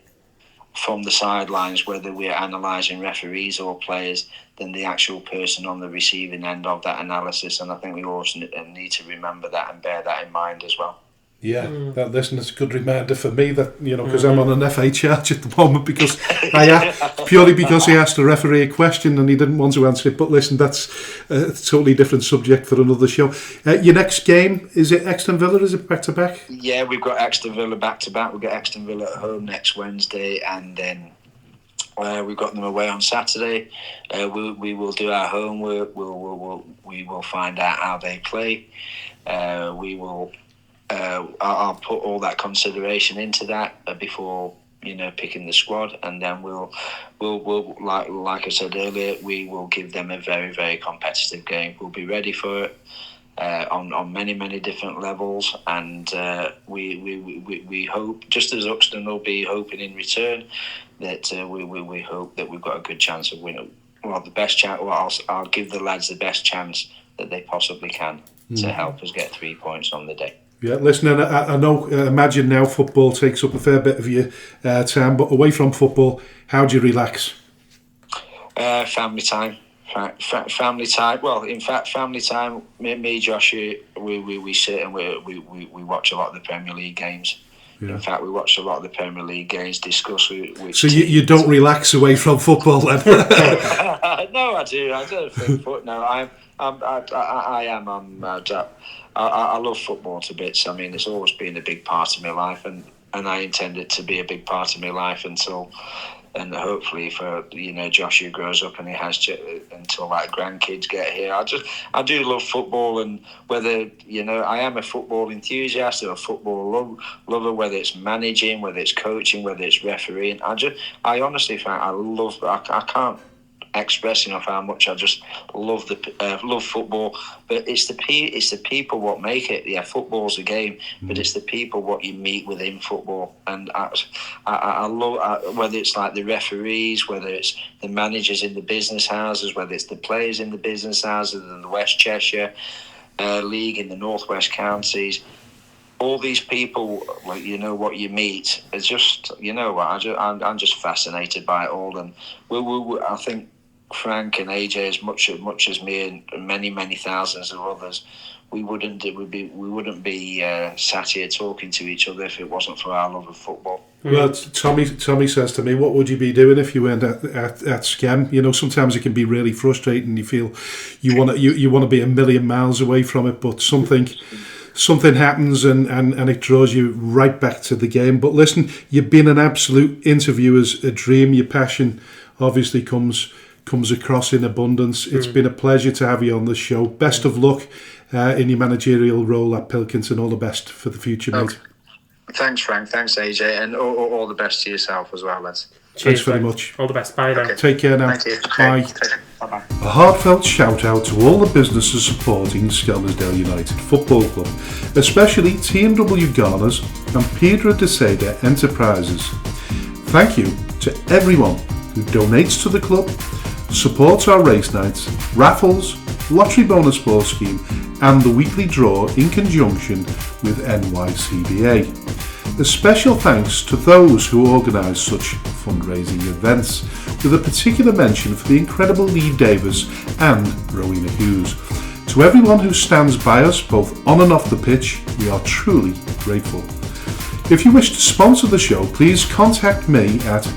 from the sidelines, whether we're analysing referees or players, than the actual person on the receiving end of that analysis. And I think we also need to remember that and bear that in mind as well. Yeah, that's a good reminder for me that, because I'm on an FA charge at the moment because purely because he asked a referee a question and he didn't want to answer it. But listen, that's a totally different subject for another show. Your next game, is it Exton Villa? Is it back-to-back? Yeah, we've got Exton Villa back-to-back. We've got Exton Villa at home next Wednesday, and then we've got them away on Saturday. We will do our homework. We will find out how they play. We will. I'll put all that consideration into that before picking the squad, and then we'll like I said earlier, we will give them a very, very competitive game. We'll be ready for it on many different levels, and we hope, just as Uxton will be hoping in return, that we hope that we've got a good chance of winning. Well, the best chance. Well, I'll give the lads the best chance that they possibly can to help us get 3 points on the day. Yeah, listen, I know, imagine now football takes up a fair bit of your time, but away from football, how do you relax? Family time. Family time. Well, in fact, family time. Me, Josh, we sit and we watch a lot of the Premier League games. Yeah. In fact, we watch a lot of the Premier League games, discuss which. So you don't relax away from football then? No, I do. I don't think. No, I am. I love football to bits. I mean, it's always been a big part of my life, and I intend it to be a big part of my life until. And hopefully, for Joshua grows up and he has until like grandkids get here. I do love football, and whether I am a football enthusiast or a football lover, whether it's managing, whether it's coaching, whether it's refereeing. I honestly find I can't express enough how much I just love love football. But it's the people what make it. Yeah, football's a game, but it's the people what you meet within football. And I love whether it's like the referees, whether it's the managers in the business houses, whether it's the players in the business houses in the West Cheshire League, in the Northwest Counties. All these people, what you meet, is just I'm just fascinated by it all, and I think Frank and AJ, as much as me and many thousands of others, we wouldn't be sat here talking to each other if it wasn't for our love of football. Well, Tommy says to me, what would you be doing if you weren't at Skem? Sometimes it can be really frustrating. You feel you want to be a million miles away from it, but something happens and it draws you right back to the game. But listen, you've been an absolute interviewer's a dream. Your passion obviously comes across in abundance. It's been a pleasure to have you on the show. Best of luck in your managerial role at Pilkington. All the best for the future, mate. Thanks, Frank. Thanks, AJ. And all the best to yourself as well, lads. Thanks very much. All the best. Bye now. Okay. Take care now. Thank you. Bye. Bye-bye. A heartfelt shout out to all the businesses supporting Skelmersdale United Football Club, especially T&W Garners and Pedro de Seda Enterprises. Thank you to everyone who donates to the club, supports our race nights, raffles, lottery bonus ball scheme and the weekly draw in conjunction with NYCBA. A special thanks to those who organise such fundraising events, with a particular mention for the incredible Lee Davis and Rowena Hughes. To everyone who stands by us both on and off the pitch, we are truly grateful. If you wish to sponsor the show, please contact me at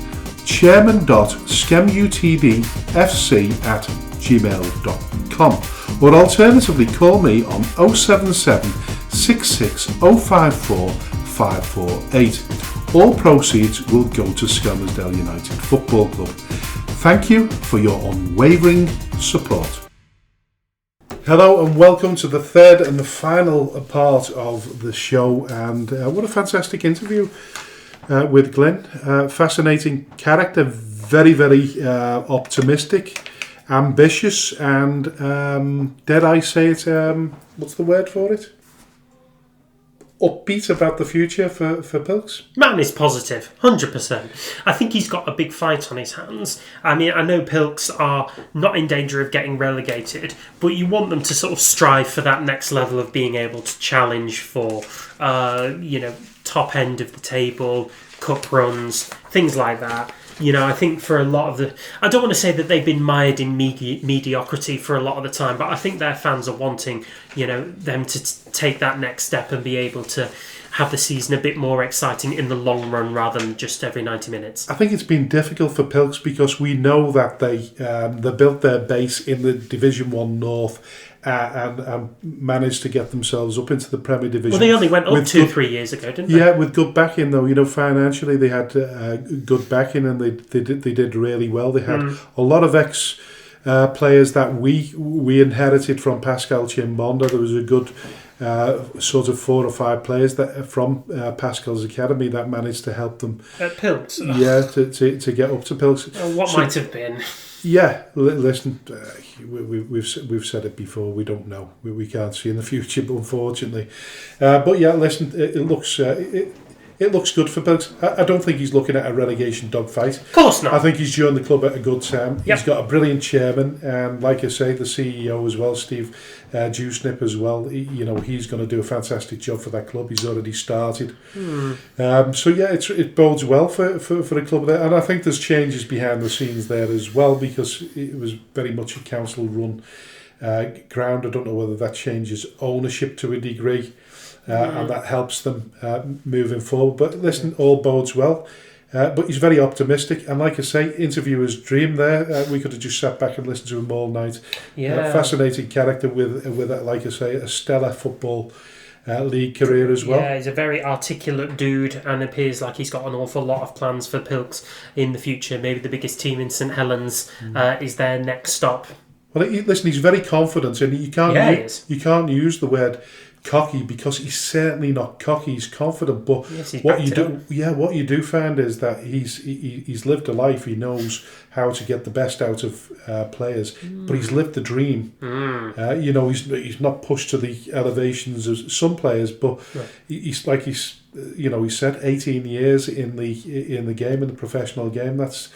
chairman.skemutbfc@gmail.com or alternatively call me on 077 66 054 548. All proceeds will go to Skelmersdale United Football Club. Thank you for your unwavering support. Hello and welcome to the third and the final part of the show, and what a fantastic interview with Glynn. Fascinating character, very optimistic, ambitious, and dare I say it, what's the word for it? Upbeat about the future for Pilks? Man is positive, 100%. I think he's got a big fight on his hands. I mean, I know Pilks are not in danger of getting relegated, but you want them to sort of strive for that next level of being able to challenge for, top end of the table, cup runs, things like that. I think for a lot of I don't want to say that they've been mired in mediocrity for a lot of the time, but I think their fans are wanting, them to take that next step and be able to have the season a bit more exciting in the long run rather than just every 90 minutes. I think it's been difficult for Pilks because we know that they built their base in the Division 1 North and managed to get themselves up into the Premier Division. Well, they only went up 2-3 years ago, didn't they? Yeah, with good backing though. Financially they had good backing and they did really well. They had a lot of ex players that we inherited from Pascal Chimbonda. There was a good sort of 4 or 5 players that from Pascal's academy that managed to help them at Pilks. Yeah, to get up to Pilks. Might have been. Yeah, listen, we've said it before. We don't know. We can't see in the future, but unfortunately. But yeah, listen, it looks good for Pilks. I don't think he's looking at a relegation dogfight. Of course not. I think he's joined the club at a good time. Yep. He's got a brilliant chairman, and like I say, the CEO as well, Steve Dewsnip as well. He's going to do a fantastic job for that club. He's already started. So yeah, it bodes well for the club there, and I think there's changes behind the scenes there as well because it was very much a council run ground. I don't know whether that changes ownership to a degree. And that helps them moving forward. But listen, all bodes well. But he's very optimistic, and like I say, interviewer's dream there. We could have just sat back and listened to him all night. Fascinating character with like I say, a stellar football league career as well. Yeah, he's a very articulate dude, and appears like he's got an awful lot of plans for Pilks in the future. Maybe the biggest team in St Helens is their next stop. Well, listen, he's very confident, and you can't use the word cocky, because he's certainly not cocky. He's confident, but what you do find is that he's lived a life. He knows how to get the best out of players, but he's lived the dream. He's not pushed to the elevations of some players, but he said 18 years in the game, in the professional game. That's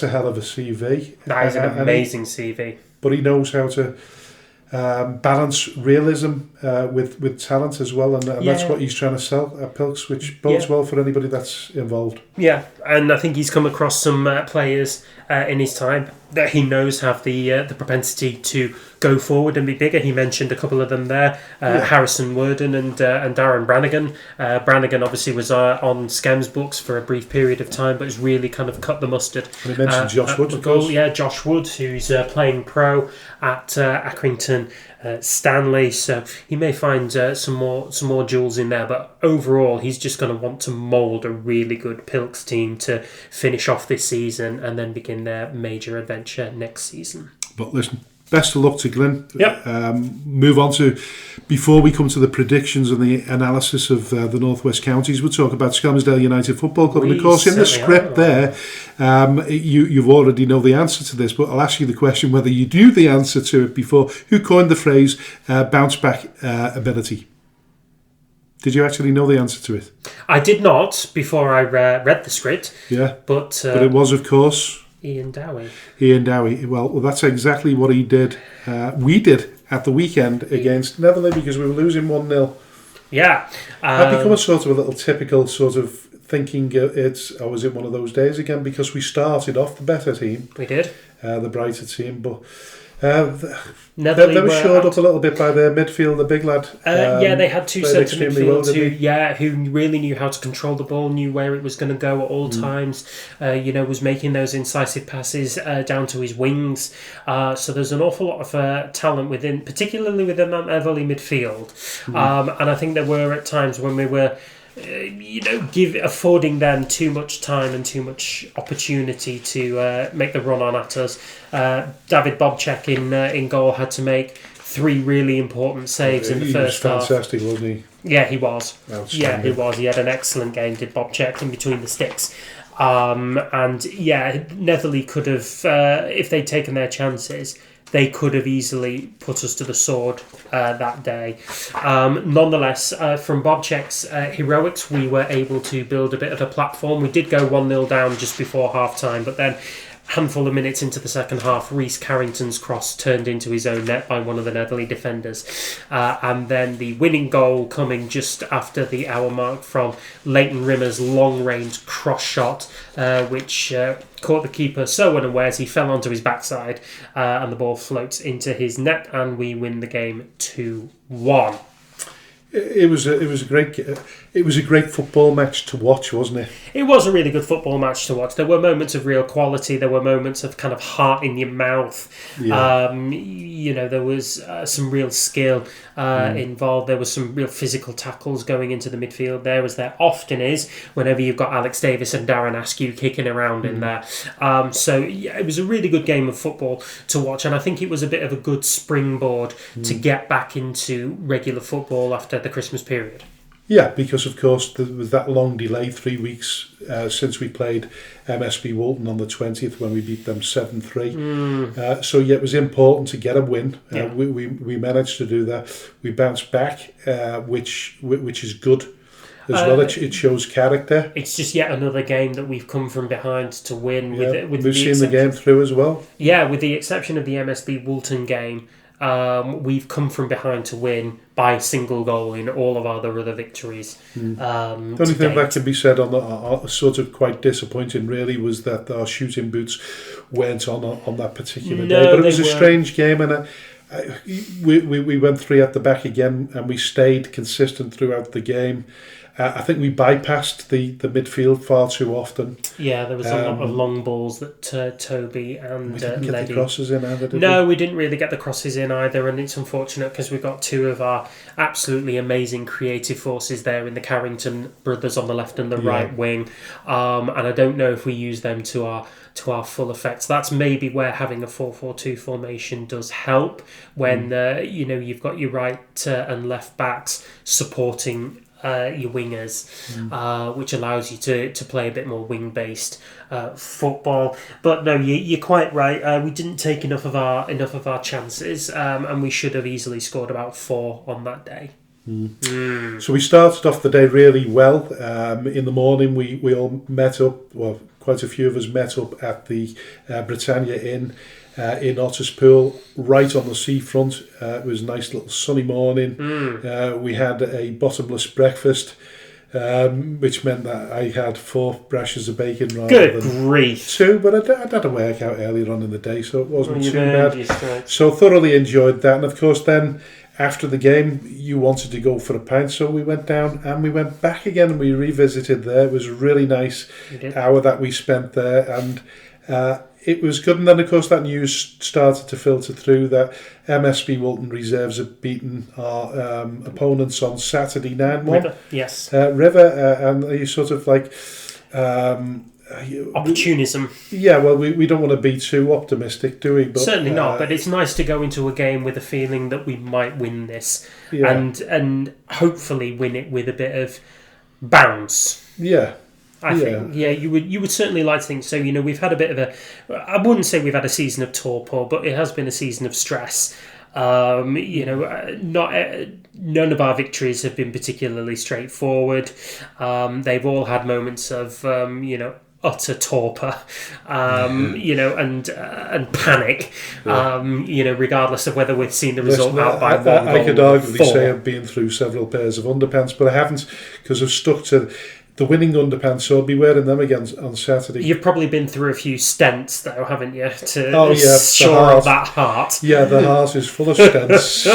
a hell of a CV. That is an amazing CV. But he knows how to balance realism with talent as well, and that's what he's trying to sell at Pilks, which bodes well for anybody that's involved. Yeah, and I think he's come across some players in his time that he knows have the propensity to go forward and be bigger. He mentioned a couple of them there, Harrison Worden and Darren Brannigan. Brannigan obviously was on Skem's books for a brief period of time, but has really kind of cut the mustard. And he mentioned Josh Wood, of course. Yeah, Josh Wood, who's playing pro at Accrington Stanley, so he may find some more jewels in there, but overall he's just going to want to mould a really good Pilks team to finish off this season and then begin their major adventure next season. But listen, best of luck to Glynn. Yep. Move on to, before we come to the predictions and the analysis of the Northwest Counties, we'll talk about Skelmersdale United Football Club. And of course, in the script there, you've already know the answer to this, but I'll ask you the question whether you knew the answer to it before. Who coined the phrase bounce back ability? Did you actually know the answer to it? I did not before I read the script. Yeah. But it was, of course, Ian Dowie. Well, that's exactly what he did. We did at the weekend against Netherley, because we were losing 1-0. Yeah. That become a sort of a little typical sort of thinking was it one of those days again, because we started off the better team. We did. The brighter team, but they were shored up a little bit by their midfield, the big lad. They had two centre midfields who really knew how to control the ball, knew where it was going to go at all times. Was making those incisive passes down to his wings. So there's an awful lot of talent particularly within that Everley midfield. And I think there were at times when we were affording them too much time and too much opportunity to make the run on at us. David Bobchek in goal had to make 3 really important saves in the first half. He was fantastic, wasn't he? Yeah, he was. Yeah, he was. He had an excellent game, did Bobchek, in between the sticks. Netherley could have, if they'd taken their chances, they could have easily put us to the sword that day. Nonetheless, from Bobchek's heroics, we were able to build a bit of a platform. We did go 1-0 down just before half-time, but then handful of minutes into the second half, Rhys Carrington's cross turned into his own net by one of the Netherley defenders. And then the winning goal coming just after the hour mark from Leighton Rimmer's long-range cross shot, which caught the keeper so unawares he fell onto his backside, and the ball floats into his net, and we win the game 2-1. It was a great football match to watch, wasn't it? It was a really good football match to watch. There were moments of real quality. There were moments of kind of heart in your mouth. Yeah. There was some real skill involved. There was some real physical tackles going into the midfield there, as there often is whenever you've got Alex Davis and Darren Askew kicking around in there. It was a really good game of football to watch, and I think it was a bit of a good springboard to get back into regular football after the Christmas period. Yeah, because of course there was that long delay, 3 weeks since we played MSB Walton on the 20th when we beat them 7-3. It was important to get a win. We managed to do that. We bounced back, which is good as well. It shows character. It's just yet another game that we've come from behind to win. We've seen the game through as well. Yeah, with the exception of the MSB Walton game, we've come from behind to win by single goal in all of our other victories. The only thing that can be said on sort of quite disappointing really was that our shooting boots weren't on that particular day. But it was a strange game, and we went 3 at the back again, and we stayed consistent throughout the game. I think we bypassed the midfield far too often. Yeah, there was a lot of long balls that Toby and we didn't Levy... get the crosses in either, did No, we? We didn't really get the crosses in either, and it's unfortunate because we've got two of our absolutely amazing creative forces there in the Carrington brothers on the left and the right wing, and I don't know if we use them to our full effect. That's maybe where having a 4-4-2 formation does help when you've got your right and left backs supporting your wingers, which allows you to play a bit more wing-based football. But no, you're quite right. We didn't take enough of our chances, and we should have easily scored about 4 on that day. So we started off the day really well. In the morning, we all met up. Well, quite a few of us met up at the Britannia Inn in Otterspool, right on the seafront. It was a nice little sunny morning. We had a bottomless breakfast, which meant that I had 4 rashers of bacon rather than grief. 2, but I'd had a workout earlier on in the day, so it wasn't too bad. So thoroughly enjoyed that. And of course then, after the game, you wanted to go for a pint, so we went down and we went back again and we revisited there. It was a really nice hour that we spent there, and it was good. And then, of course, that news started to filter through that MSB Walton Reserves had beaten our opponents on Saturday 9-1. River, yes. River, and you sort of like... opportunism. Yeah, well, we don't want to be too optimistic, do we? But, certainly not, but it's nice to go into a game with a feeling that we might win this and hopefully win it with a bit of bounce. Yeah. I think, you would certainly like to think so. We've had a bit of I wouldn't say we've had a season of torpor, but it has been a season of stress. None of our victories have been particularly straightforward. They've all had moments of, utter torpor, and panic, regardless of whether we've seen the result out by 1 goal. I could arguably say I've been through several pairs of underpants, but I haven't, because I've stuck to the winning underpants, so I'll be wearing them again on Saturday. You've probably been through a few stents, though, haven't you? To shore up that heart. Yeah, the heart is full of stents.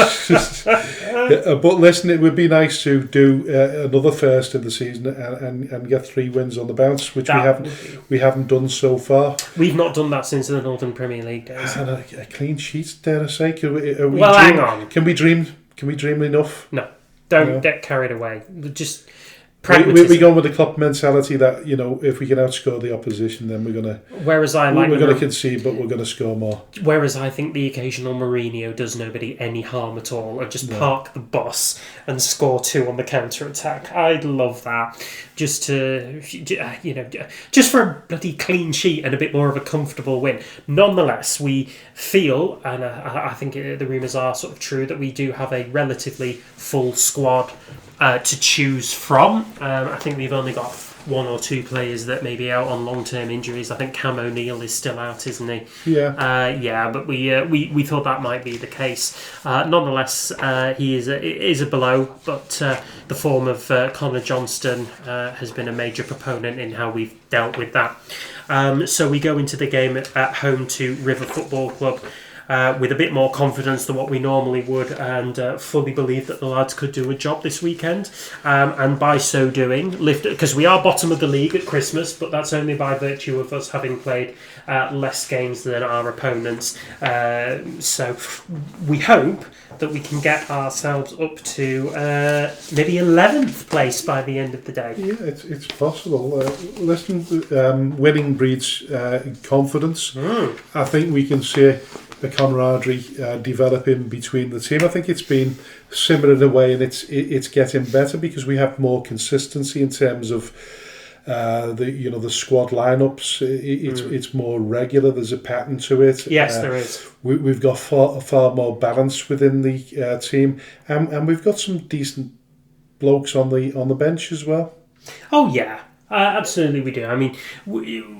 But listen, it would be nice to do another first in the season and get 3 wins on the bounce, which we haven't done so far. We've not done that since the Northern Premier League days. And a clean sheet, dare I say? Hang on. Can we dream enough? No, don't get carried away. Just. We're going with the Klopp mentality that, if we can outscore the opposition, then we're going to concede, but we're going to score more. Whereas I think the occasional Mourinho does nobody any harm at all, and just park the bus and score 2 on the counter-attack. I'd love that. Just for a bloody clean sheet and a bit more of a comfortable win. Nonetheless, we feel, and I think the rumours are sort of true, that we do have a relatively full squad to choose from. I think we've only got 1 or 2 players that may be out on long-term injuries. I think Cam O'Neill is still out, isn't he? Yeah. But we thought that might be the case. Nonetheless, he is a blow, but the form of Connor Johnston has been a major proponent in how we've dealt with that. So we go into the game at home to River Football Club with a bit more confidence than what we normally would, and fully believe that the lads could do a job this weekend, and by so doing lift, because we are bottom of the league at Christmas, but that's only by virtue of us having played less games than our opponents, so we hope that we can get ourselves up to maybe 11th place by the end of the day. Yeah, it's possible. Listen, winning breeds confidence. I think we can see the camaraderie developing between the team. I think it's been simmering away, and it's getting better because we have more consistency in terms of the squad lineups. It's more regular. There's a pattern to it. Yes, there is. We've got far more balance within the team, and we've got some decent blokes on the bench as well. Oh yeah. Absolutely, we do. I mean,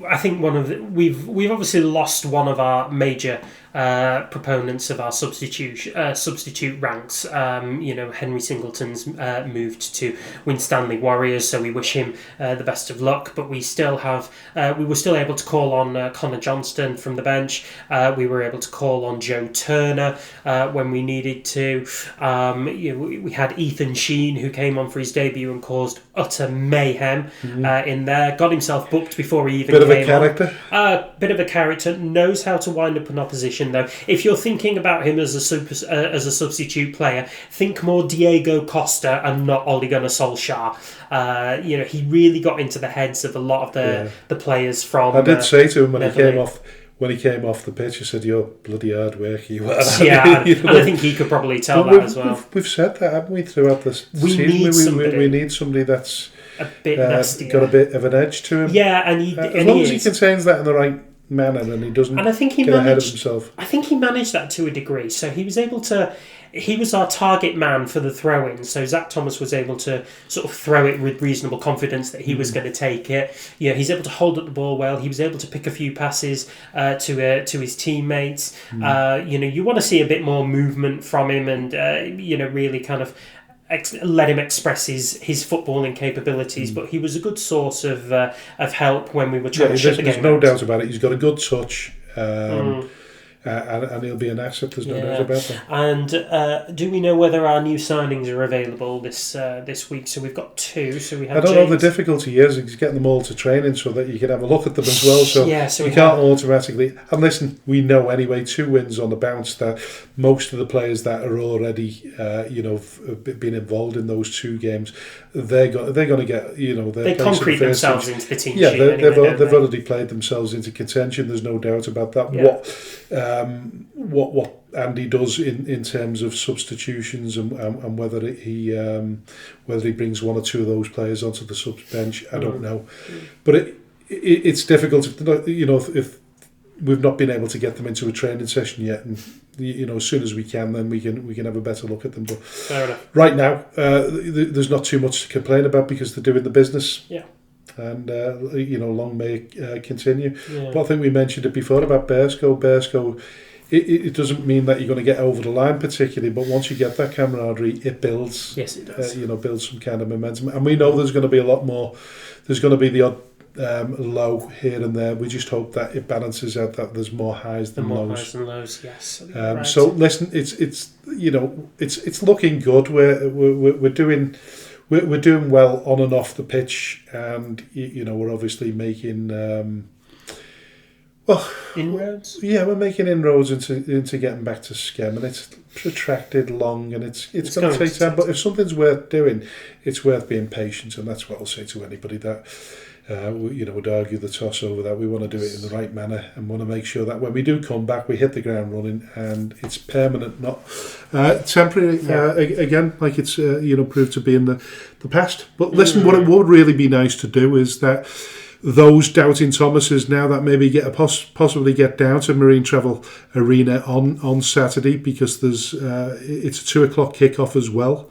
I think we've obviously lost one of our major proponents of our substitute ranks. Henry Singleton's moved to Winstanley Warriors, so we wish him the best of luck. But we were still able to call on Connor Johnston from the bench. We were able to call on Joe Turner when we needed to. We had Ethan Sheen, who came on for his debut and caused utter mayhem in there. Got himself booked before he even came on. Bit of a character. Bit of a character. Knows how to wind up an opposition, though. If you're thinking about him as a substitute player, think more Diego Costa and not Ole Gunnar Solskjaer. He really got into the heads of a lot of the players from. I did say to him when he came off the pitch, he said, "You're bloody hard work, you are." Yeah, and I think he could probably tell that as well. We've said that, haven't we, throughout this season? We need somebody that's a bit nastier, got a bit of an edge to him. Yeah, and as long as he contains that in the right manner, and he doesn't get ahead of himself. I think he managed that to a degree. So he was able to. He was our target man for the throw-in, so Zach Thomas was able to sort of throw it with reasonable confidence that he was going to take it. He's able to hold up the ball well. He was able to pick a few passes to his teammates. You want to see a bit more movement from him, and really kind of let him express his footballing capabilities. But he was a good source of help when we were trying to shut the game. There's no doubt about it. He's got a good touch. And he'll be an asset. There's no doubt about that. And do we know whether our new signings are available this week? So we've got 2. So we have. I don't know. The difficulty is getting them all to training so that you can have a look at them as well. So you can't automatically. And listen, we know anyway. 2 wins on the bounce that most of the players that are already been involved in those 2 games, they're going to get they concrete themselves into the team. Yeah, they've already played themselves into contention. There's no doubt about that. Yeah. What Andy does in terms of substitutions and whether he brings 1 or 2 of those players onto the subs bench, I don't know. But it's difficult if we've not been able to get them into a training session yet, and as soon as we can, then we can have a better look at them. But fair enough. Right now, there's not too much to complain about because they're doing the business. Yeah. And long may it continue. Yeah. But I think we mentioned it before about Bearsko. It doesn't mean that you're going to get over the line particularly, but once you get that camaraderie, it builds. Yes, it does. Builds some kind of momentum, and we know there's going to be a lot more. There's going to be the odd low here and there. We just hope that it balances out, that there's more highs than lows. Highs than lows, yes. Right. So listen, it's looking good. We're doing. We're doing well on and off the pitch, and we're obviously making inroads. Yeah, we're making inroads into getting back to Skem, and it's protracted long, and it's going to take time. But if something's worth doing, it's worth being patient, and that's what I'll say to anybody that would argue the toss over that. We want to do it in the right manner, and want to make sure that when we do come back, we hit the ground running, and it's permanent, not temporary. Again, like it's proved to be in the past. But listen, what it would really be nice to do is that those doubting Thomases now that maybe possibly get down to Marine Travel Arena on Saturday, because there's it's a 2:00 kickoff as well.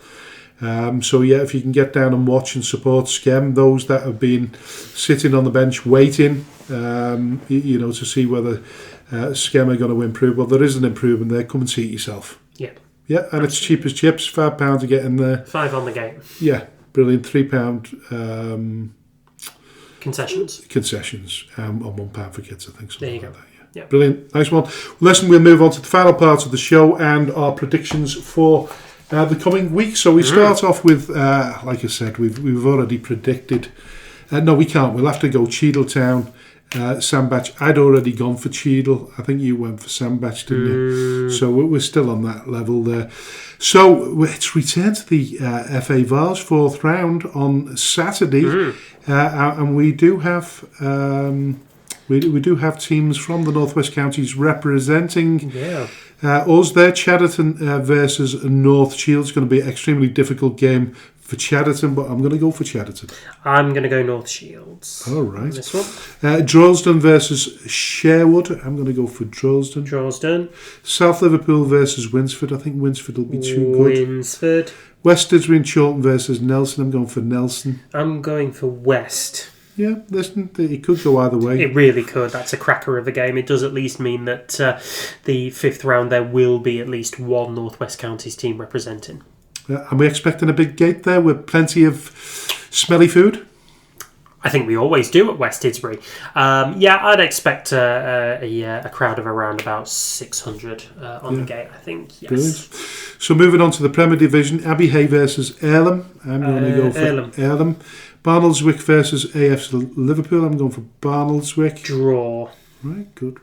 If you can get down and watch and support Skem, those that have been sitting on the bench waiting, to see whether Skem are going to improve. Well, there is an improvement there. Come and see it yourself. Yeah. Yeah, and it's cheap as chips. £5 to get in there. 5 on the gate. Yeah, brilliant. £3 concessions, and £1 for kids, I think. Something like that. Yeah. Brilliant. Nice one. Listen, we'll move on to the final part of the show and our predictions for the coming week. So we start off with, like I said, we've already predicted. No, we can't. We'll have to go Cheadletown, Sandbach. I'd already gone for Cheadle. I think you went for Sandbach, didn't you? So we're still on that level there. So it's returned to the FA Vars 4th round on Saturday, and we do have. We do have teams from the Northwest Counties representing us there. Chadderton versus North Shields. Going to be an extremely difficult game for Chadderton, but I'm going to go for Chadderton. I'm going to go North Shields. All right. This one. Droylsden versus Sherwood. I'm going to go for Droylsden. South Liverpool versus Winsford. I think Winsford will be too good. Winsford. West Didsbury and Chorlton versus Nelson. I'm going for Nelson. I'm going for West. Yeah, listen, it could go either way. It really could. That's a cracker of a game. It does at least mean that the 5th round there will be at least one North West Counties team representing. Are we expecting a big gate there with plenty of smelly food? I think we always do at West Didsbury. I'd expect a crowd of around about 600 on the gate, I think. Yes. Brilliant. So moving on to the Premier Division, Abbey Hay versus Earlham. I'm going to go for Earlham. Barnoldswick versus AFC Liverpool. I'm going for Barnoldswick. Draw. Right, good.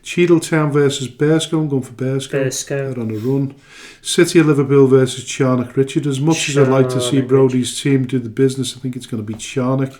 Cheadletown versus Bearscough. I'm going for Bearscough. They're on a run. City of Liverpool versus Charnock Richard. As much as I'd like to see Brodie's team do the business, I think it's going to be Charnock.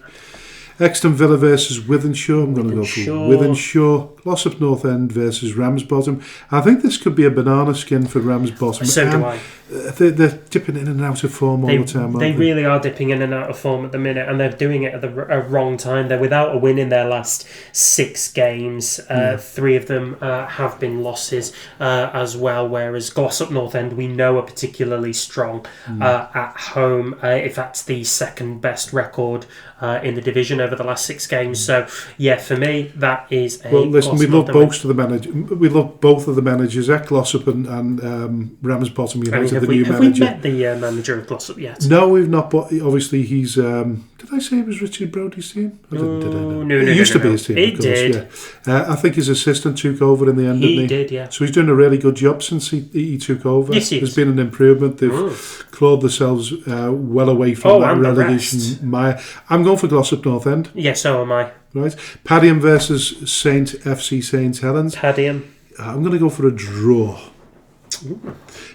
Exton Villa versus Wythenshawe. I'm going to go for Wythenshawe. Glossop North End versus Ramsbottom. I think this could be a banana skin for Ramsbottom. So do I. They're dipping in and out of form all the time. They really are dipping in and out of form at the minute, and they're doing it at the wrong time. They're without a win in their last 6 games. 3 of them have been losses as well, whereas Glossop North End we know are particularly strong at home. In fact, the second best record in the division over the last 6 games. So, yeah, for me, that is a... Well, listen, we love both of the managers. We love both of the managers, at Glossop and Ramsbottom United. Have we met the manager of Glossop yet? No, we've not, but obviously he's... did I say it was Richard Brodie's team? Did I know? No. It used to be his team, of course. Did. Yeah. I think his assistant took over in the end, didn't he? He did, yeah. So he's doing a really good job since he took over. Yes, he is. There's been an improvement. They've clawed themselves well away from that relegation mire. I'm going for Glossop North End. Yeah, so am I. Right. Padiham versus FC St Helens. Padiham. I'm going to go for a draw.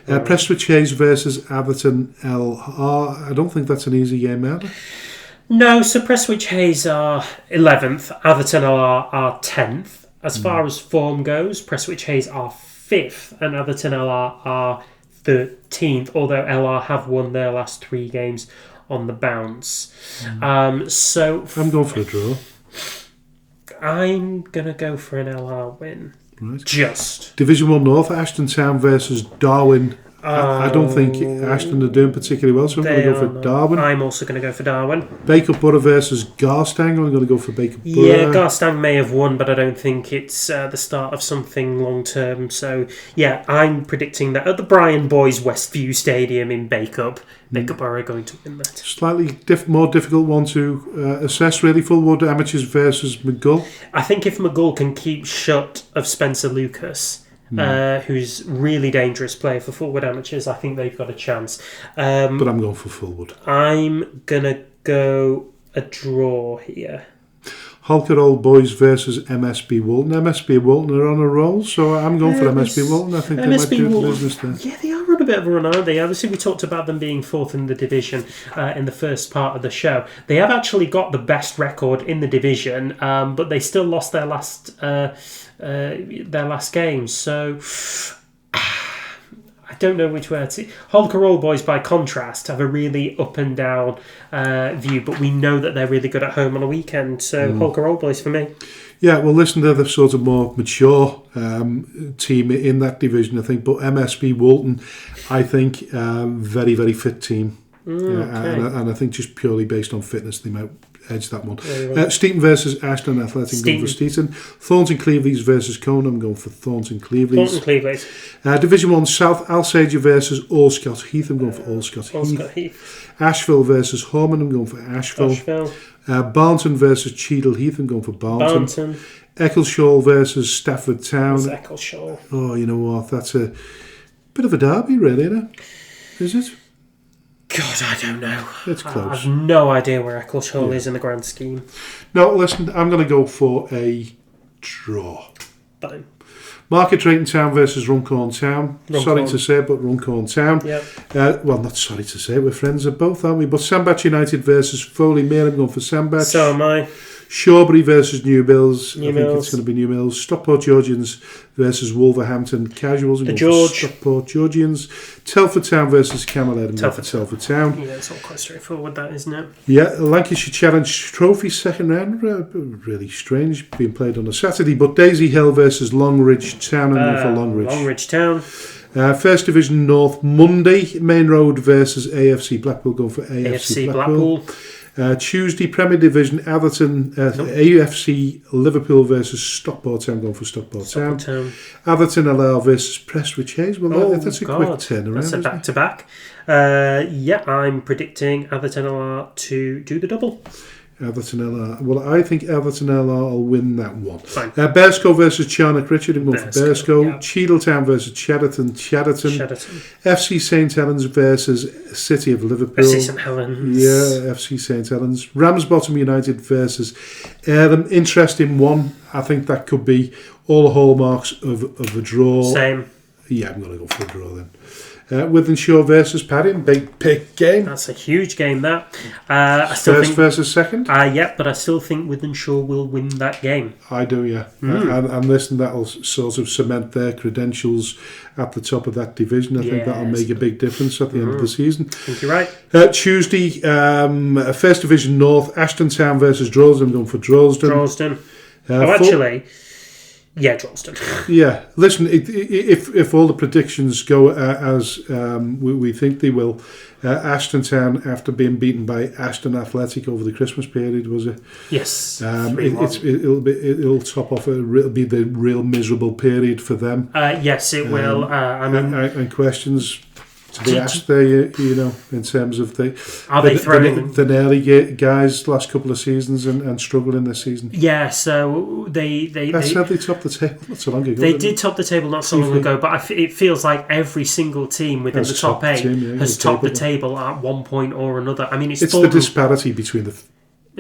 Prestwich Hayes versus Atherton LR. I don't think that's an easy game, either. No, so Prestwich Hayes are 11th, Atherton are 10th. As far as form goes, Prestwich Hayes are 5th and Atherton LR are 13th, although LR have won their last 3 games on the bounce. So I'm going for a draw. I'm going to go for an LR win. Right. Just. Division 1 North, Ashton Town versus Darwin. I don't think Ashton are doing particularly well, so I'm going to go for Darwin. I'm also going to go for Darwin. Baker Borough versus Garstang. I'm going to go for Baker Borough. Yeah, Garstang may have won, but I don't think it's the start of something long term. So, yeah, I'm predicting that at the Bryan Boys Westview Stadium in Baker Borough are going to win that. Slightly more difficult one to assess, really. Fullwood Amateurs versus McGull. I think if McGull can keep shut of Spencer Lucas, who's really dangerous player for Fullwood Amateurs, I think they've got a chance. But I'm going for Fullwood. I'm going to go a draw here. Holker Old Boys versus MSB Walton. MSB Walton are on a roll, so I'm going for MSB Walton. I think they might do the business there. Yeah, they are on a bit of a run, aren't they? Obviously, we talked about them being 4th in the division in the first part of the show. They have actually got the best record in the division, but they still lost their last game. So I don't know which way to see. Holker Old Boys, by contrast, have a really up and down view, but we know that they're really good at home on a weekend. So Holker Old Boys for me. Yeah, well, listen, they're the sort of more mature team in that division, I think. But MSB Walton, I think, very, very fit team. And I think just purely based on fitness, they might edge that one. Steeton versus Ashton Athletic, going for Steeton. Thornton Cleveleys versus Cone, I'm going for Thornton Cleveleys. Division 1 South, Alsager versus Allscott Heath, I'm going for Allscott Heath. Asheville versus Horman, I'm going for Asheville. Barnton versus Cheadle Heath, I'm going for Barnton. Eccleshall versus Stafford Town. Eccleshall. Oh, you know what? That's a bit of a derby, really, isn't it? Is it? God, I don't know. It's close. I have no idea where Eccleshall is in the grand scheme. No, listen, I'm going to go for a draw. Fine. Market Drayton Town versus Runcorn Town. Sorry to say, but Runcorn Town. Yep. Well, not sorry to say, we're friends of both, aren't we? But Sandbach United versus Foley Mere, I'm going for Sandbach. So am I. Shawbury versus New Mills. I think it's going to be New Mills. Stockport Georgians versus Wolverhampton Casuals. Stockport Georgians. Telford Town versus Camberley. Telford Town. Yeah, it's all quite straightforward, that, isn't it? Yeah, Lancashire Challenge Trophy second round. Really strange, being played on a Saturday. But Daisy Hill versus Longridge Town. I'm going for Longridge. Longridge Town. First Division North Monday. Main Road versus AFC Blackpool. Going for AFC Blackpool. Tuesday, Premier Division, Atherton, AFC, Liverpool versus Stockport Town. Going for Stockport Town. Atherton LR versus Prestwich Hayes. Well, that's a quick turnaround. That's a back-to-back. I'm predicting Atherton LR to do the double. Everton LR. Well, I think Everton LR will win that one. Fine. Bearscough versus Charnock Richard. I'm going for Bearscough. Yep. Cheadletown versus Chadderton. FC St Helens versus City of Liverpool. FC St Helens. Yeah, FC St Helens. Ramsbottom United versus Earlham. Interesting one. I think that could be all the hallmarks of a draw. Same. Yeah, I'm going to go for a draw then. Wythenshawe versus Paddington, big game. That's a huge game. That first versus second. Yeah, but I still think Wythenshawe will win that game. I do, yeah. And listen, that'll sort of cement their credentials at the top of that division. I think that'll make a big difference at the end of the season. I think you're right. Tuesday, First Division North, Ashton Town versus Droylsden. I'm going for Droylsden. Actually. Yeah, Droylsden. Yeah, listen. If all the predictions go as we think they will, Ashton Town, after being beaten by Ashton Athletic over the Christmas period, was it? Yes. It'll top off. It'll be the real miserable period for them. Yes, it will. And questions to be asked there, you know, in terms of they throwing the nearly guys last couple of seasons and struggling this season. Yeah, so they said they topped the table not so long ago. They did top the table not so long ago, but it feels like every single team within the top 8 has topped the table at one point or another. I mean, it's the disparity between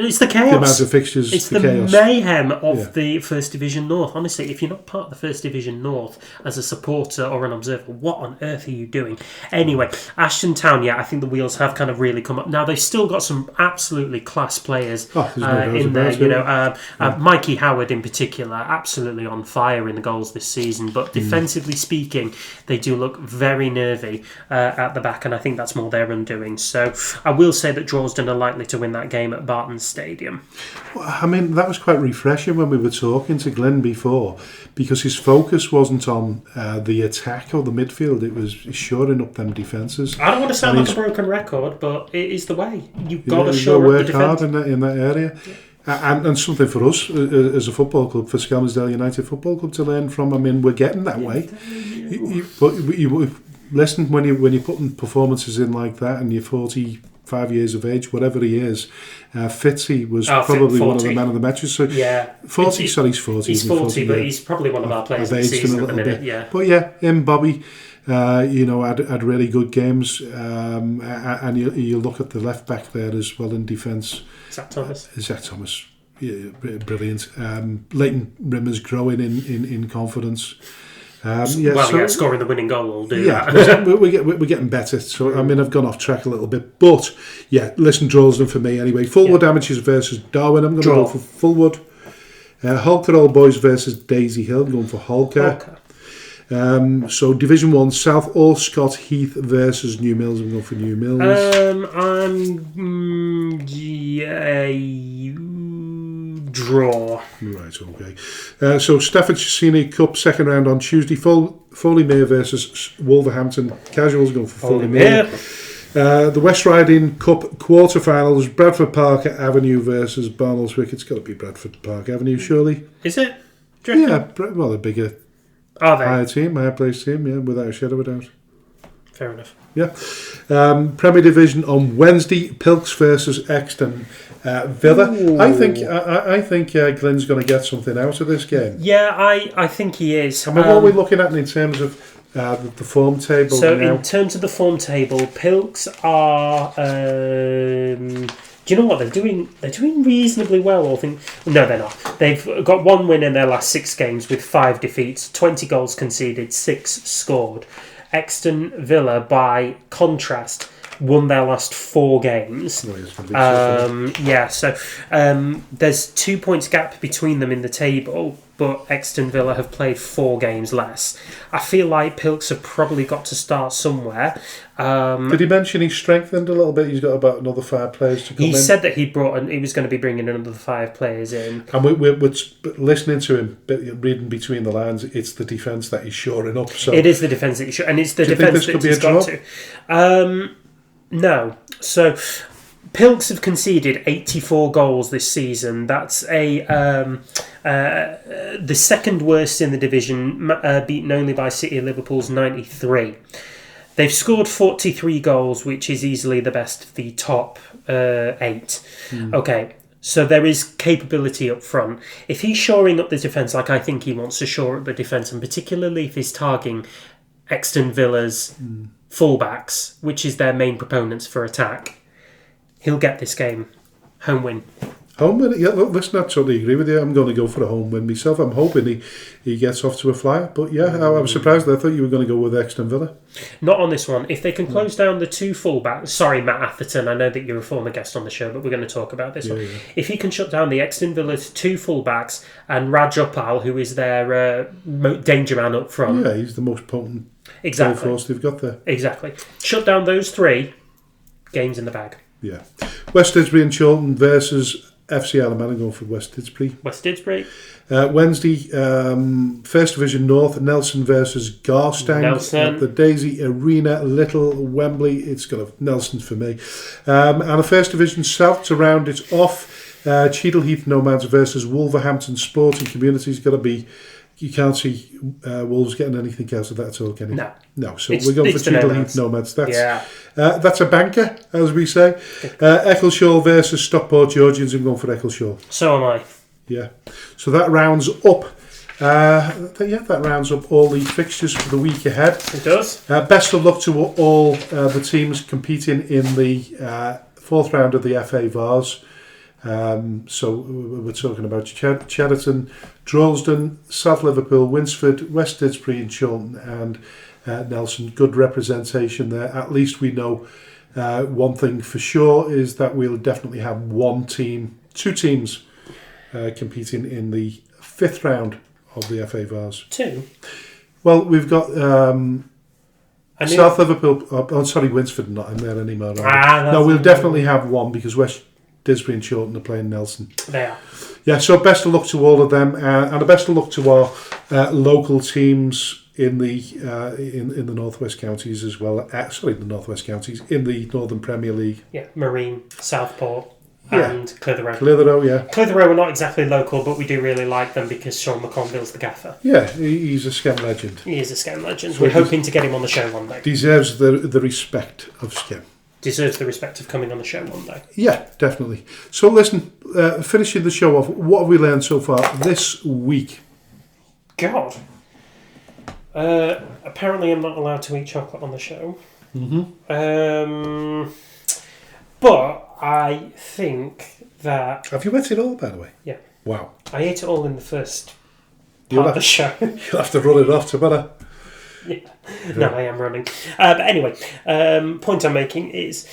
it's the chaos. The amount of fixtures, it's the chaos. Mayhem of the First Division North. Honestly, if you're not part of the First Division North as a supporter or an observer, what on earth are you doing? Anyway, Ashton Town, I think the wheels have kind of really come up. Now, they've still got some absolutely class players in there. You know, Mikey Howard in particular, absolutely on fire in the goals this season. But defensively speaking, they do look very nervy at the back, and I think that's more their undoing. So I will say that Droylsden are likely to win that game at Barton's Stadium. Well, I mean, that was quite refreshing when we were talking to Glynn before, because his focus wasn't on the attack or the midfield. It was shoring up them defences. I don't want to sound like a broken record, but it is the way. You've got to shore up the defence. Work hard in that area. Yeah. And something for us as a football club, for Skelmersdale United Football Club, to learn from. I mean, we're getting that way. But listen, when you're putting performances in like that and you're 45 years of age, whatever he is, Fitzy was probably 40. one of the men of the matches. So yeah, 40. Sorry, he's 40. He's 40, but he's probably one of our players this season at the minute. Yeah, but him, Bobby, had really good games, and you look at the left back there as well in defence. Zach Thomas, yeah, brilliant. Leighton Rimmer's growing in confidence. Scoring the winning goal will do that. We're getting better. So I mean, I've gone off track a little bit, but listen, Droylsden for me anyway. Fulwood Amateurs versus Darwin. I'm going to go for Fulwood. Holker Old Boys versus Daisy Hill. I'm going for Holker. So Division 1 South Allscott Heath versus New Mills. I'm going for New Mills. Draw. Right, okay. So Stafford Senior Cup second round on Tuesday. Foley Mere versus Wolverhampton. Casuals going for Foley Mere. The West Riding Cup quarterfinals. Bradford Park Avenue versus Barnoldswick. It's got to be Bradford Park Avenue, surely. Is it? Yeah, well, a bigger, higher placed team, without a shadow of a doubt. Fair enough. Yeah. Premier Division on Wednesday. Pilks versus Exton Villa. Ooh. I think Glynn's going to get something out of this game. Yeah, I think he is. I mean, what are we looking at in terms of the form table? So now? In terms of the form table, Pilks are. Do you know what they're doing? They're doing reasonably well. No, they're not. They've got one win in their last 6 games with 5 defeats, 20 goals conceded, 6 scored. Exton Villa, by contrast, won their last 4 games. So there's 2 points gap between them in the table, but Exton Villa have played 4 games less. I feel like Pilks have probably got to start somewhere. Did he mention he's strengthened a little bit? He's got about another 5 players to come in. He said that he was going to be bringing another 5 players in. And we're listening to him, reading between the lines, it's the defence that he's shoring up. So it is the defence that he's and it's the defence that he's got to. No. So Pilks have conceded 84 goals this season. That's the second worst in the division, beaten only by City and Liverpool's 93. They've scored 43 goals, which is easily the best of the top 8. Okay, so there is capability up front. If he's shoring up the defence like I think he wants to shore up the defence, and particularly if he's targeting Exton Villa's fullbacks, which is their main proponents for attack, he'll get this game. Home win. Home win? Yeah, look, listen, I totally agree with you. I'm going to go for a home win myself. I'm hoping he gets off to a flyer. But yeah, I was surprised. I thought you were going to go with Exton Villa. Not on this one. If they can close down the 2 fullbacks... Sorry, Matt Atherton, I know that you're a former guest on the show, but we're going to talk about this one. Yeah. If he can shut down the Exton Villa's 2 fullbacks and Rajapal, who is their danger man up front... Yeah, he's the most potent force they've got there. Exactly. Shut down those 3, game's in the bag. Yeah. West Didsbury and Chorlton versus FC Alaman. I'm going for West Didsbury. West Didsbury. Wednesday, First Division North, Nelson versus Garstang at the Daisy Arena, Little Wembley. It's got a Nelson for me. And a First Division South to round it off. Cheadle Heath Nomads versus Wolverhampton Sporting Communities. Got to be. You can't see Wolves getting anything out of that at all, can you? No. So we're going for Cheadle Heath Nomads. That's a banker, as we say. Eccleshall versus Stockport Georgians. I'm going for Eccleshall. So am I. Yeah. So that rounds up. That rounds up all the fixtures for the week ahead. It does. Best of luck to all the teams competing in the 4th round of the FA Vars. So we're talking about Cheriton, Droylsden, South Liverpool, Winsford, West Didsbury and Chorlton and Nelson. Good representation there. At least we know one thing for sure is that we'll definitely have 2 teams competing in the 5th round of the FA Vars. 2? Well, we've got South Liverpool. Winsford not in there anymore. No, we'll definitely have 1 because West Didsbury and Chorlton are playing Nelson. They are. Yeah, so best of luck to all of them, and a best of luck to our local teams in the Northwest Counties as well. The Northwest Counties in the Northern Premier League. Yeah, Marine, Southport, and Clitheroe. Clitheroe are not exactly local, but we do really like them because Sean McConville's the gaffer. Yeah, he's a Skem legend. He is a Skem legend. So we're hoping to get him on the show one day. Deserves the respect of Skem. Deserves the respect of coming on the show one day. Yeah, definitely. So listen, finishing the show off, what have we learned so far this week? God. Apparently I'm not allowed to eat chocolate on the show. Mm-hmm. But I think that... Have you ate it all, by the way? Yeah. Wow. I ate it all in the first part of the show. You'll have to run it off tomorrow. Yeah. No, I am running. But anyway, point I'm making is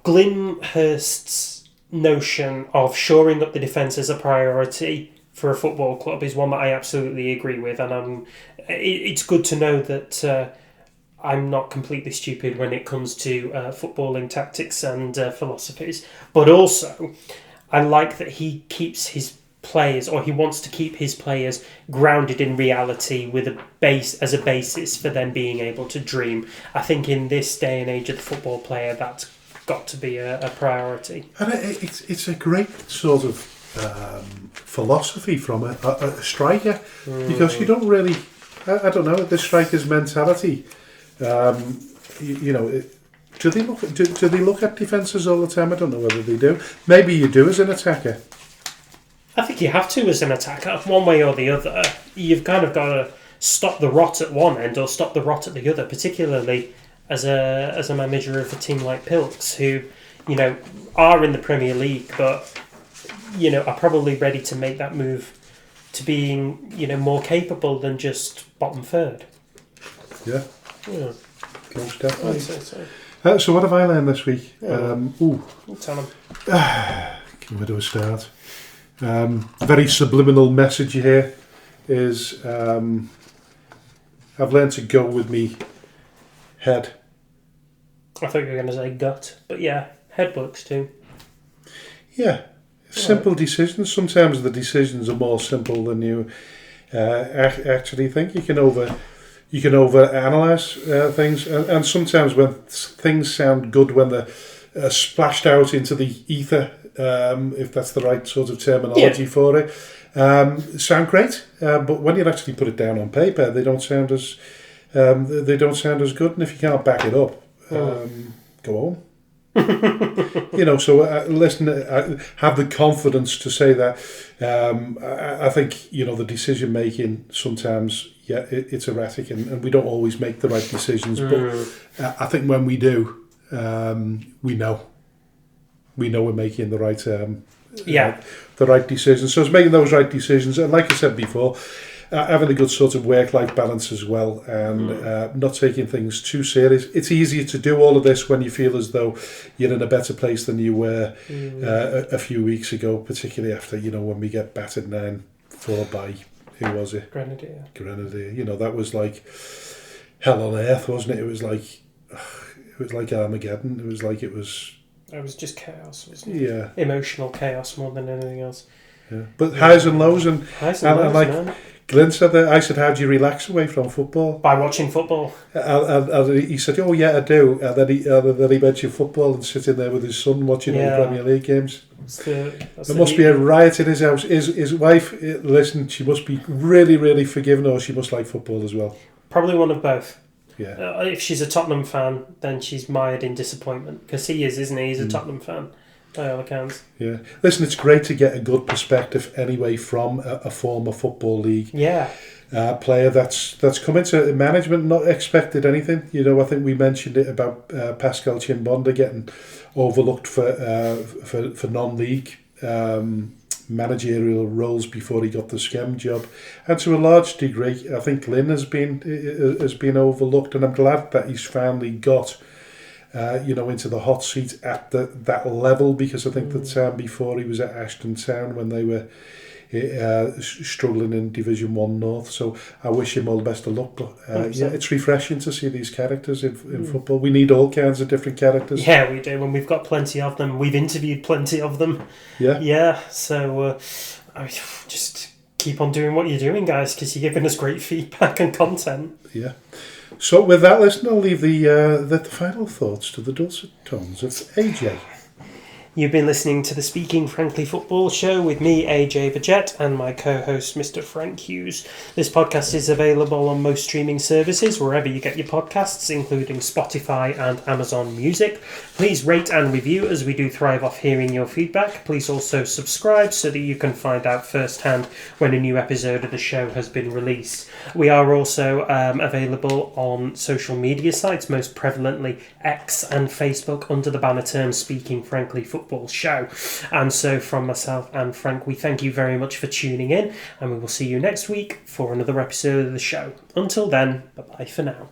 Glynn Hurst's notion of shoring up the defence as a priority for a football club is one that I absolutely agree with, and it's good to know that I'm not completely stupid when it comes to footballing tactics and philosophies. But also, I like that he keeps his players, or he wants to keep his players grounded in reality with a base as a basis for them being able to dream. I think in this day and age of the football player, that's got to be a priority. And it's a great sort of philosophy from a striker, because you don't really, I don't know, the striker's mentality. Do they look at defences all the time? I don't know whether they do. Maybe you do as an attacker. I think you have to as an attacker, one way or the other. You've kind of got to stop the rot at one end or stop the rot at the other, particularly as a manager of a team like Pilks, who, are in the Premier League, but, are probably ready to make that move to being, more capable than just bottom third. Yeah. Most definitely. So. So what have I learned this week? Tell them. Where do I start? Very subliminal message here is I've learned to go with me head. I thought you were going to say gut, but yeah, head works too. Yeah, simple decisions. Sometimes the decisions are more simple than you actually think. You you can overanalyze things, and sometimes when things sound good when they're splashed out into the ether, if that's the right sort of terminology for it, sound great. But when you actually put it down on paper, they don't sound as good. And if you can't back it up, go home. So listen, have the confidence to say that. I think the decision making sometimes, it's erratic, and we don't always make the right decisions. But I think when we do, we know we're making the right the right decisions. So it's making those right decisions, and like I said before, having a good sort of work-life balance as well, and not taking things too serious. It's easier to do all of this when you feel as though you're in a better place than you were a few weeks ago, particularly after, when we get battered 9-4 by, who was it? Grenadier. That was like hell on earth, wasn't it? It was like Armageddon. It was just chaos, wasn't it? Yeah. Emotional chaos more than anything else. Yeah. But highs and lows, and man. Glynn said that. I said, how do you relax away from football? By watching football. And he said, oh yeah, I do. And then he mentioned football and sitting there with his son watching all the Premier League games. There must be a riot in his house. His wife, listen, she must be really, really forgiving, or she must like football as well. Probably one of both. Yeah. If she's a Tottenham fan, then she's mired in disappointment, because he is, isn't he? He's a Tottenham fan, by all accounts. Yeah. Listen, it's great to get a good perspective anyway from a former Football League player that's come into management, not expected anything. I think we mentioned it about Pascal Chimbonda getting overlooked for non-league managerial roles before he got the Skem job, and to a large degree I think Glynn has been overlooked, and I'm glad that he's finally got into the hot seat at that level, because I think the time before he was at Ashton Town when they were struggling in Division 1 North. So I wish him all the best of luck. But it's refreshing to see these characters in football. We need all kinds of different characters. Yeah, we do, and we've got plenty of them. We've interviewed plenty of them. Yeah. So just keep on doing what you're doing, guys, because you're giving us great feedback and content. Yeah. So with that, listen, I'll leave the final thoughts to the dulcet tones of AJ. You've been listening to the Speaking Frankly Football Show with me, AJ Bajet, and my co-host, Mr. Frank Hughes. This podcast is available on most streaming services, wherever you get your podcasts, including Spotify and Amazon Music. Please rate and review, as we do thrive off hearing your feedback. Please also subscribe so that you can find out firsthand when a new episode of the show has been released. We are also available on social media sites, most prevalently X and Facebook, under the banner term Speaking Frankly Football Show. And so from myself and Frank, we thank you very much for tuning in, and we will see you next week for another episode of the show. Until then, bye-bye for now.